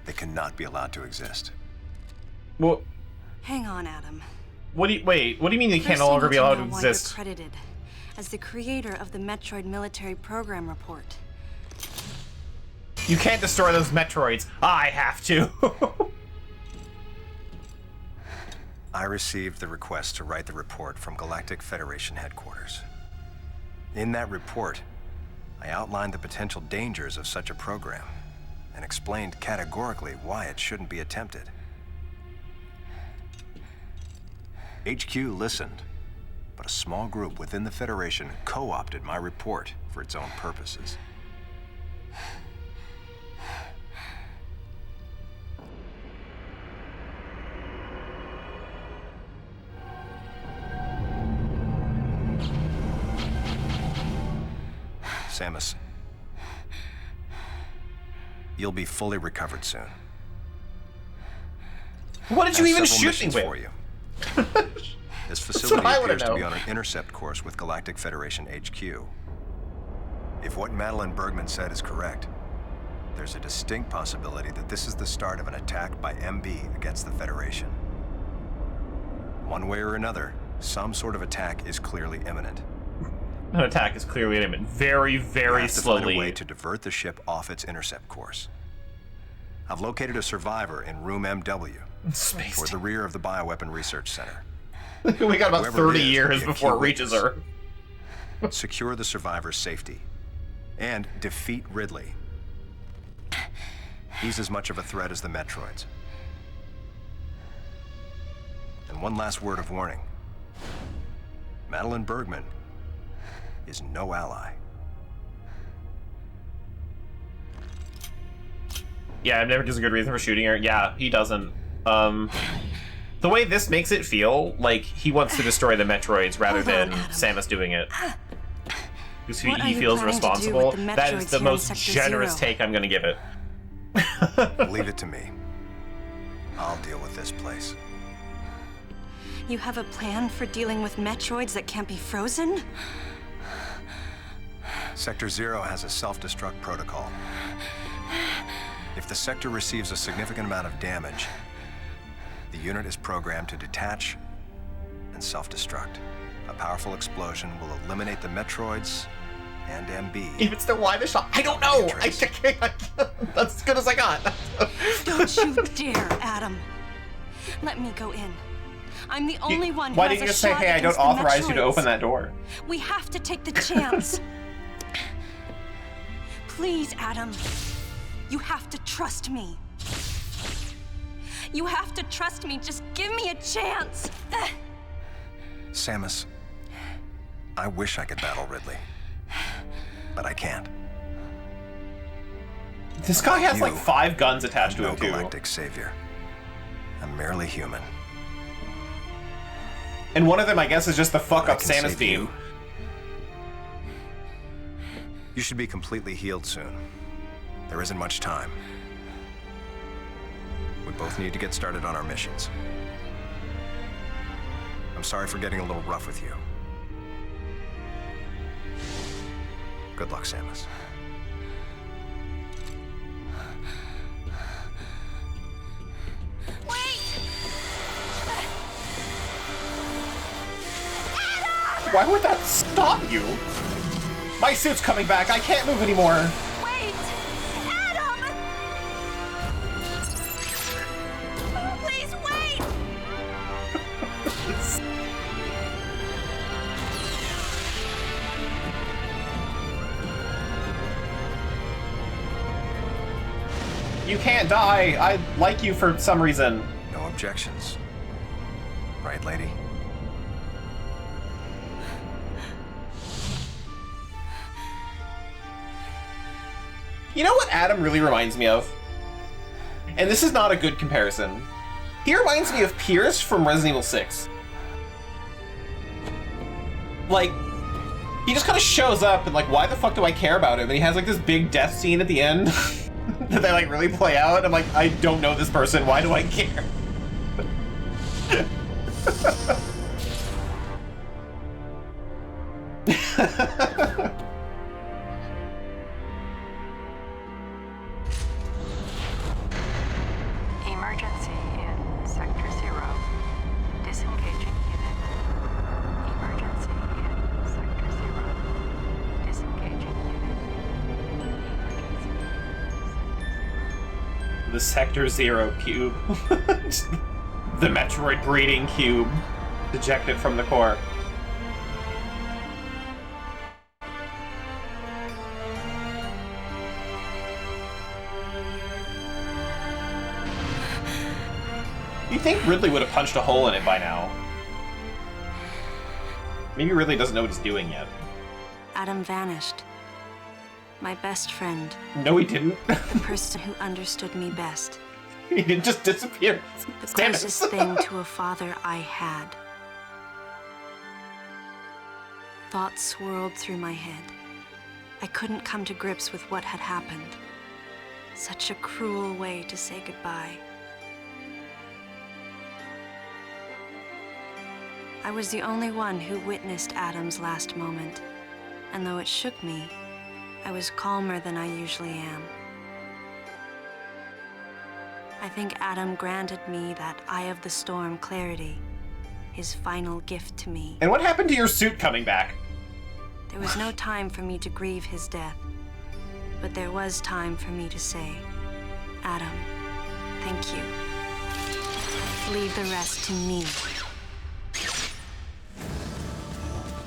they cannot be allowed to exist. Well, Hang on, Adam. what do you mean they can First, no I longer need be to allowed know to why you're exist? credited as the creator of the Metroid Military Program Report. You can't destroy those Metroids. I have to. I received the request to write the report from Galactic Federation headquarters. In that report, I outlined the potential dangers of such a program and explained categorically why it shouldn't be attempted. HQ listened, but a small group within the Federation co-opted my report for its own purposes. Samus, you'll be fully recovered soon. What did you even shoot me with? For you. This facility what I wanna appears to be know. on an intercept course with Galactic Federation HQ. If what Madeline Bergman said is correct, there's a distinct possibility that this is the start of an attack by MB against the Federation. One way or another, some sort of attack is clearly imminent. An attack is clearly imminent. Very, You very have to find a slowly. way to divert the ship off its intercept course. I've located a survivor in room MW, Spaced. toward the rear of the Bioweapon Research Center. We got about Whoever 30 it is, years be a before it key reaches witness. her. Secure the survivor's safety. And defeat Ridley. He's as much of a threat as the Metroids. And one last word of warning. Madeline Bergman is no ally. Yeah, it never gives a good reason for shooting her. Yeah, he doesn't. The way this makes it feel like he wants to destroy the Metroids rather than Samus doing it. Because What are he you feels planning to do responsible. with the That is Metroids the here in most Sector generous Zero? take I'm gonna give it. Leave it to me. I'll deal with this place. You have a plan for dealing with Metroids that can't be frozen? Sector Zero has a self-destruct protocol. If the sector receives a significant amount of damage, the unit is programmed to detach and self-destruct. A powerful explosion will eliminate the Metroids and MB. If it's their widest shot, I don't know. I can't. That's as good as I got. Don't you dare, Adam. Let me go in. I'm the only one who Why has didn't you a just say, shot hey, I don't against the authorize you to Metroids. open that door? We have to take the chance. Please, Adam. You have to trust me. You have to trust me. Just give me a chance. Samus, I wish I could battle Ridley, but I can't. This guy has like You, 5 guns attached to no him too. galactic savior. I'm merely human. And one of them, I guess, is just the fuck But I up can Samus save beam. You should be completely healed soon. There isn't much time. We both need to get started on our missions. I'm sorry for getting a little rough with you. Good luck, Samus. Why would that stop you? My suit's coming back. I can't move anymore. Wait! Adam! Oh, please wait! You can't die. I like you for some reason. No objections. Right, lady? You know what Adam really reminds me of? And this is not a good comparison. He reminds me of Pierce from Resident Evil 6. Like, he just kind of shows up and like, why the fuck do I care about him? And he has like this big death scene at the end that they like really play out. I'm like, I don't know this person. Why do I care? Emergency in Sector 0. Disengaging unit. Emergency in Sector 0. Disengaging unit. The Sector 0 cube. The Metroid breeding cube. Ejected from the core. You'd think Ridley would have punched a hole in it by now. Maybe Ridley doesn't know what he's doing yet. Adam vanished. My best friend. No, he didn't. The person who understood me best. He didn't just disappear. The Damn it. closest thing to a father I had. Thoughts swirled through my head. I couldn't come to grips with what had happened. Such a cruel way to say goodbye. I was the only one who witnessed Adam's last moment, and though it shook me, I was calmer than I usually am. I think Adam granted me that Eye of the Storm clarity, his final gift to me. And what happened to your suit coming back? There was no time for me to grieve his death, but there was time for me to say, Adam, thank you. Leave the rest to me.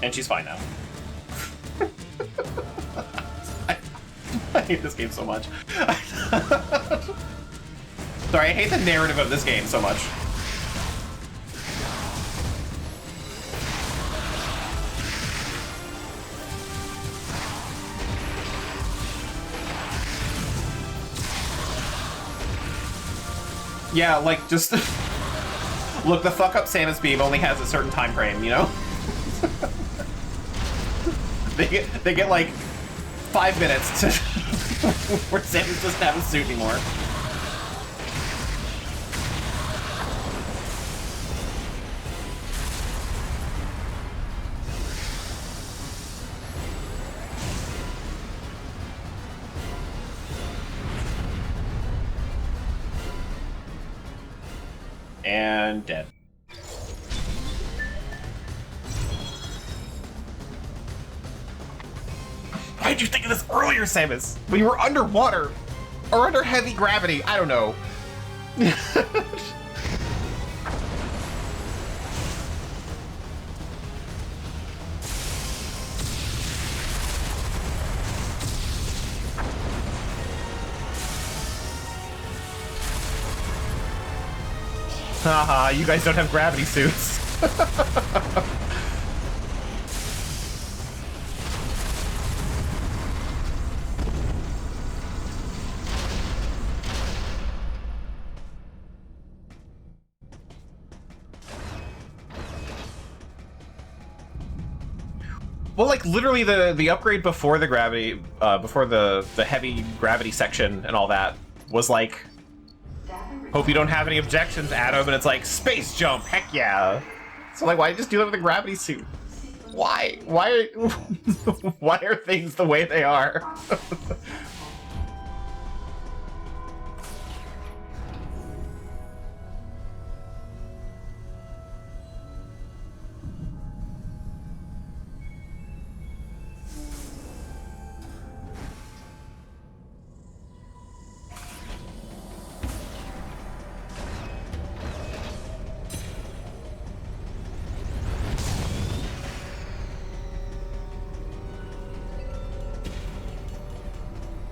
And she's fine now. I hate this game so much. Sorry, I hate the narrative of this game so much. Yeah, like, just... Look, the fuck up Samus beam only has a certain time frame, you know? They get like 5 minutes to where Samus doesn't have a suit anymore. And dead. Why did you think of this earlier, Samus? When you were underwater? Or under heavy gravity? I don't know. Haha, you guys don't have gravity suits. Well, like, literally the upgrade before the gravity, before the heavy gravity section and all that was like Hope you don't have any objections, Adam. And it's like, space jump, heck yeah. So like, why just do that with a gravity suit? Why? Why are things the way they are?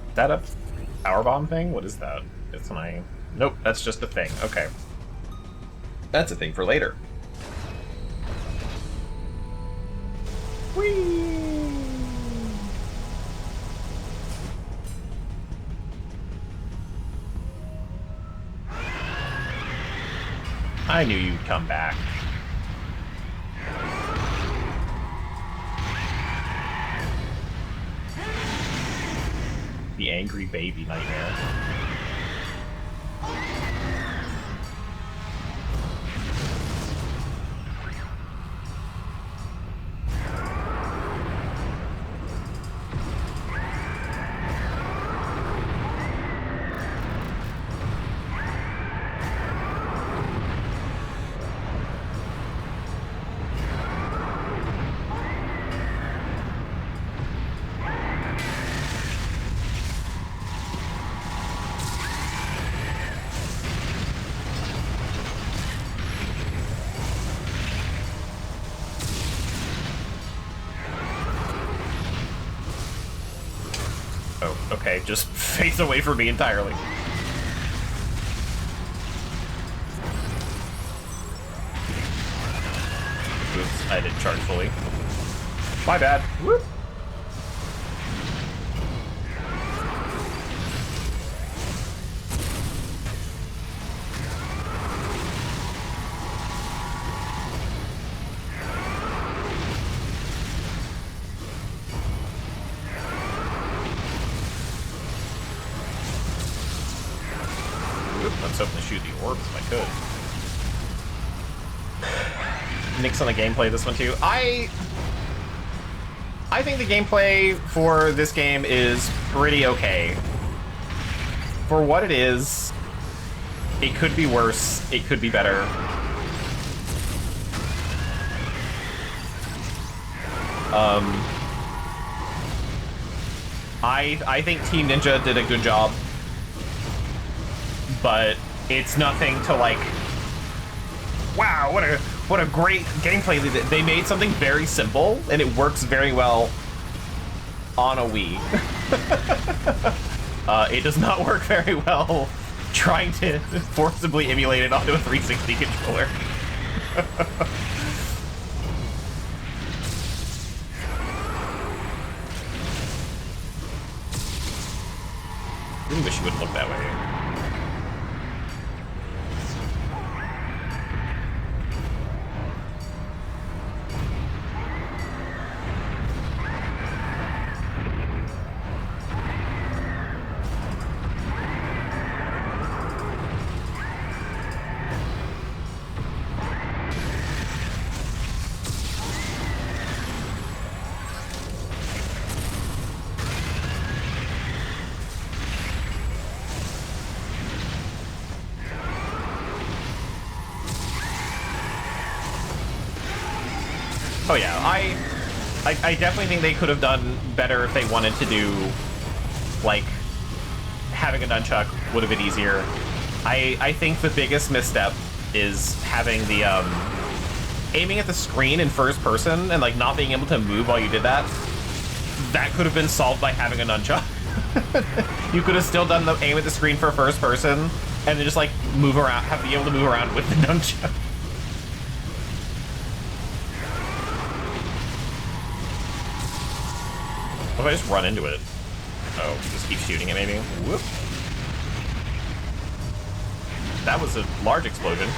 Is that a powerbomb thing? What is that? It's my... Nope, that's just a thing. Okay. That's a thing for later. Whee! I knew you'd come back. The angry baby nightmare. Okay, just face away from me entirely. Oops, I didn't charge fully. My bad. Whoop. I was hoping to shoot the orbs if I could. Nix on the gameplay this one too. I think the gameplay for this game is pretty okay. For what it is, it could be worse, it could be better. I think Team Ninja did a good job, but it's nothing to like, wow, what a great gameplay. They made something very simple and it works very well on a Wii. It does not work very well trying to forcibly emulate it onto a 360 controller. I really wish you wouldn't look that way. Oh yeah, I definitely think they could have done better if they wanted to do, like, having a nunchuck would have been easier. I think the biggest misstep is having the, aiming at the screen in first person and, like, not being able to move while you did that. That could have been solved by having a nunchuck. You could have still done the aim at the screen for first person and then just, like, move around, be able to move around with the nunchuck. What if I just run into it? Oh, just keep shooting it maybe? Whoop. That was a large explosion.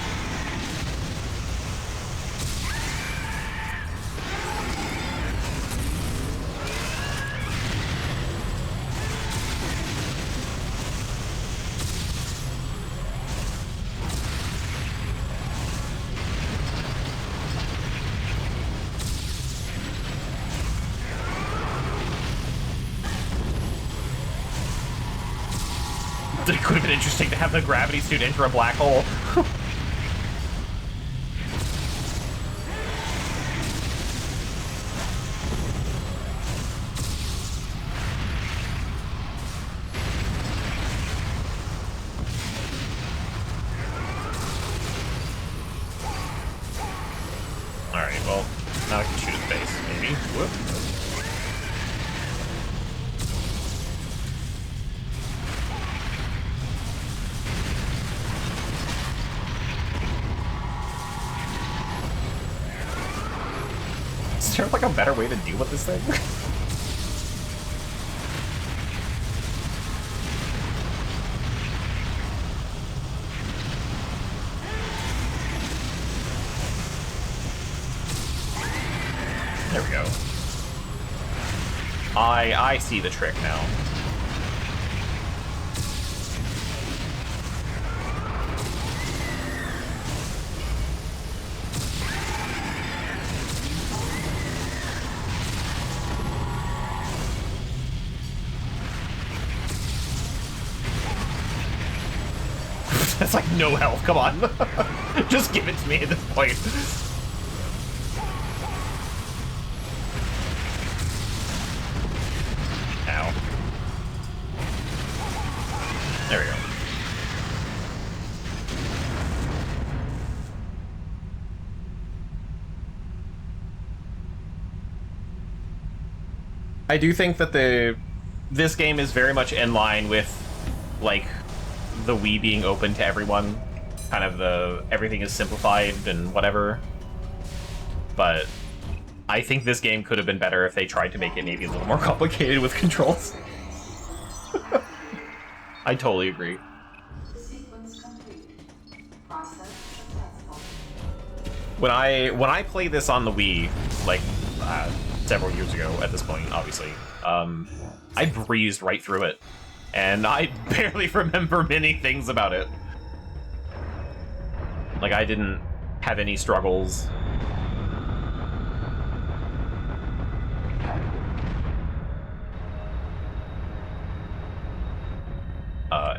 It could have been interesting to have the gravity suit enter a black hole. Alright, well, now I can shoot his base, maybe. Whoop. Is there like a better way to deal with this thing? There we go. I see the trick now. That's like no health, come on. Just give it to me at this point. Ow. There we go. I do think that this game is very much in line with, like, the Wii being open to everyone. Kind of everything is simplified and whatever. But I think this game could have been better if they tried to make it maybe a little more complicated with controls. I totally agree. When I played this on the Wii, like, several years ago at this point, obviously, I breezed right through it. And I barely remember many things about it. Like, I didn't have any struggles.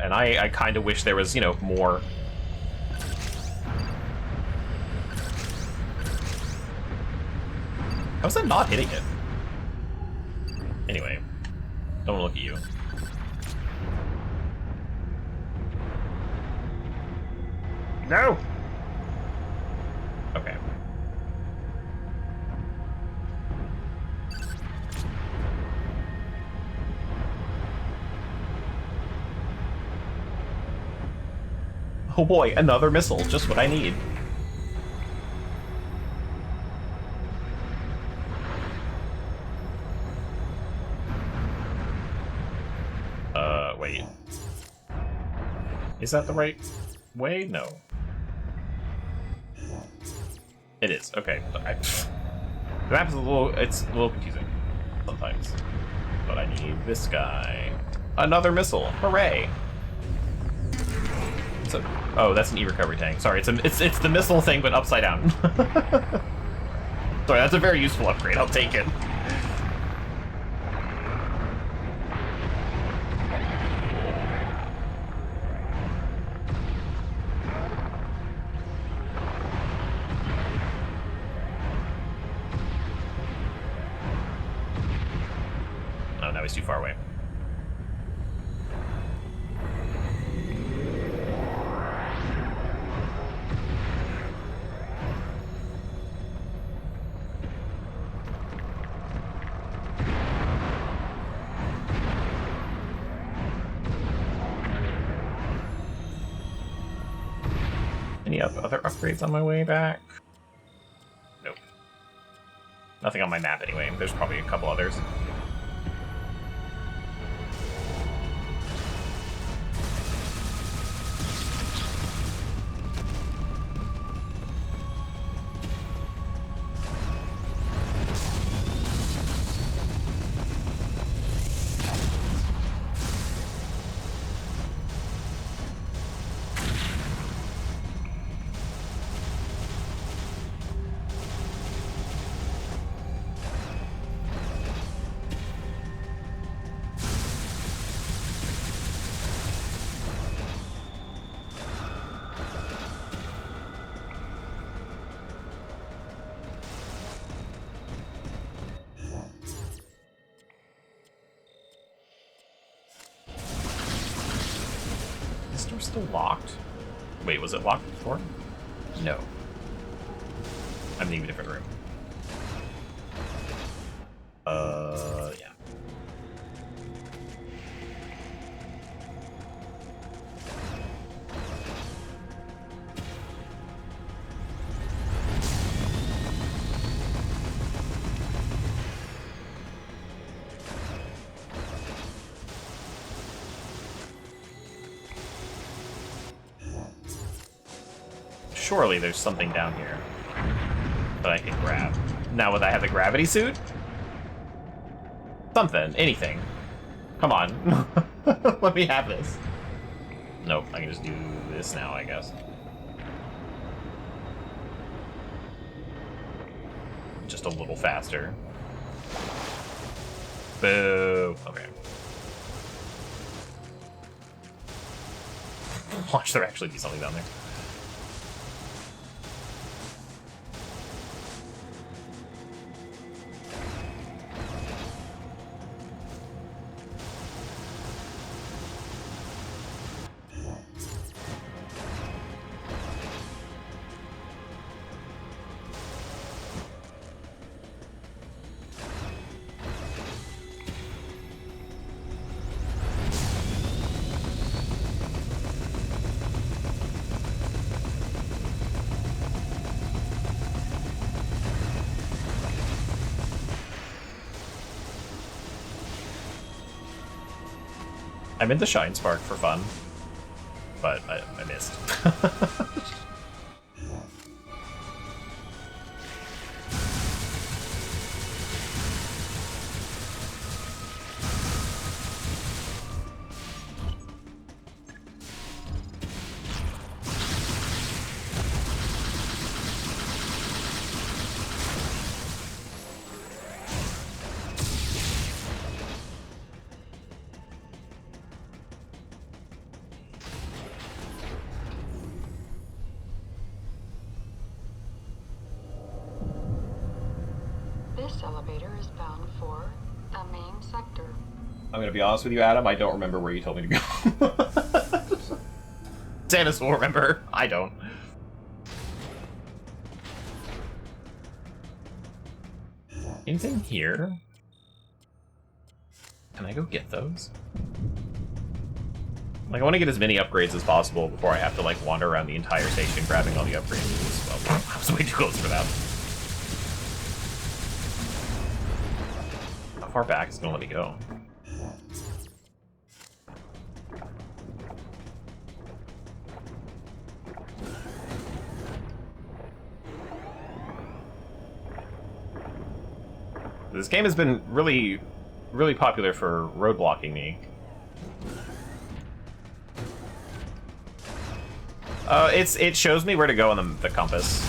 And I kind of wish there was, you know, more. How was that not hitting it? Anyway, don't look at you. No! Okay. Oh boy, another missile, just what I need. Wait. Is that the right way? No. It is, okay. The map is it's a little confusing sometimes. But I need this guy. Another missile, hooray! Oh, that's an E-recovery tank. Sorry, it's the missile thing, but upside down. Sorry, that's a very useful upgrade, I'll take it. He's too far away. Any other upgrades on my way back? Nope. Nothing on my map anyway. There's probably a couple others. this door still locked? Wait, was it locked before? No. I'm in a different room. Yeah. Surely there's something down here that I can grab. Now would I have the gravity suit? Something, anything. Come on. Let me have this. Nope, I can just do this now, I guess. Just a little faster. Boo. Okay. Watch there actually be something down there. I meant the Shine Spark for fun, but I missed. This elevator is bound for the main sector. I'm gonna be honest with you, Adam, I don't remember where you told me to go. Samus will remember. I don't. Anything here? Can I go get those? Like, I want to get as many upgrades as possible before I have to, like, wander around the entire station grabbing all the upgrades. Well, I was way too close for that. How far back is it gonna let me go? This game has been really, really popular for roadblocking me. It shows me where to go on the compass,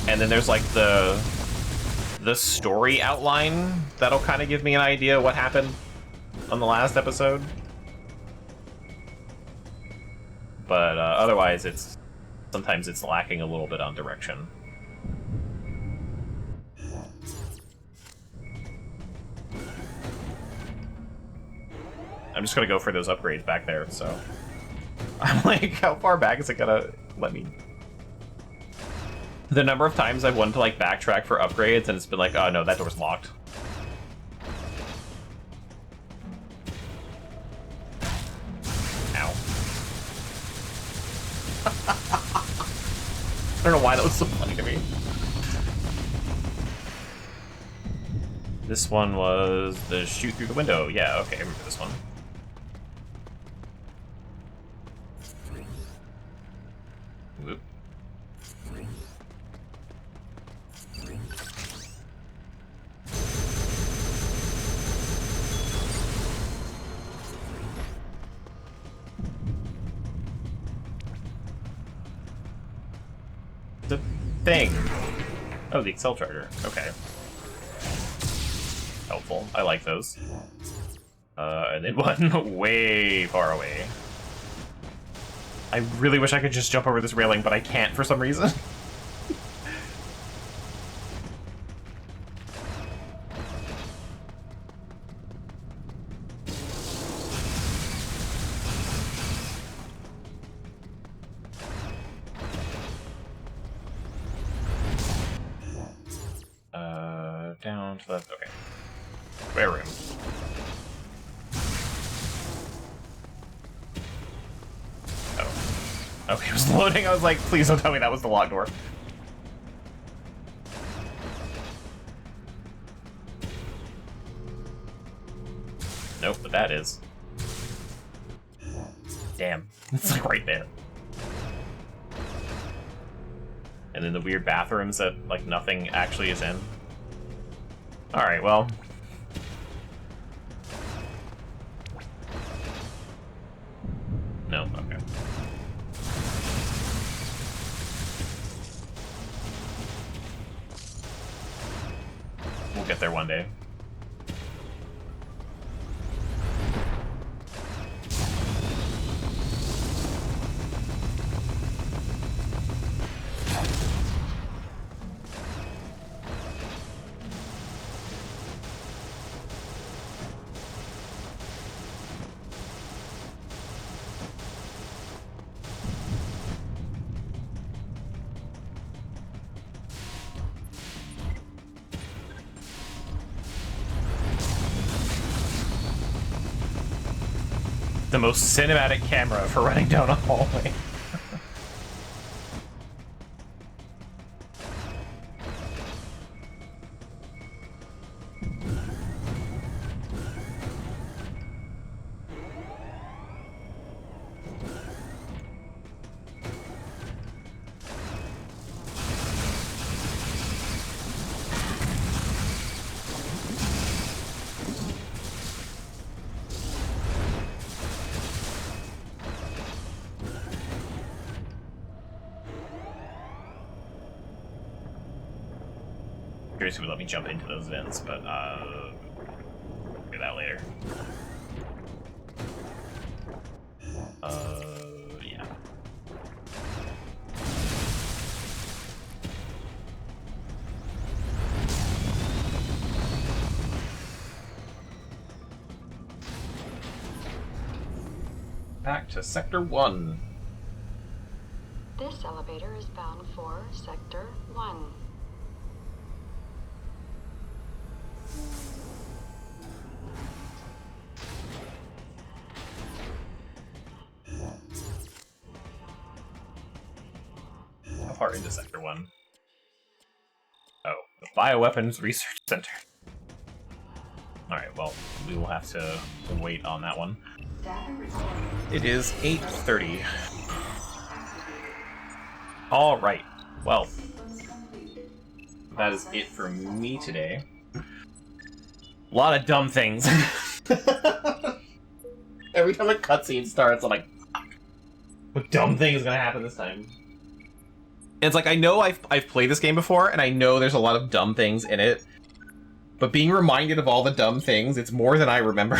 and then there's like the story outline that'll kind of give me an idea what happened on the last episode. But otherwise, sometimes it's lacking a little bit on direction. I'm just gonna go for those upgrades back there, so... I'm like, how far back is it gonna let me? The number of times I've wanted to, like, backtrack for upgrades, and it's been like, oh no, that door's locked. Ow. I don't know why that was so funny to me. This one was the shoot through the window. Yeah, okay, I remember this one. Whoop. The thing. Oh, the Excel charger. Okay. Helpful. I like those. And then one way far away. I really wish I could just jump over this railing, but I can't for some reason. down to the... Okay. Spare room. Oh. Okay, it was loading. I was like, please don't tell me that was the locked door. Nope, but that is. Damn. It's like right there. And then the weird bathrooms that, like, nothing actually is in. Alright, well. No, okay. We'll get there one day. The most cinematic camera for running down a hallway. Curious who would let me jump into those vents, but do that later. Yeah. Back to Sector 1. This elevator is bound for Sector 1. How far into Sector 1? Oh, the Bioweapons Research Center. Alright, well, we will have to wait on that one. It is 8:30. Alright, well, that is it for me today. A lot of dumb things. Every time a cutscene starts, I'm like, what dumb thing is gonna happen this time? And it's like, I know I've played this game before, and I know there's a lot of dumb things in it, but being reminded of all the dumb things, it's more than I remember.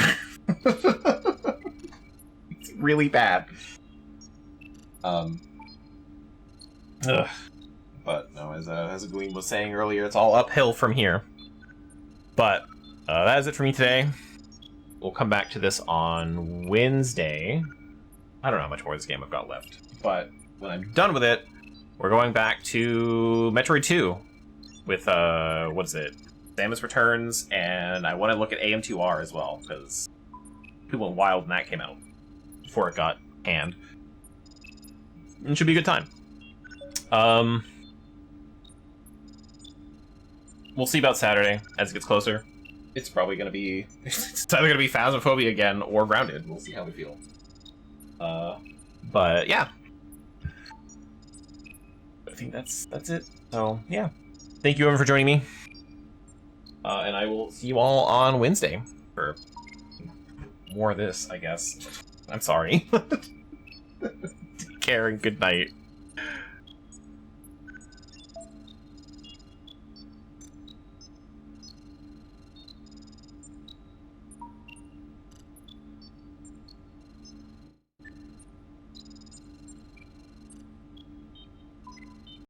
It's really bad. Ugh. But no, as Gleam was saying earlier, it's all uphill from here. But that is it for me today. We'll come back to this on Wednesday. I don't know how much more of this game I've got left, but when I'm done with it, we're going back to Metroid 2 with, what is it? Samus Returns, and I want to look at AM2R as well, because people went wild when that came out, before it got canned. It should be a good time. We'll see about Saturday as it gets closer. It's probably going to be... it's either going to be Phasmophobia again, or Grounded. We'll see how we feel. But, yeah. I think that's it. So, yeah. Thank you everyone for joining me. And I will see you all on Wednesday for more of this, I guess. I'm sorry. Take care and good night.